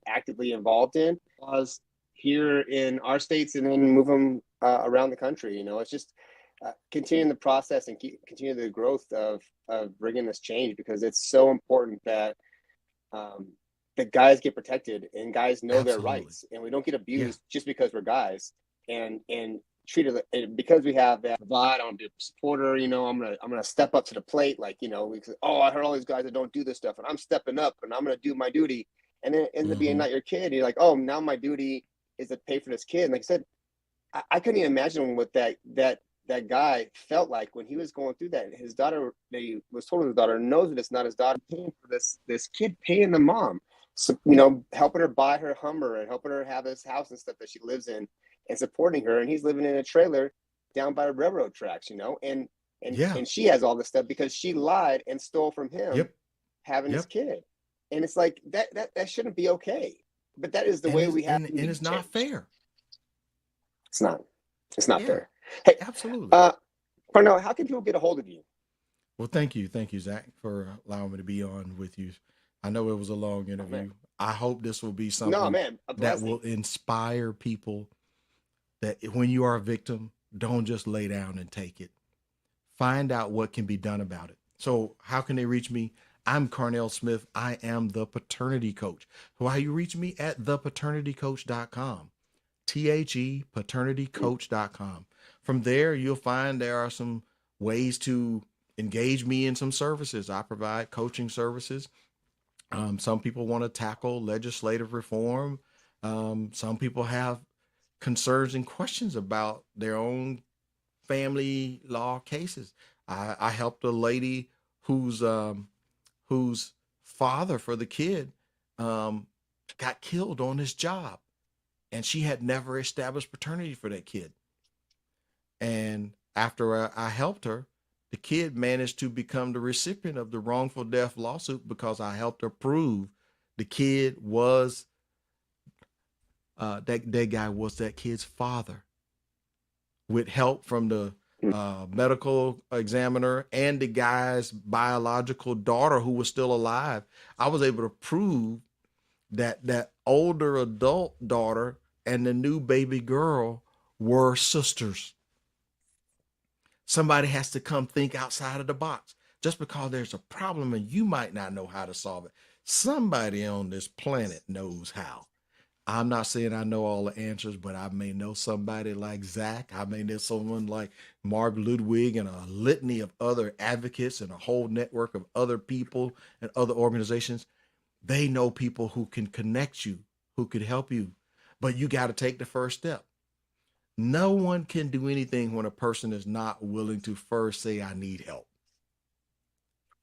actively involved in, laws here in our states, and then move them around the country. It's just continuing the process and continue the growth of bringing this change, because it's so important that that guys get protected and guys know their rights, and we don't get abused just because we're guys, and treated because we have that vibe. I'm a supporter, I'm gonna step up to the plate, like, because, I heard all these guys that don't do this stuff, and I'm stepping up and I'm gonna do my duty, and then it ends up being not your kid. You're like, oh, now my duty is to pay for this kid. And like I said, I couldn't even imagine what that guy felt like when he was going through that. And his daughter, they was told his daughter knows that it's not his daughter paying for this kid, paying the mom, so, helping her buy her Hummer and helping her have this house and stuff that she lives in, and supporting her. And he's living in a trailer down by the railroad tracks, and Yeah. she has all this stuff because she lied and stole from him, Yep. having Yep. this kid. And it's like that shouldn't be okay. But that is the way we have to and it's not fair. It's not. It's not Yeah. fair. Hey, Absolutely. Carnell, how can people get a hold of you? Well, thank you, Zach, for allowing me to be on with you. I know it was a long interview. I hope this will be No, something man, a that blessing. will inspire people that when you are a victim, don't just lay down and take it. Find out what can be done about it. So how can they reach me? I'm Carnell Smith. I am the Paternity Coach. So how you reach me at thepaternitycoach.com. paternitycoach.com. From there, you'll find there are some ways to engage me in some services. I provide coaching services. Some people want to tackle legislative reform. Some people have concerns and questions about their own family law cases. I helped a lady whose father for the kid got killed on his job, and she had never established paternity for that kid. And after I helped her, the kid managed to become the recipient of the wrongful death lawsuit because I helped her prove the kid was that guy was that kid's father, with help from the medical examiner and the guy's biological daughter who was still alive. I was able to prove that that older adult daughter and the new baby girl were sisters. Somebody has to come think outside of the box. Just because there's a problem and you might not know how to solve it, somebody on this planet knows how. I'm not saying I know all the answers, but I may know somebody like Zach. I may know someone like Mark Ludwig and a litany of other advocates and a whole network of other people and other organizations. They know people who can connect you, who could help you, but you got to take the first step. No one can do anything when a person is not willing to first say, I need help.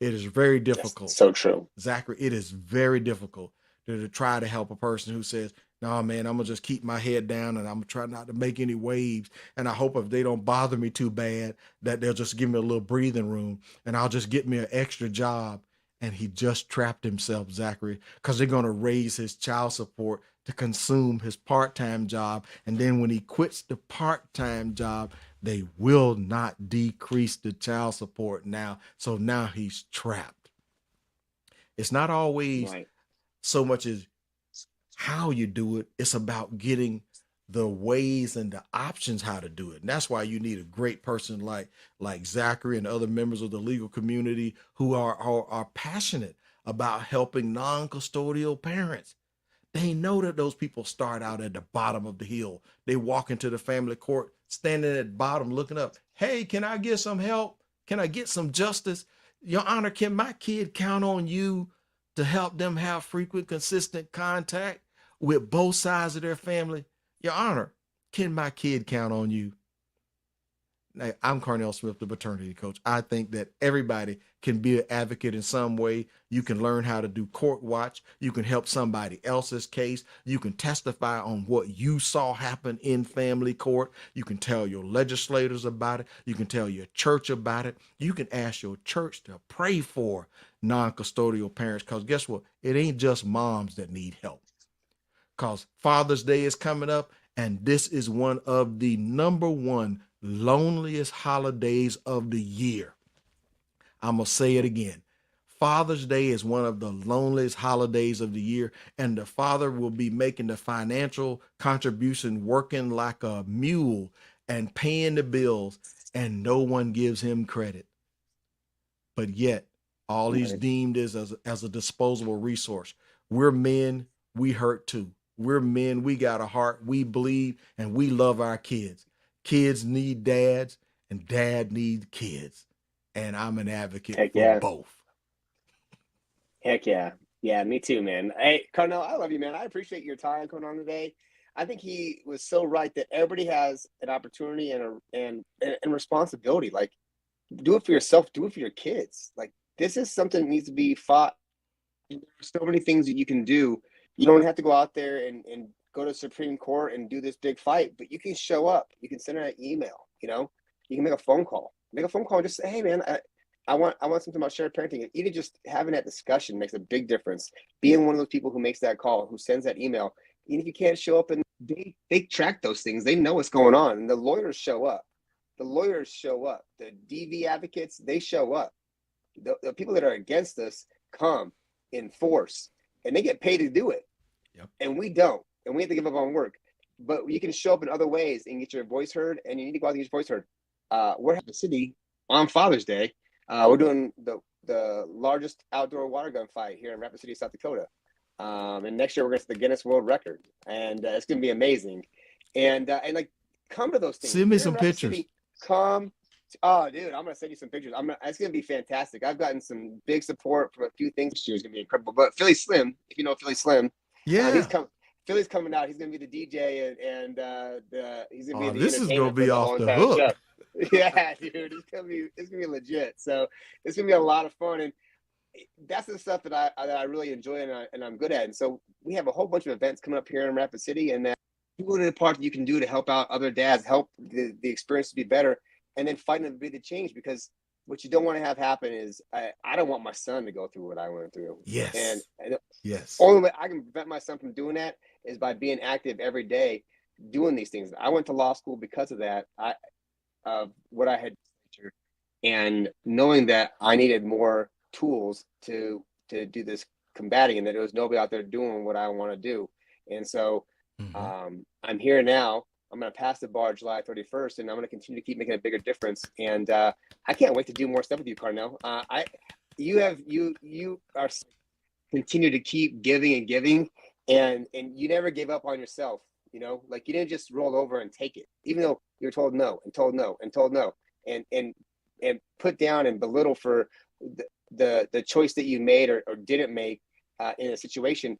It is very difficult. That's so true. Zachary, it is very difficult to try to help a person who says, no, man, I'm going to just keep my head down and I'm going to try not to make any waves. And I hope if they don't bother me too bad, that they'll just give me a little breathing room and I'll just get me an extra job. And he just trapped himself, Zachary, because they're going to raise his child support to consume his part-time job. And then when he quits the part-time job, they will not decrease the child support now. So now he's trapped. It's not always Right. so much as how you do it. It's about getting the ways and the options how to do it. And that's why you need a great person like Zachary and other members of the legal community who are passionate about helping non-custodial parents. They know that those people start out at the bottom of the hill. They walk into the family court, standing at the bottom, looking up. Hey, can I get some help? Can I get some justice? Your Honor, can my kid count on you to help them have frequent, consistent contact with both sides of their family? Your Honor, can my kid count on you? Now, I'm Carnell Smith, the Paternity Coach. I think that everybody can be an advocate in some way. You can learn how to do court watch. You can help somebody else's case. You can testify on what you saw happen in family court. You can tell your legislators about it. You can tell your church about it. You can ask your church to pray for non-custodial parents, because guess what? It ain't just moms that need help. Because Father's Day is coming up, and this is one of the number one loneliest holidays of the year. I'm going to say it again. Father's Day is one of the loneliest holidays of the year, and the father will be making the financial contribution, working like a mule and paying the bills, and no one gives him credit. But yet, all he's deemed is as a disposable resource. We're men, we hurt too. We're men, we got a heart, we bleed, and we love our kids. Kids need dads, and dad needs kids. And I'm an advocate for both. Heck yeah. Yeah, me too, man. Hey, Carnell, I love you, man. I appreciate your time coming on today. I think he was so right that everybody has an opportunity and responsibility. Like, do it for yourself, do it for your kids. Like, this is something that needs to be fought. There's so many things that you can do. You don't have to go out there and go to the Supreme Court and do this big fight, but you can show up. You can send an email, you know, you can make a phone call. Make a phone call and just say, hey man, I want something about shared parenting. Even just having that discussion makes a big difference. Being one of those people who makes that call, who sends that email, even if you can't show up, and they track those things, they know what's going on, and the lawyers show up. The lawyers show up. The DV advocates, they show up. The people that are against us come in force, and they get paid to do it. Yep. And we don't, and we have to give up on work. But you can show up in other ways and get your voice heard, and you need to go out and get your voice heard. We're at the city on Father's Day. We're doing the largest outdoor water gun fight here in Rapid City, South Dakota. And next year we're going to set the Guinness World Record, and it's going to be amazing. And like, come to those things. Send me some pictures. City, come. Oh, dude, I'm going to send you some pictures. It's going to be fantastic. I've gotten some big support from a few things this year. It's going to be incredible. But Philly Slim, if you know Philly Slim, yeah, Philly's coming out. He's going to be the DJ, and he's going to be the this is going to be off the hook. Show. Yeah, dude, it's gonna be legit. So it's gonna be a lot of fun, and that's the stuff that I really enjoy and I'm good at. And so we have a whole bunch of events coming up here in Rapid City, and doing the part that you can do to help out other dads, help the experience to be better, and then fighting to be the change. Because what you don't want to have happen is I don't want my son to go through what I went through. Yes. And yes. Only way I can prevent my son from doing that is by being active every day, doing these things. I went to law school because of that. Of what I had, and knowing that I needed more tools to do this combating, and that there was nobody out there doing what I want to do. And so I'm here now. I'm going to pass the bar July 31st, and I'm going to continue to keep making a bigger difference. And I can't wait to do more stuff with you, Carnell. You are continue to keep giving and giving, and you never gave up on yourself. You know, like, you didn't just roll over and take it, even though you're told no and told no and told no, and put down and belittle for the choice that you made or didn't make in a situation.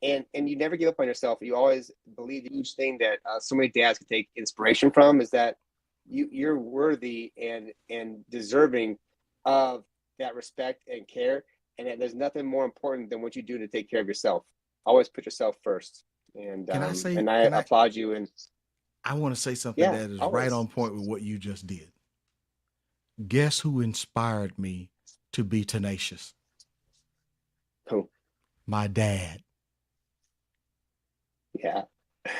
And you never give up on yourself. You always believe the huge thing that so many dads can take inspiration from is that you're worthy and deserving of that respect and care, and that there's nothing more important than what you do to take care of yourself. Always put yourself first. And I applaud you. And I want to say something that is right on point with what you just did. Guess who inspired me to be tenacious? Who? My dad. Yeah.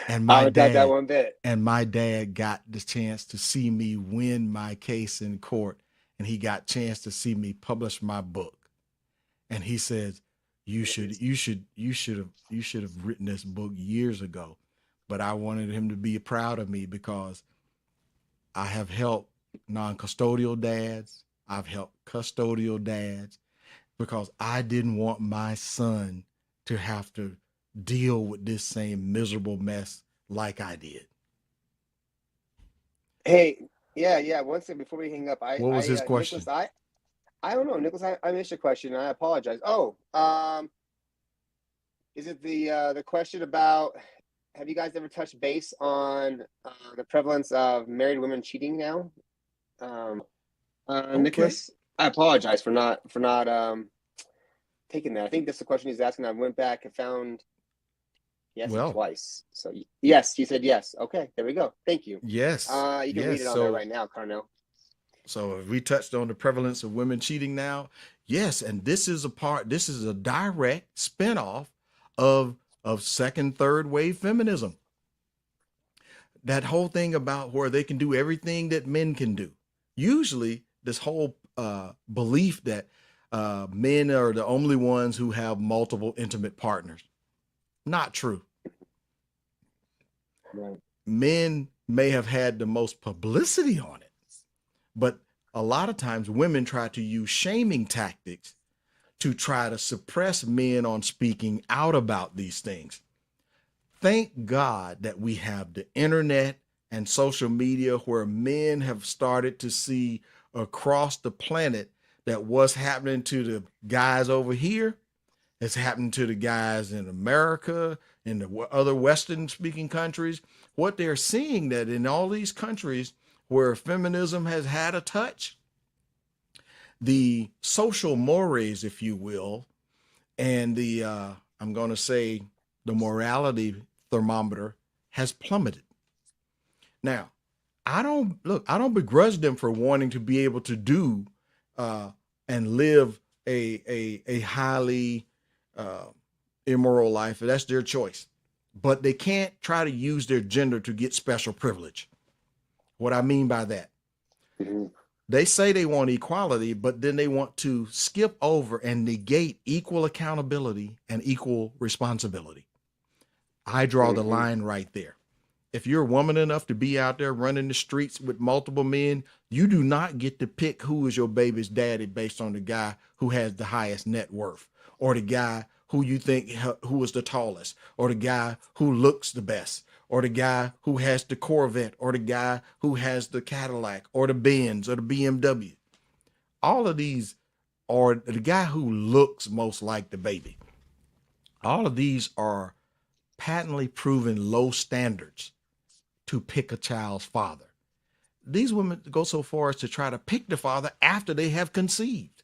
And my dad, that one bit. And my dad got the chance to see me win my case in court, and he got a chance to see me publish my book. And he says, you should have written this book years ago. But I wanted him to be proud of me because I have helped non-custodial dads. I've helped custodial dads because I didn't want my son to have to deal with this same miserable mess like I did. Hey, yeah. One second before we hang up, what was his question? Nicholas, I don't know, Nicholas. I missed your question, and I apologize. Oh, is it the question about, have you guys ever touched base on the prevalence of married women cheating now? Okay. Nicholas, I apologize for not taking that. I think that's the question he's asking. I went back and found twice. So yes, he said yes. Okay, there we go. Thank you. Yes. You can read it on there right now, Carnell. So we touched on the prevalence of women cheating now. Yes, and this is a direct spinoff of second, third wave feminism. That whole thing about where they can do everything that men can do. Usually this whole belief that men are the only ones who have multiple intimate partners. Not true. Right. Men may have had the most publicity on it, but a lot of times women try to use shaming tactics to try to suppress men on speaking out about these things. Thank God that we have the internet and social media where men have started to see across the planet that what's happening to the guys over here It's happening to the guys in America, in the other Western speaking countries. What they're seeing that in all these countries where feminism has had a touch, the social mores, if you will, and the I'm going to say the morality thermometer has plummeted. Now, I don't begrudge them for wanting to be able to do and live a highly immoral life. That's their choice, but they can't try to use their gender to get special privilege. What I mean by that, they say they want equality, but then they want to skip over and negate equal accountability and equal responsibility. I draw the line right there. If you're a woman enough to be out there running the streets with multiple men, you do not get to pick who is your baby's daddy based on the guy who has the highest net worth, or the guy who you think who is the tallest, or the guy who looks the best, or the guy who has the Corvette, or the guy who has the Cadillac, or the Benz, or the BMW. All of these, or the guy who looks most like the baby. All of these are patently proven low standards to pick a child's father. These women go so far as to try to pick the father after they have conceived.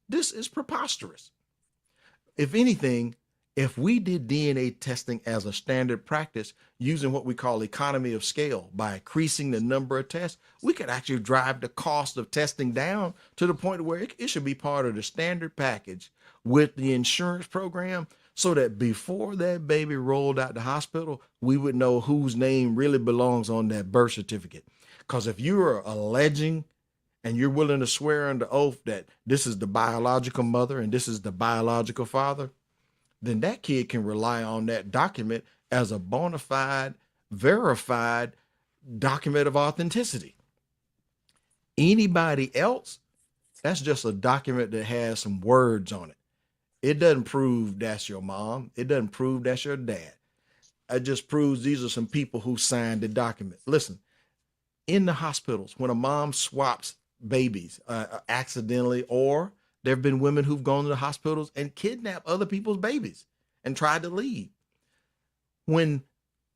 This is preposterous. If anything, if we did DNA testing as a standard practice using what we call economy of scale by increasing the number of tests, we could actually drive the cost of testing down to the point where it should be part of the standard package with the insurance program, so that before that baby rolled out the hospital, we would know whose name really belongs on that birth certificate. Because if you're alleging and you're willing to swear under oath that this is the biological mother and this is the biological father, then that kid can rely on that document as a bona fide, verified document of authenticity. Anybody else, that's just a document that has some words on it. It doesn't prove that's your mom. It doesn't prove that's your dad. It just proves these are some people who signed the document. Listen, in the hospitals, when a mom swaps babies accidentally, or there have been women who've gone to the hospitals and kidnapped other people's babies and tried to leave. When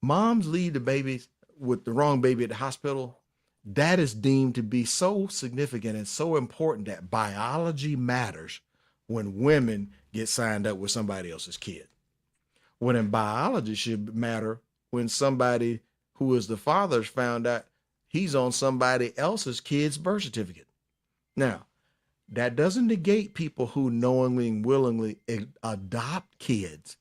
moms leave the babies with the wrong baby at the hospital, that is deemed to be so significant and so important that biology matters when women get signed up with somebody else's kid. When in biology should matter when somebody who is the father's found out he's on somebody else's kid's birth certificate. Now, that doesn't negate people who knowingly and willingly adopt kids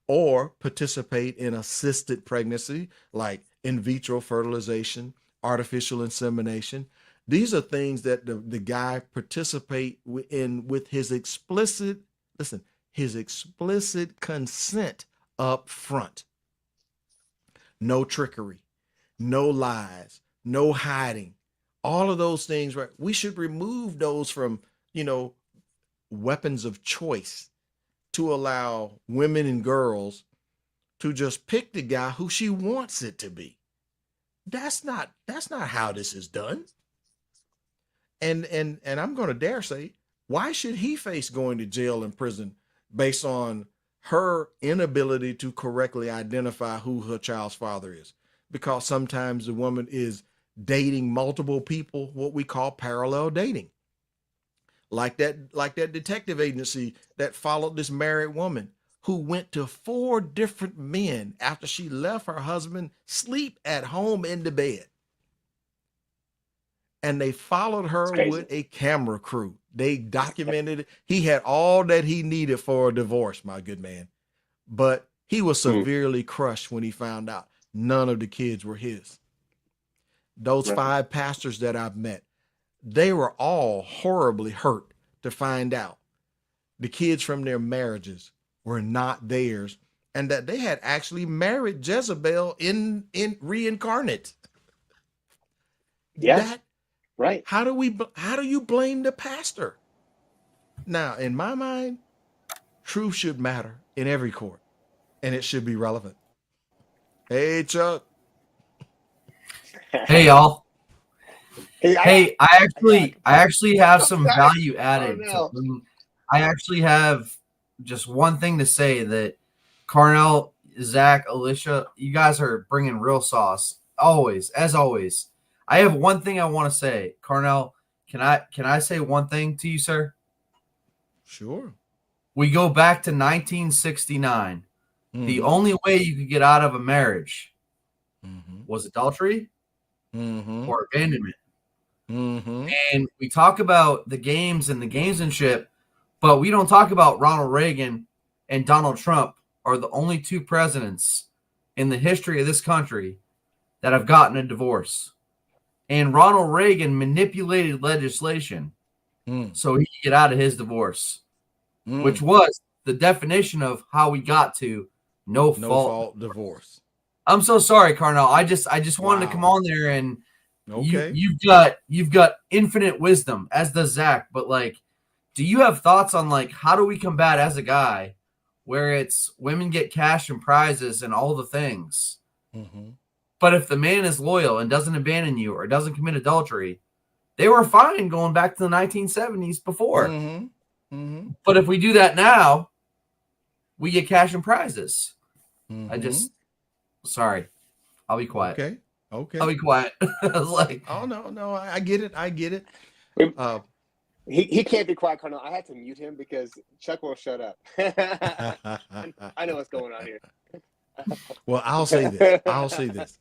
or participate in assisted pregnancy, like in vitro fertilization, artificial insemination. These are things that the guy participate in with his explicit, his explicit consent up front. No trickery, no lies, no hiding. All of those things, right? We should remove those from, weapons of choice to allow women and girls to just pick the guy who she wants it to be. That's not how this is done. And I'm going to dare say, why should he face going to jail and prison based on her inability to correctly identify who her child's father is? Because sometimes the woman is dating multiple people, what we call parallel dating. Like that detective agency that followed this married woman who went to 4 different men after she left her husband sleep at home in the bed. And they followed her with a camera crew. They documented it. He had all that he needed for a divorce, my good man. But he was severely crushed when he found out none of the kids were his. Those 5 pastors that I've met, they were all horribly hurt to find out the kids from their marriages were not theirs, and that they had actually married Jezebel in reincarnate. Yeah. Right. How do you blame the pastor? Now, in my mind, truth should matter in every court, and it should be relevant. Hey, Chuck. Hey, y'all. Hey, I actually have some value added. no. I actually have just one thing to say that Carnell, Zach, Alicia, you guys are bringing real sauce. Always, as always. I have one thing I want to say. Carnell, can I say one thing to you, sir? Sure. We go back to 1969. The Mm-hmm. only way you could get out of a marriage Mm-hmm. was adultery Mm-hmm. or abandonment. Mm-hmm. And we talk about the games and the gamesmanship, but we don't talk about Ronald Reagan and Donald Trump are the only two presidents in the history of this country that have gotten a divorce. And Ronald Reagan manipulated legislation so he could get out of his divorce, which was the definition of how we got to no fault divorce. I'm so sorry, Carnell. I just wanted to come Wow. on there and Okay. you've got infinite wisdom, as does Zach. But like, do you have thoughts on like how do we combat as a guy where it's women get cash and prizes and all the things, Mm-hmm. but if the man is loyal and doesn't abandon you or doesn't commit adultery, they were fine going back to the 1970s before. Mm-hmm. Mm-hmm. But if we do that now, we get cash and prizes. Mm-hmm. Sorry, I'll be quiet. Okay. Okay. I'll be quiet. I was like, Oh no, I get it. I get it. He can't be quiet, Carnell. I had to mute him because Chuck won't shut up. I know what's going on here. Well, I'll say this.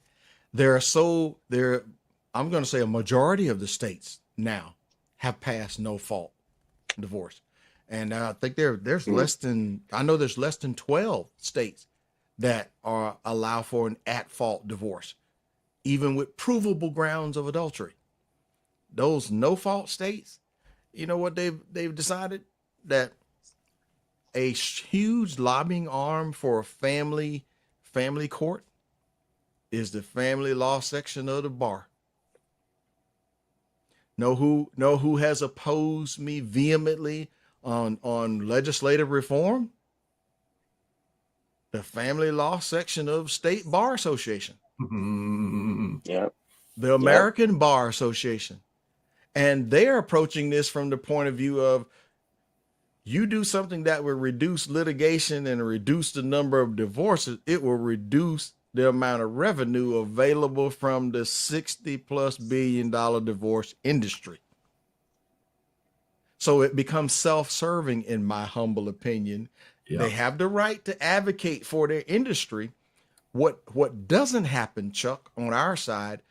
I'm going to say a majority of the states now have passed no fault divorce. And I think there's less than 12 states that allow for an at fault divorce, even with provable grounds of adultery. Those no fault states, you know what they've decided? That a huge lobbying arm for a family court is the family law section of the bar. Know who has opposed me vehemently on legislative reform? The family law section of State Bar Association. Yeah. The American Bar Association. And they're approaching this from the point of view of you do something that will reduce litigation and reduce the number of divorces, it will reduce the amount of revenue available from the $60+ billion divorce industry. So it becomes self-serving, in my humble opinion. Yeah. They have the right to advocate for their industry. What doesn't happen, Chuck, on our side,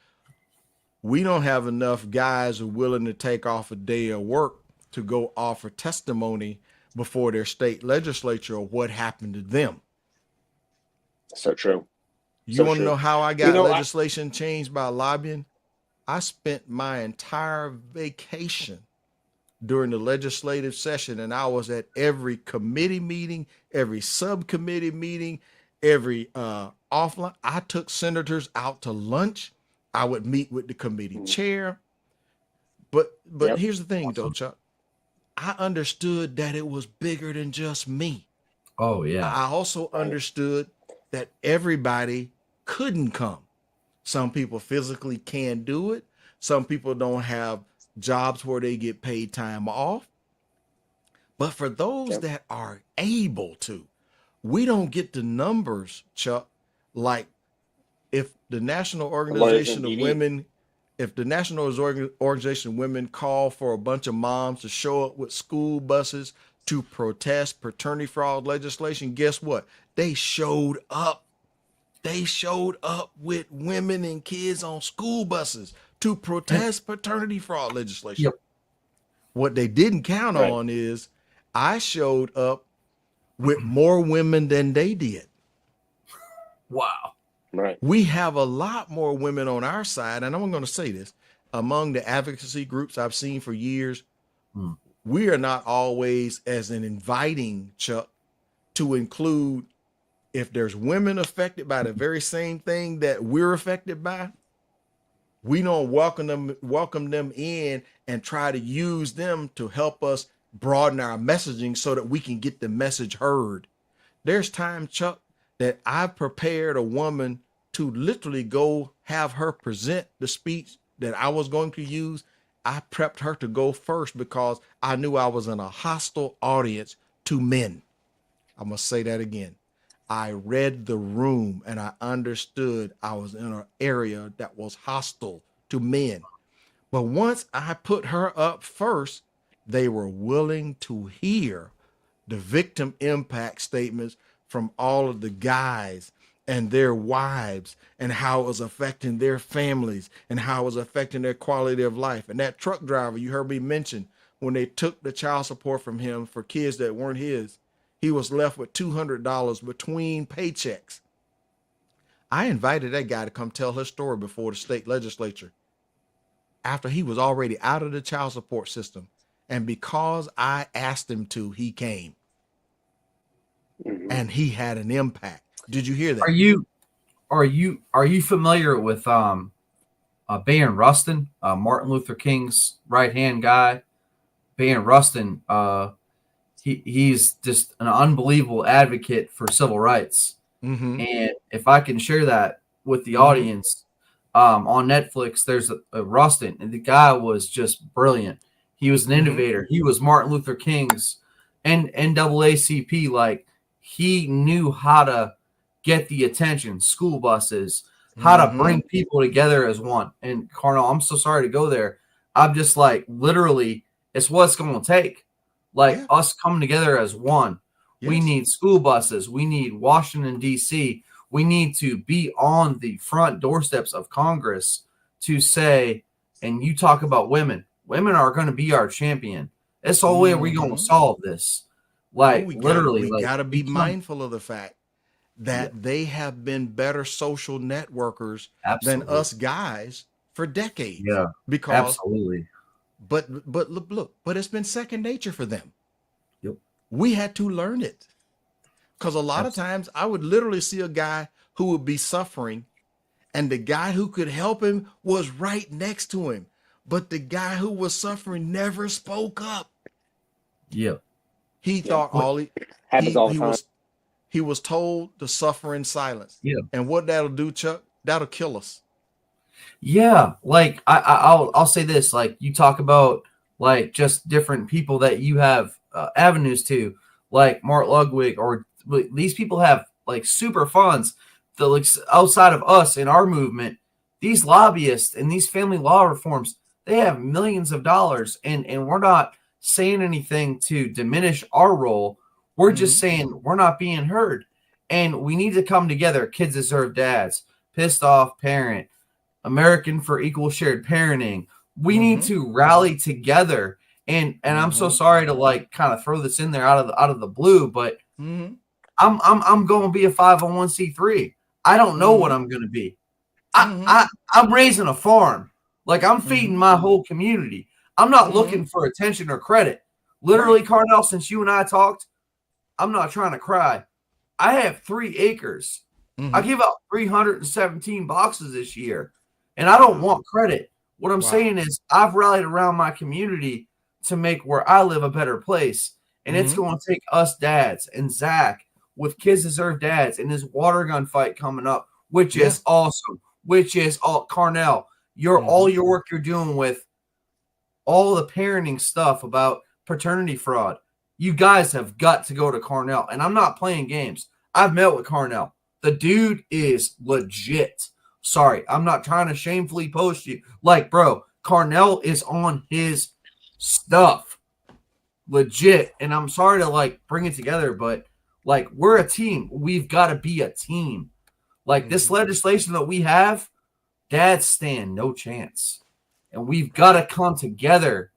we don't have enough guys who are willing to take off a day of work to go offer testimony before their state legislature of what happened to them. So true. You want to know how I got legislation changed by lobbying? I spent my entire vacation during the legislative session, and I was at every committee meeting, every subcommittee meeting, every offline. I took senators out to lunch. I would meet with the committee chair. But here's the thing, though, Chuck. I understood that it was bigger than just me. Oh, yeah. I also understood that everybody couldn't come. Some people physically can't do it. Some people don't have jobs where they get paid time off. But for those that are able to, we don't get the numbers, Chuck, like if the National Organization of Women, call for a bunch of moms to show up with school buses to protest paternity fraud legislation, guess what? They showed up. They showed up with women and kids on school buses to protest paternity fraud legislation. Yep. What they didn't count on is I showed up with more women than they did. Wow. Right. We have a lot more women on our side, and I'm going to say this, among the advocacy groups I've seen for years, we are not always as an inviting, Chuck, to include if there's women affected by the very same thing that we're affected by. We don't welcome them in and try to use them to help us broaden our messaging so that we can get the message heard. There's time, Chuck, that I've prepared a woman to literally go have her present the speech that I was going to use. I prepped her to go first because I knew I was in a hostile audience to men. I must say that again. I read the room and I understood I was in an area that was hostile to men. But once I put her up first, they were willing to hear the victim impact statements from all of the guys and their wives and how it was affecting their families and how it was affecting their quality of life. And that truck driver you heard me mention, when they took the child support from him for kids that weren't his, he was left with $200 between paychecks. I invited that guy to come tell his story before the state legislature after he was already out of the child support system. And because I asked him to, he came. And he had an impact. Did you hear that? Are you familiar with Bayard Rustin, Martin Luther King's right hand guy? Bayard Rustin, he's just an unbelievable advocate for civil rights. Mm-hmm. And if I can share that with the audience, on Netflix, there's a Rustin, and the guy was just brilliant. He was an innovator. He was Martin Luther King's and NAACP. Like, he knew how to get the attention, school buses, how to bring people together as one. And Carnell, I'm so sorry to go there. I'm just like, literally, it's what it's going to take. Like, us coming together as one. Yes. We need school buses. We need Washington, D.C. We need to be on the front doorsteps of Congress to say, and you talk about women. Women are going to be our champion. That's the only way we're going to solve this. Like, we got to be mindful of the fact that they have been better social networkers than us guys for decades. Yeah, because But look, it's been second nature for them. Yep. We had to learn it. Because a lot of times I would literally see a guy who would be suffering and the guy who could help him was right next to him. But the guy who was suffering never spoke up. Yeah. He thought he was told to suffer in silence. Yeah. And what that'll do, Chuck, that'll kill us. Yeah. Like, I'll say this, like, you talk about like just different people that you have avenues to, like Mark Ludwig, or these people have like super funds that, like, outside of us in our movement, these lobbyists and these family law reforms, they have millions of dollars, and we're not saying anything to diminish our role. We're just saying we're not being heard, and we need to come together. Kids Deserve Dads, Pissed Off Parent, American for Equal Shared Parenting. We need to rally together, and I'm so sorry to like kind of throw this in there out of the blue, but I'm going to be a 501c3. I don't know what I'm going to be. I'm raising a farm. Like, I'm feeding my whole community. I'm not looking for attention or credit. Literally, Carnell, since you and I talked, I'm not trying to cry. I have 3 acres. I give out 317 boxes this year, and I don't want credit. What I'm saying is I've rallied around my community to make where I live a better place, and it's going to take us dads and Zach with Kids Deserve Dads and his water gun fight coming up, which is awesome, which is all Carnell. All your work you're doing with all the parenting stuff about paternity fraud. You guys have got to go to Carnell, and I'm not playing games. I've met with Carnell. The dude is legit. Sorry, I'm not trying to shamefully post you. Like, bro, Carnell is on his stuff. Legit. And I'm sorry to like bring it together, but like, we're a team. We've got to be a team. Like, this legislation that we have, dads stand no chance. And we've got to come together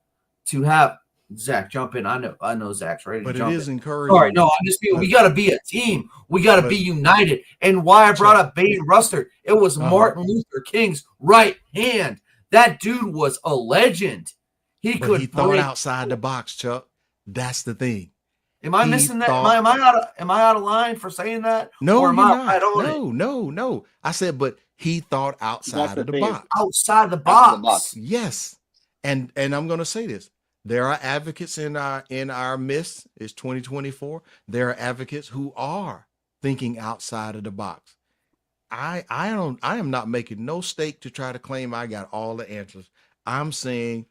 to have Zach jump in. I know Zach's ready to jump in. But it is encouraging. All right, no, I'm just being, we got to be a team. We got to be united. And why I brought up Bayard Rustin, it was Martin Luther King's right hand. That dude was a legend. He thought outside the box, Chuck. That's the thing. Am I missing that? Am I out of line for saying that? No, or you're not. No. I said, but he thought outside of the box. Outside the box. Yes. And I'm going to say this. There are advocates in our midst. It's 2024. There are advocates who are thinking outside of the box. I am not making no stake to try to claim I got all the answers. I'm saying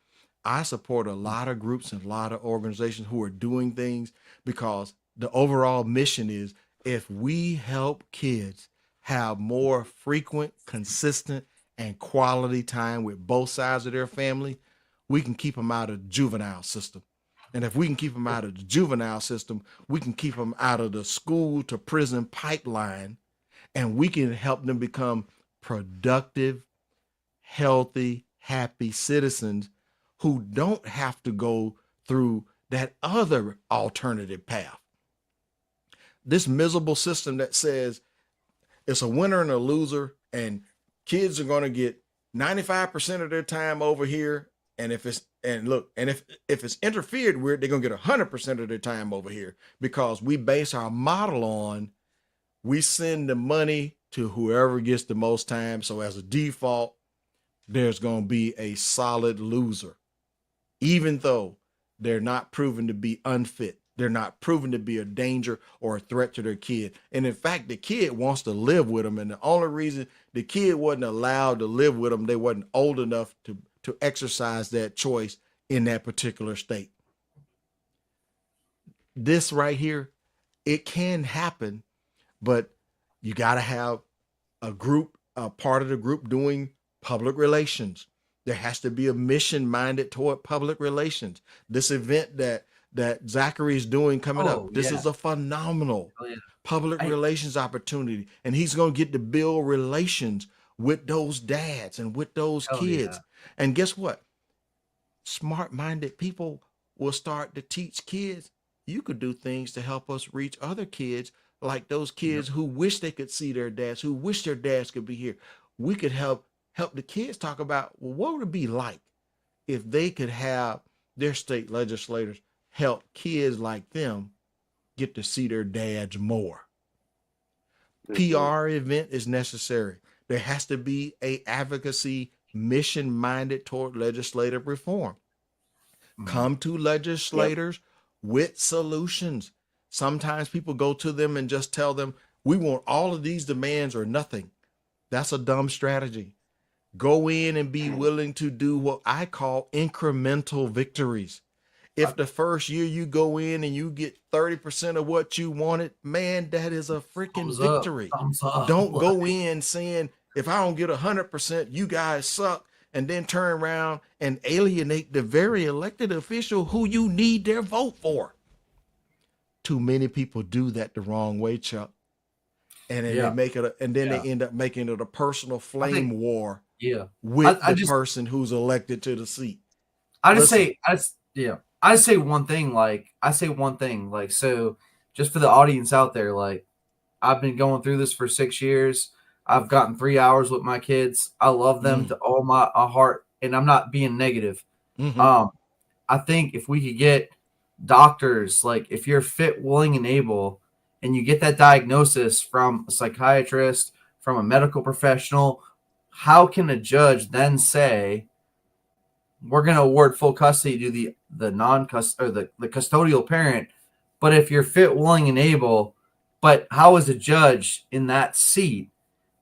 I support a lot of groups and a lot of organizations who are doing things because the overall mission is, if we help kids have more frequent, consistent, and quality time with both sides of their family, we can keep them out of the juvenile system. And if we can keep them out of the juvenile system, we can keep them out of the school to prison pipeline, and we can help them become productive, healthy, happy citizens who don't have to go through that other alternative path. This miserable system that says it's a winner and a loser, and kids are going to get 95% of their time over here. And if it's interfered with, they're going to get 100% of their time over here, because we base our model on, we send the money to whoever gets the most time. So as a default, there's going to be a solid loser, even though they're not proven to be unfit. They're not proven to be a danger or a threat to their kid. And in fact, the kid wants to live with them. And the only reason the kid wasn't allowed to live with them, they wasn't old enough to exercise that choice in that particular state. This right here, it can happen, but you got to have a group, a part of the group doing public relations. There has to be a mission minded toward public relations. This event that Zachary is doing coming up, this is a phenomenal public relations opportunity. And he's going to get to build relations with those dads and with those kids. And guess what? Smart-minded people will start to teach kids, you could do things to help us reach other kids, like those kids who wish they could see their dads, who wish their dads could be here. We could help the kids talk about, well, what would it be like if they could have their state legislators help kids like them get to see their dads more. PR event is necessary. There has to be a advocacy mission minded toward legislative reform. Come to legislators with solutions. Sometimes people go to them and just tell them, we want all of these demands or nothing. That's a dumb strategy. Go in and be willing to do what I call incremental victories. If the first year you go in and you get 30% of what you wanted, man, that is a freaking victory. Don't go in saying, if I don't get 100%, you guys suck, and then turn around and alienate the very elected official who you need their vote for. Too many people do that the wrong way, Chuck. And then they make it, they end up making it a personal flame war with the person who's elected to the seat. I say one thing, so just for the audience out there, like, I've been going through this for 6 years. I've gotten 3 hours with my kids. I love them to all my heart, and I'm not being negative. I think if we could get doctors, like, if you're fit, willing, and able, and you get that diagnosis from a psychiatrist, from a medical professional, how can a judge then say, we're going to award full custody to the custodial parent? But if you're fit, willing, and able, but how is a judge in that seat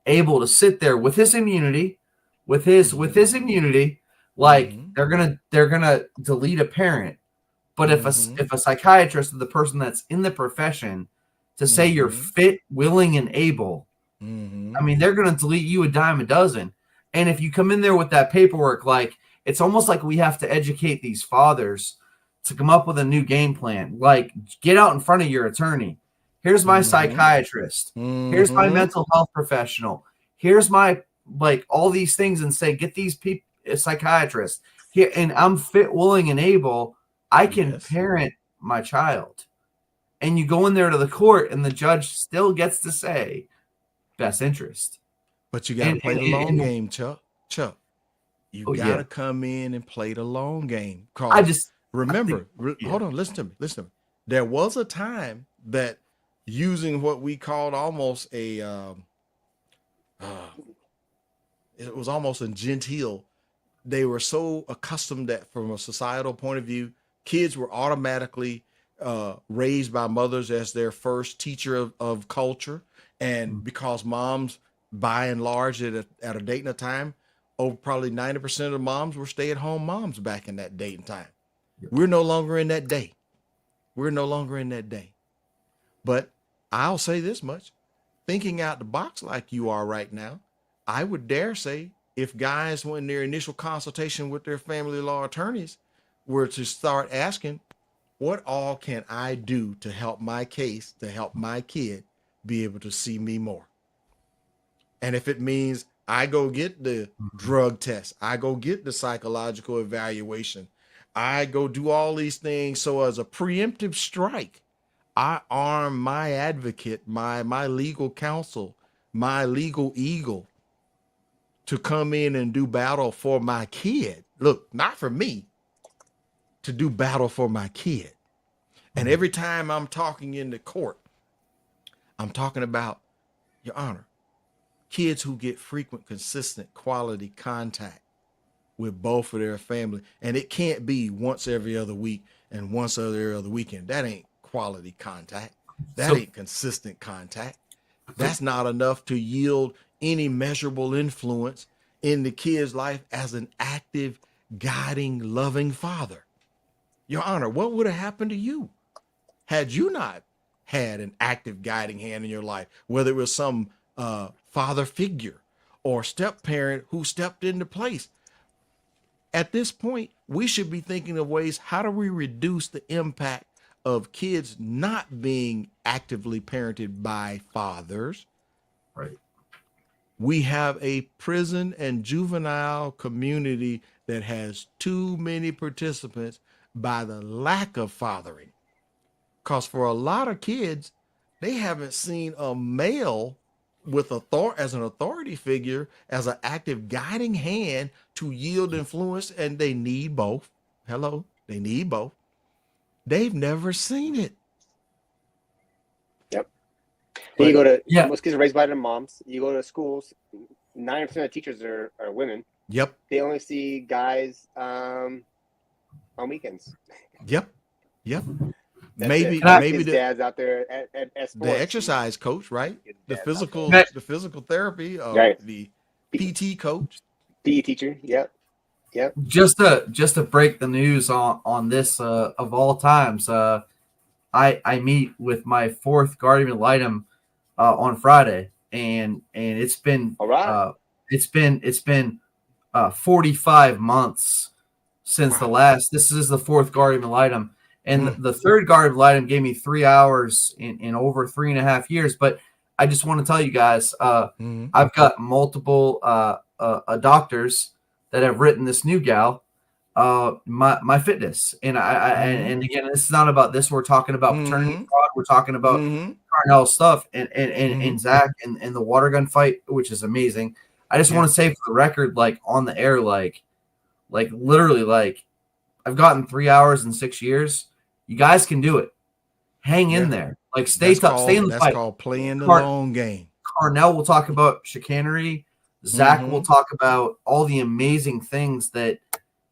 able to sit there with his immunity, with his immunity, like, they're gonna delete a parent? But if a psychiatrist is the person that's in the profession to say you're fit, willing, and able, I mean, they're gonna delete you a dime a dozen. And if you come in there with that paperwork, like, it's almost like we have to educate these fathers to come up with a new game plan. Like, get out in front of your attorney. Here's my psychiatrist. Here's my mental health professional. Here's my, like, all these things, and say, get these people, psychiatrists here, and I'm fit, willing, and able. I can parent my child. And you go in there to the court, and the judge still gets to say best interest. But you got to play the long game, Chuck. You got to come in and play the long game. Remember, hold on, listen to me. There was a time that using what we called almost it was almost a genteel. They were so accustomed that from a societal point of view, kids were automatically raised by mothers as their first teacher of culture. And because moms, by and large, at a date and a time, over probably 90% of moms were stay-at-home moms back in that date and time. We're no longer in that day. But I'll say this much, thinking out the box like you are right now, I would dare say if guys, when their initial consultation with their family law attorneys, were to start asking, what all can I do to help my case, to help my kid be able to see me more? And if it means I go get the drug test, I go get the psychological evaluation, I go do all these things. So as a preemptive strike, I arm my advocate, my legal counsel, my legal eagle to come in and do battle for my kid. Look, not for me, to do battle for my kid. And every time I'm talking in the court, I'm talking about, Your Honor, kids who get frequent, consistent, quality contact with both of their family. And it can't be once every other week and once every other weekend. That ain't quality contact. That ain't consistent contact. That's not enough to yield any measurable influence in the kid's life as an active, guiding, loving father. Your Honor, what would have happened to you had you not had an active guiding hand in your life, whether it was some father figure or step parent who stepped into place? At this point, we should be thinking of ways, how do we reduce the impact of kids not being actively parented by fathers? Right. We have a prison and juvenile community that has too many participants by the lack of fathering. Because for a lot of kids, they haven't seen a male with as an authority figure, as an active guiding hand to yield influence, and they need both. Hello, they need both. They've never seen it. Yep. But, you go to most kids are raised by their moms. You go to schools, 90% of teachers are women. Yep. They only see guys on weekends. Yep. Yep. That's maybe the the dads out there at sports. The exercise coach, right? The physical therapy, right. The PT coach, PE teacher. Yep. Yep. Just to break the news on this of all times, I meet with my fourth guardian ad litem on Friday, and it's been all right. It's been 45 months since the last. This is the fourth guardian ad litem. And the third guardian ad litem gave me 3 hours in over 3.5 years. But I just want to tell you guys, I've got multiple doctors that have written this new gal, my fitness. And and again, this is not about this. We're talking about paternity fraud. We're talking about Carnell stuff and Zach and the water gun fight, which is amazing. I just want to say for the record, like on the air, like literally, like I've gotten 3 hours in 6 years. You guys can do it. Hang in there. Like stay tough. Stay in the fight. That's called playing the long game. Carnell will talk about chicanery. Zach will talk about all the amazing things that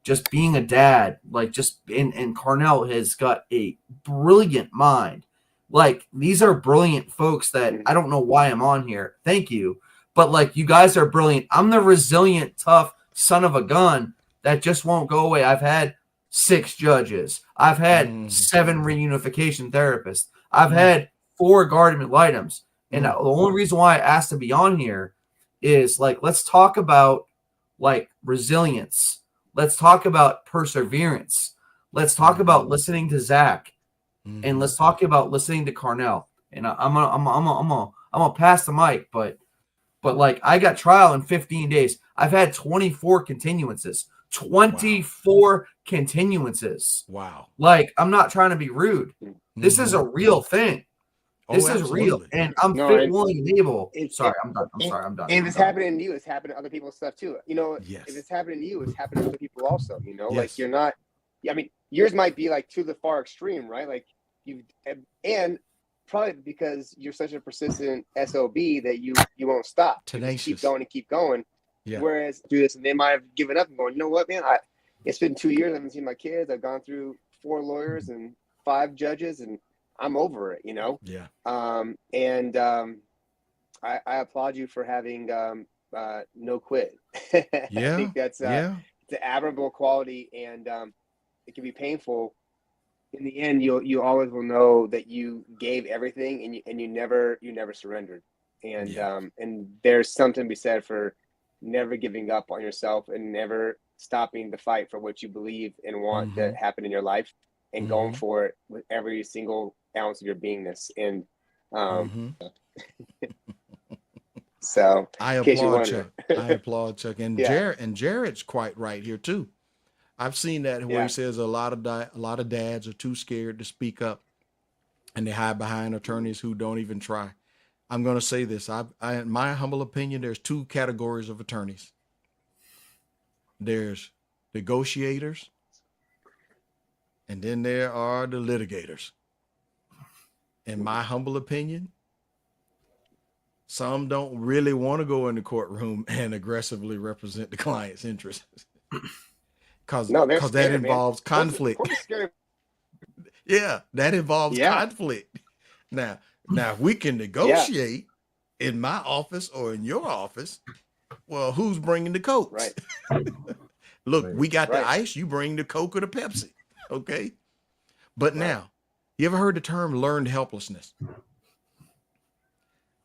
just being a dad, like just and Carnell has got a brilliant mind. Like these are brilliant folks that I don't know why I'm on here. Thank you. But like you guys are brilliant. I'm the resilient, tough son of a gun that just won't go away. I've had 6 judges. I've had 7 reunification therapists. I've had 4 guardian ad litems. And the only reason why I asked to be on here is like, let's talk about like resilience. Let's talk about perseverance. Let's talk about listening to Zach, and let's talk about listening to Carnell. And I'm gonna pass the mic, but like I got trial in 15 days. I've had 24 continuances. 24 continuances. Wow. Like, I'm not trying to be rude. This is a real thing. This is real. And I'm fit, willing, and able. Sorry, I'm done. I'm done. And if it's happening to you, it's happening to other people's stuff too. You know, if it's happening to you, it's happening to other people also. You know, like you're not, I mean, yours might be like to the far extreme, right? Like and probably because you're such a persistent SOB that you won't stop. Tenacious. You keep going and keep going. Yeah. Whereas do this, and they might have given up and going, you know what, man? It's been 2 years. I haven't seen my kids. I've gone through 4 lawyers and 5 judges, and I'm over it. You know. Yeah. I applaud you for having no quit. Yeah. I think that's it's an admirable quality, and it can be painful in the end, you always will know that you gave everything, and you never surrendered. And Yeah. and there's something to be said for never giving up on yourself and never stopping the fight for what you believe and want to Mm-hmm. happen in your life, and going Mm-hmm. for it with every single ounce of your beingness. And um, Mm-hmm. so, I in case you're applaud wondering, Chuck. I applaud Chuck. And yeah, Jared's quite right here too. I've seen that where he yeah, says a lot of dads are too scared to speak up, and they hide behind attorneys who don't even try. I'm going to say this. In my humble opinion, there's two categories of attorneys. There's negotiators, and then there are the litigators. In my humble opinion, some don't really want to go in the courtroom and aggressively represent the client's interests because no, they're that scared, man. involves Courts conflict. are scared. Yeah, that involves Yeah, conflict. Now, if we can yeah, negotiate in my office or in your office, well, who's bringing the cokes? right, Look, Right. we got the right, ice. You bring the Coke or the Pepsi. Okay. But right. now, you ever heard the term learned helplessness?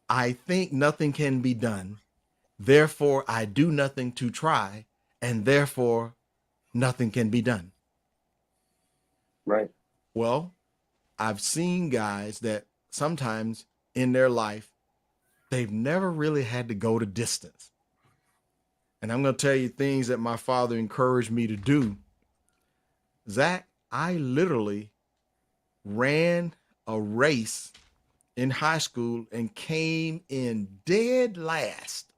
I think nothing can be done. Therefore, I do nothing to try. And therefore, nothing can be done. Right. Well, I've seen guys that sometimes in their life, they've never really had to go the distance. And I'm going to tell you things that my father encouraged me to do. Zach, I literally ran a race in high school and came in dead last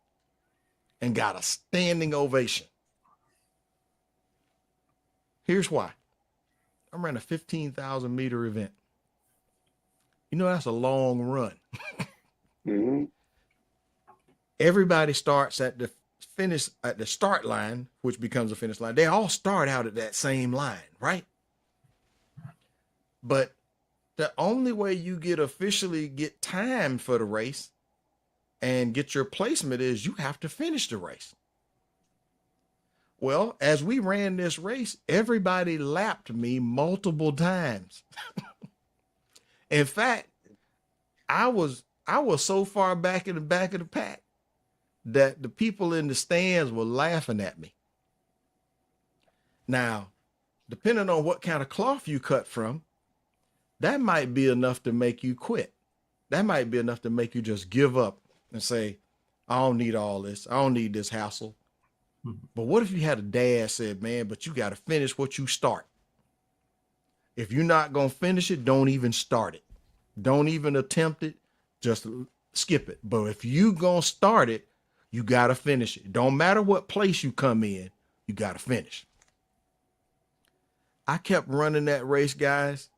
and got a standing ovation. Here's why. I ran a 15,000 meter event. You know, that's a long run. Mm-hmm. Everybody starts at the start line, which becomes a finish line. They all start out at that same line, right? But the only way you officially get time for the race and get your placement is you have to finish the race. Well, as we ran this race, everybody lapped me multiple times. In fact, I was so far back in the back of the pack that the people in the stands were laughing at me. Now, depending on what kind of cloth you cut from, that might be enough to make you quit. That might be enough to make you just give up and say, I don't need all this. I don't need this hassle. But what if you had a dad said, man, but you got to finish what you start. If you're not going to finish it, don't even start it. Don't even attempt it. Just skip it. But if you going to start it, you got to finish it. Don't matter what place you come in, you got to finish. I kept running that race, guys.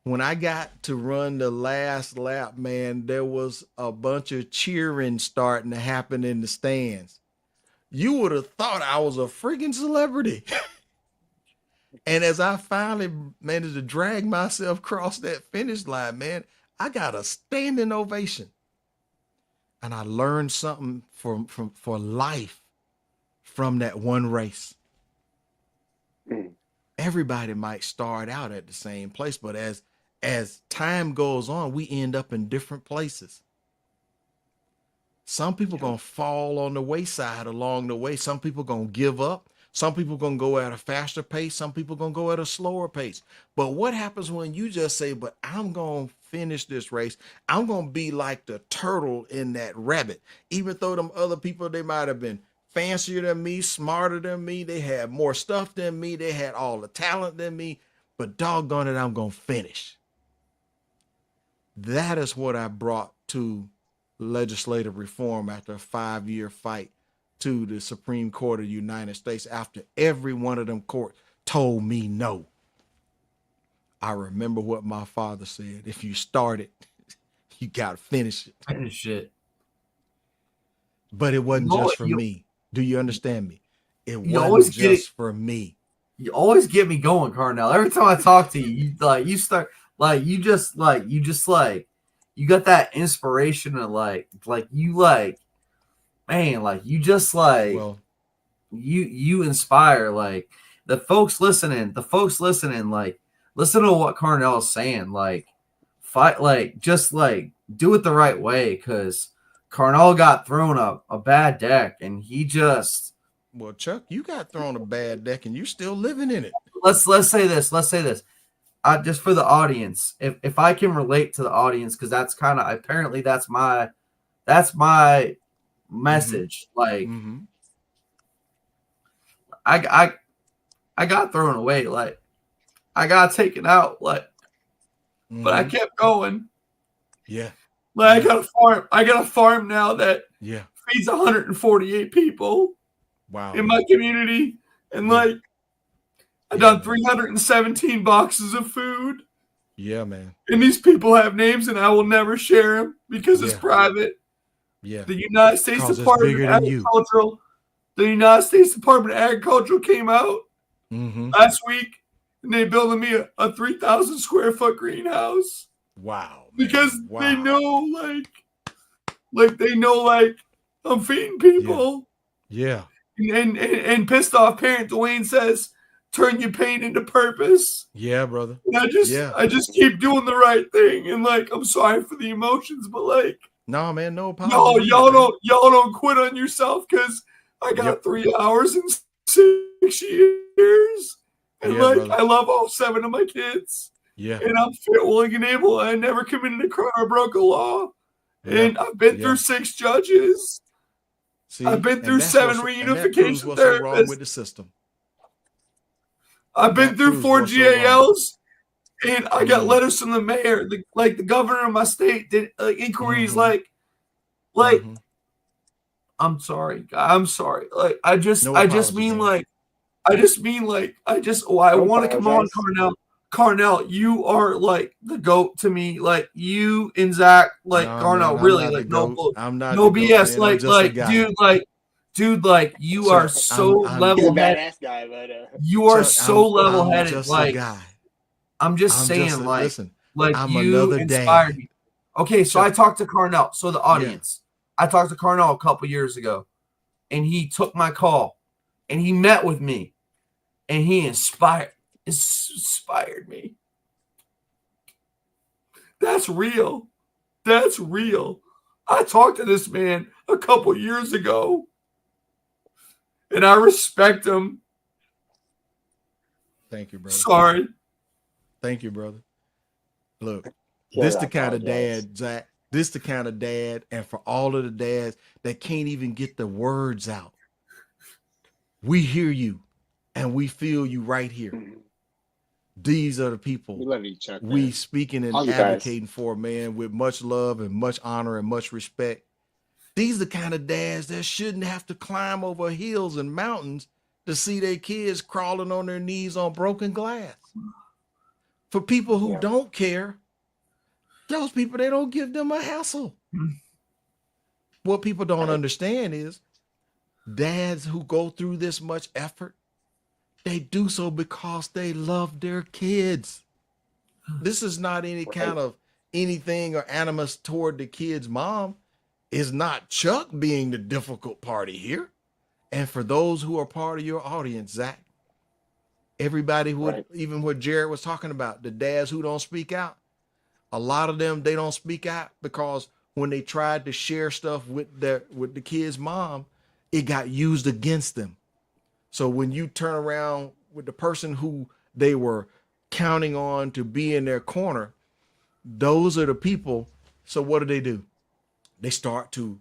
When I got to run the last lap, man, there was a bunch of cheering starting to happen in the stands. You would have thought I was a freaking celebrity. And as I finally managed to drag myself across that finish line, man, I got a standing ovation. And I learned something for life from that one race. Everybody might start out at the same place, but as time goes on, we end up in different places. Some people going to fall on the wayside along the way. Some people going to give up. Some people going to go at a faster pace. Some people going to go at a slower pace. But what happens when you just say, but I'm going to finish this race. I'm going to be like the turtle in that rabbit. Even though them other people, they might have been fancier than me, smarter than me. They had more stuff than me. They had all the talent than me. But doggone it, I'm going to finish. That is what I brought to legislative reform after a 5-year fight to the Supreme Court of the United States after every one of them courts told me no. I remember what my father said. If you start it, you got to finish it. Finish it. But it wasn't just for me. Do you understand me? It wasn't just for me. You always get me going, Carnell. Every time I talk to you, you got that inspiration of you inspire like the folks listening, listen to what Carnell is saying. Like, fight, like, just like do it the right way, because Carnell got thrown a bad deck, and he just. Well, Chuck, you got thrown a bad deck, and you're still living in it. Let's say this. Let's say this. Just for the audience, if I can relate to the audience, because that's kind of apparently that's my message. Like, I got thrown away. Like, I got taken out. Like, but I kept going. Yeah. Like, I got a farm. I got a farm now that feeds 148 people. Wow. In my community, and like, I've done 317 boxes of food. Yeah, man. And these people have names, and I will never share them because it's private. Yeah. The United States Department of Agricultural. The United States Department of Agriculture came out last week, and they built me a 3,000 square foot greenhouse. Wow. Man. Because they know, like they know, like, I'm feeding people. Yeah. And pissed off parent Dwayne says, turn your pain into purpose. Yeah, brother. And I just keep doing the right thing. And like, I'm sorry for the emotions, but like, no, man, no apology. Y'all don't quit on yourself, because I got 3 hours and 6 years. And like, brother. I love all 7 of my kids. Yeah. And I'm fit, willing, and able. I never committed a crime or broke a law. Yeah. And I've been through 6 judges. See, I've been through 7 reunification therapists. So wrong with the system. I've been through 4 GALs, and I got letters from the mayor. The governor of my state did inquiries. Like, I'm sorry. Like, I want to come on, Carnell. Carnell, you are like the GOAT to me. Like, you and Zach, like, Carnell, really, like, I'm not no BS. Dude, like, you are so level-headed. You are so level-headed. Like, I'm just saying, like, you inspired me. Okay, so I talked to Carnell. So the audience, I talked to Carnell a couple years ago, and he took my call, and he met with me, and he inspired me. That's real. That's real. I talked to this man a couple years ago, and I respect him. Thank you, brother. Sorry. Thank you, brother. Look, this the kind of dad, Zach. This the kind of dad, and for all of the dads that can't even get the words out, we hear you, and we feel you right here. These are the people we speaking and advocating for, man, with much love and much honor and much respect. These are the kind of dads that shouldn't have to climb over hills and mountains to see their kids crawling on their knees on broken glass. For people who don't care, those people, they don't give them a hassle. What people don't understand is dads who go through this much effort, they do so because they love their kids. This is not any kind of anything or animus toward the kid's mom. It's not Chuck being the difficult party here. And for those who are part of your audience, Zach, everybody who even what Jared was talking about, the dads who don't speak out, a lot of them, they don't speak out because when they tried to share stuff with the kid's mom, it got used against them. So when you turn around with the person who they were counting on to be in their corner, those are the people. So what do? They start to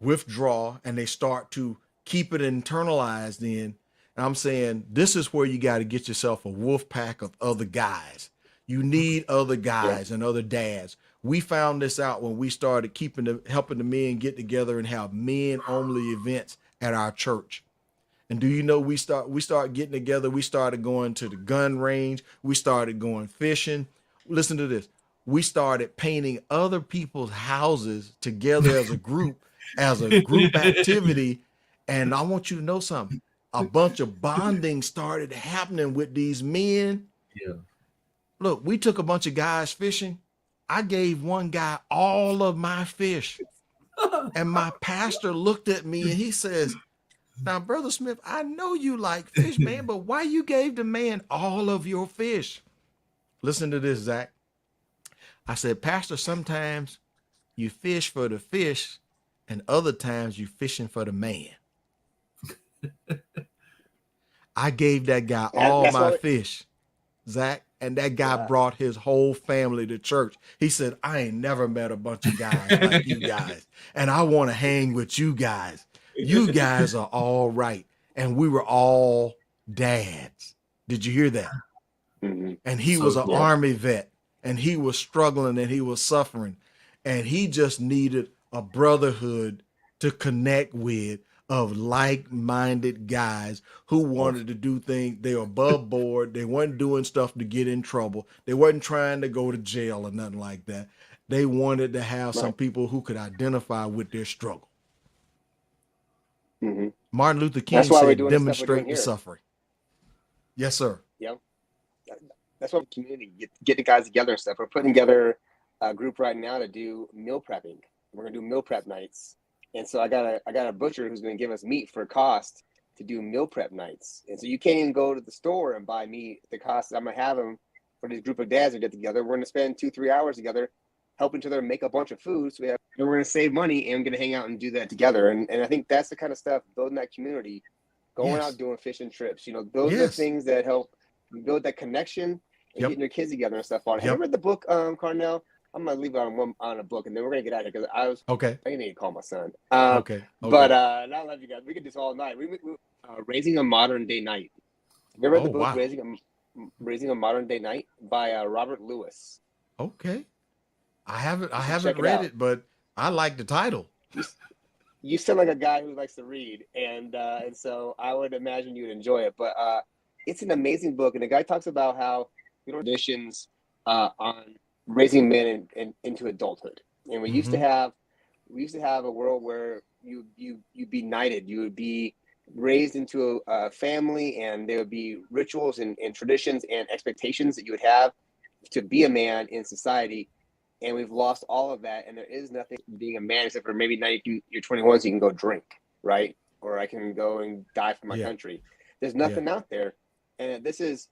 withdraw, and they start to keep it internalized in. And I'm saying this is where you got to get yourself a wolf pack of other guys. You need other guys and other dads. We found this out when we started helping the men get together and have men-only events at our church. And do you know, we start getting together. We started going to the gun range. We started going fishing. Listen to this. We started painting other people's houses together as a group activity. And I want you to know something. A bunch of bonding started happening with these men. Yeah. Look, we took a bunch of guys fishing. I gave one guy all of my fish. And my pastor looked at me and he says, now, Brother Smith, I know you like fish, man, but why you gave the man all of your fish? Listen to this, Zach. I said, Pastor, sometimes you fish for the fish, and other times you fishing for the man. I gave that guy all my fish, Zach, and that guy brought his whole family to church. He said, I ain't never met a bunch of guys like you guys, and I want to hang with you guys. You guys are all right. And we were all dads. Did you hear that? Mm-hmm. And he was an Army vet, and he was struggling and he was suffering, and he just needed a brotherhood to connect with of like-minded guys who wanted to do things. They were above board. They weren't doing stuff to get in trouble. They weren't trying to go to jail or nothing like that. They wanted to have some people who could identify with their struggle. Mm-hmm. Martin Luther King said, demonstrate the suffering. Yes, sir. Yep. That's what community get the guys together and stuff. We're putting together a group right now to do meal prepping. We're gonna do meal prep nights, and so I got a butcher who's gonna give us meat for a cost to do meal prep nights. And so you can't even go to the store and buy meat. The cost I'm gonna have them for this group of dads to get together. We're gonna spend 2-3 hours together, helping each other make a bunch of food. So we're gonna save money and we're gonna hang out and do that together. And I think that's the kind of stuff, building that community, going out doing fishing trips. You know, those are the things that help build that connection. And getting your kids together and stuff on it. Have you read the book, Carnell? I'm gonna leave it on a book, and then we're gonna get out of here because I need to call my son. But I love you guys. We could do this all night. We Raising a Modern Day Knight. Have you ever read the book Raising a Modern Day Knight by Robert Lewis? Okay, I haven't read it, but I like the title. You sound like a guy who likes to read, and so I would imagine you'd enjoy it. But it's an amazing book, and the guy talks about how traditions on raising men into adulthood. And we used to have a world where you'd be knighted, you would be raised into a family, and there would be rituals and traditions and expectations that you would have to be a man in society. And we've lost all of that, and there is nothing being a man except for maybe now you're 21, so you can go drink, right? Or I can go and die for my country. There's nothing out there, and this is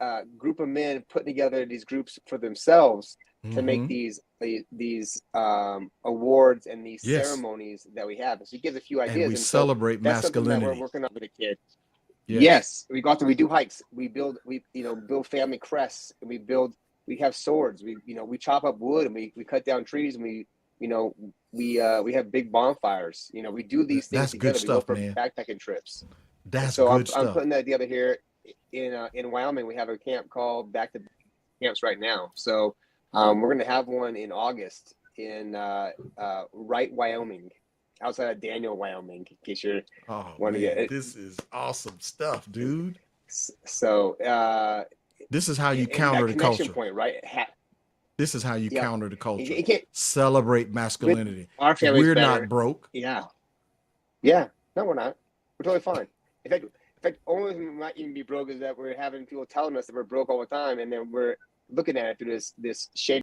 a group of men putting together these groups for themselves to make these awards and these ceremonies that we have. And so he gives a few ideas. And we celebrate masculinity. That we're working on with the kid. Yes, we do hikes. We build family crests, and we have swords. We chop up wood, and we cut down trees, and we have big bonfires. We do these things together. Good stuff, we go for man. backpacking trips. That's so good stuff. I'm putting that together here in Wyoming. We have a camp called Back to Camps right now. So we're going to have one in August in Wright, Wyoming, outside of Daniel, Wyoming. In case you're want to get it. This is awesome stuff, dude. So this is how you counter the culture. Point, right? This is how you counter the culture. You can't celebrate masculinity. Our family's We're better. not broke. Yeah. No, we're not. We're totally fine. In fact, only we might even be broke is that we're having people telling us that we're broke all the time, and then we're looking at it through this shady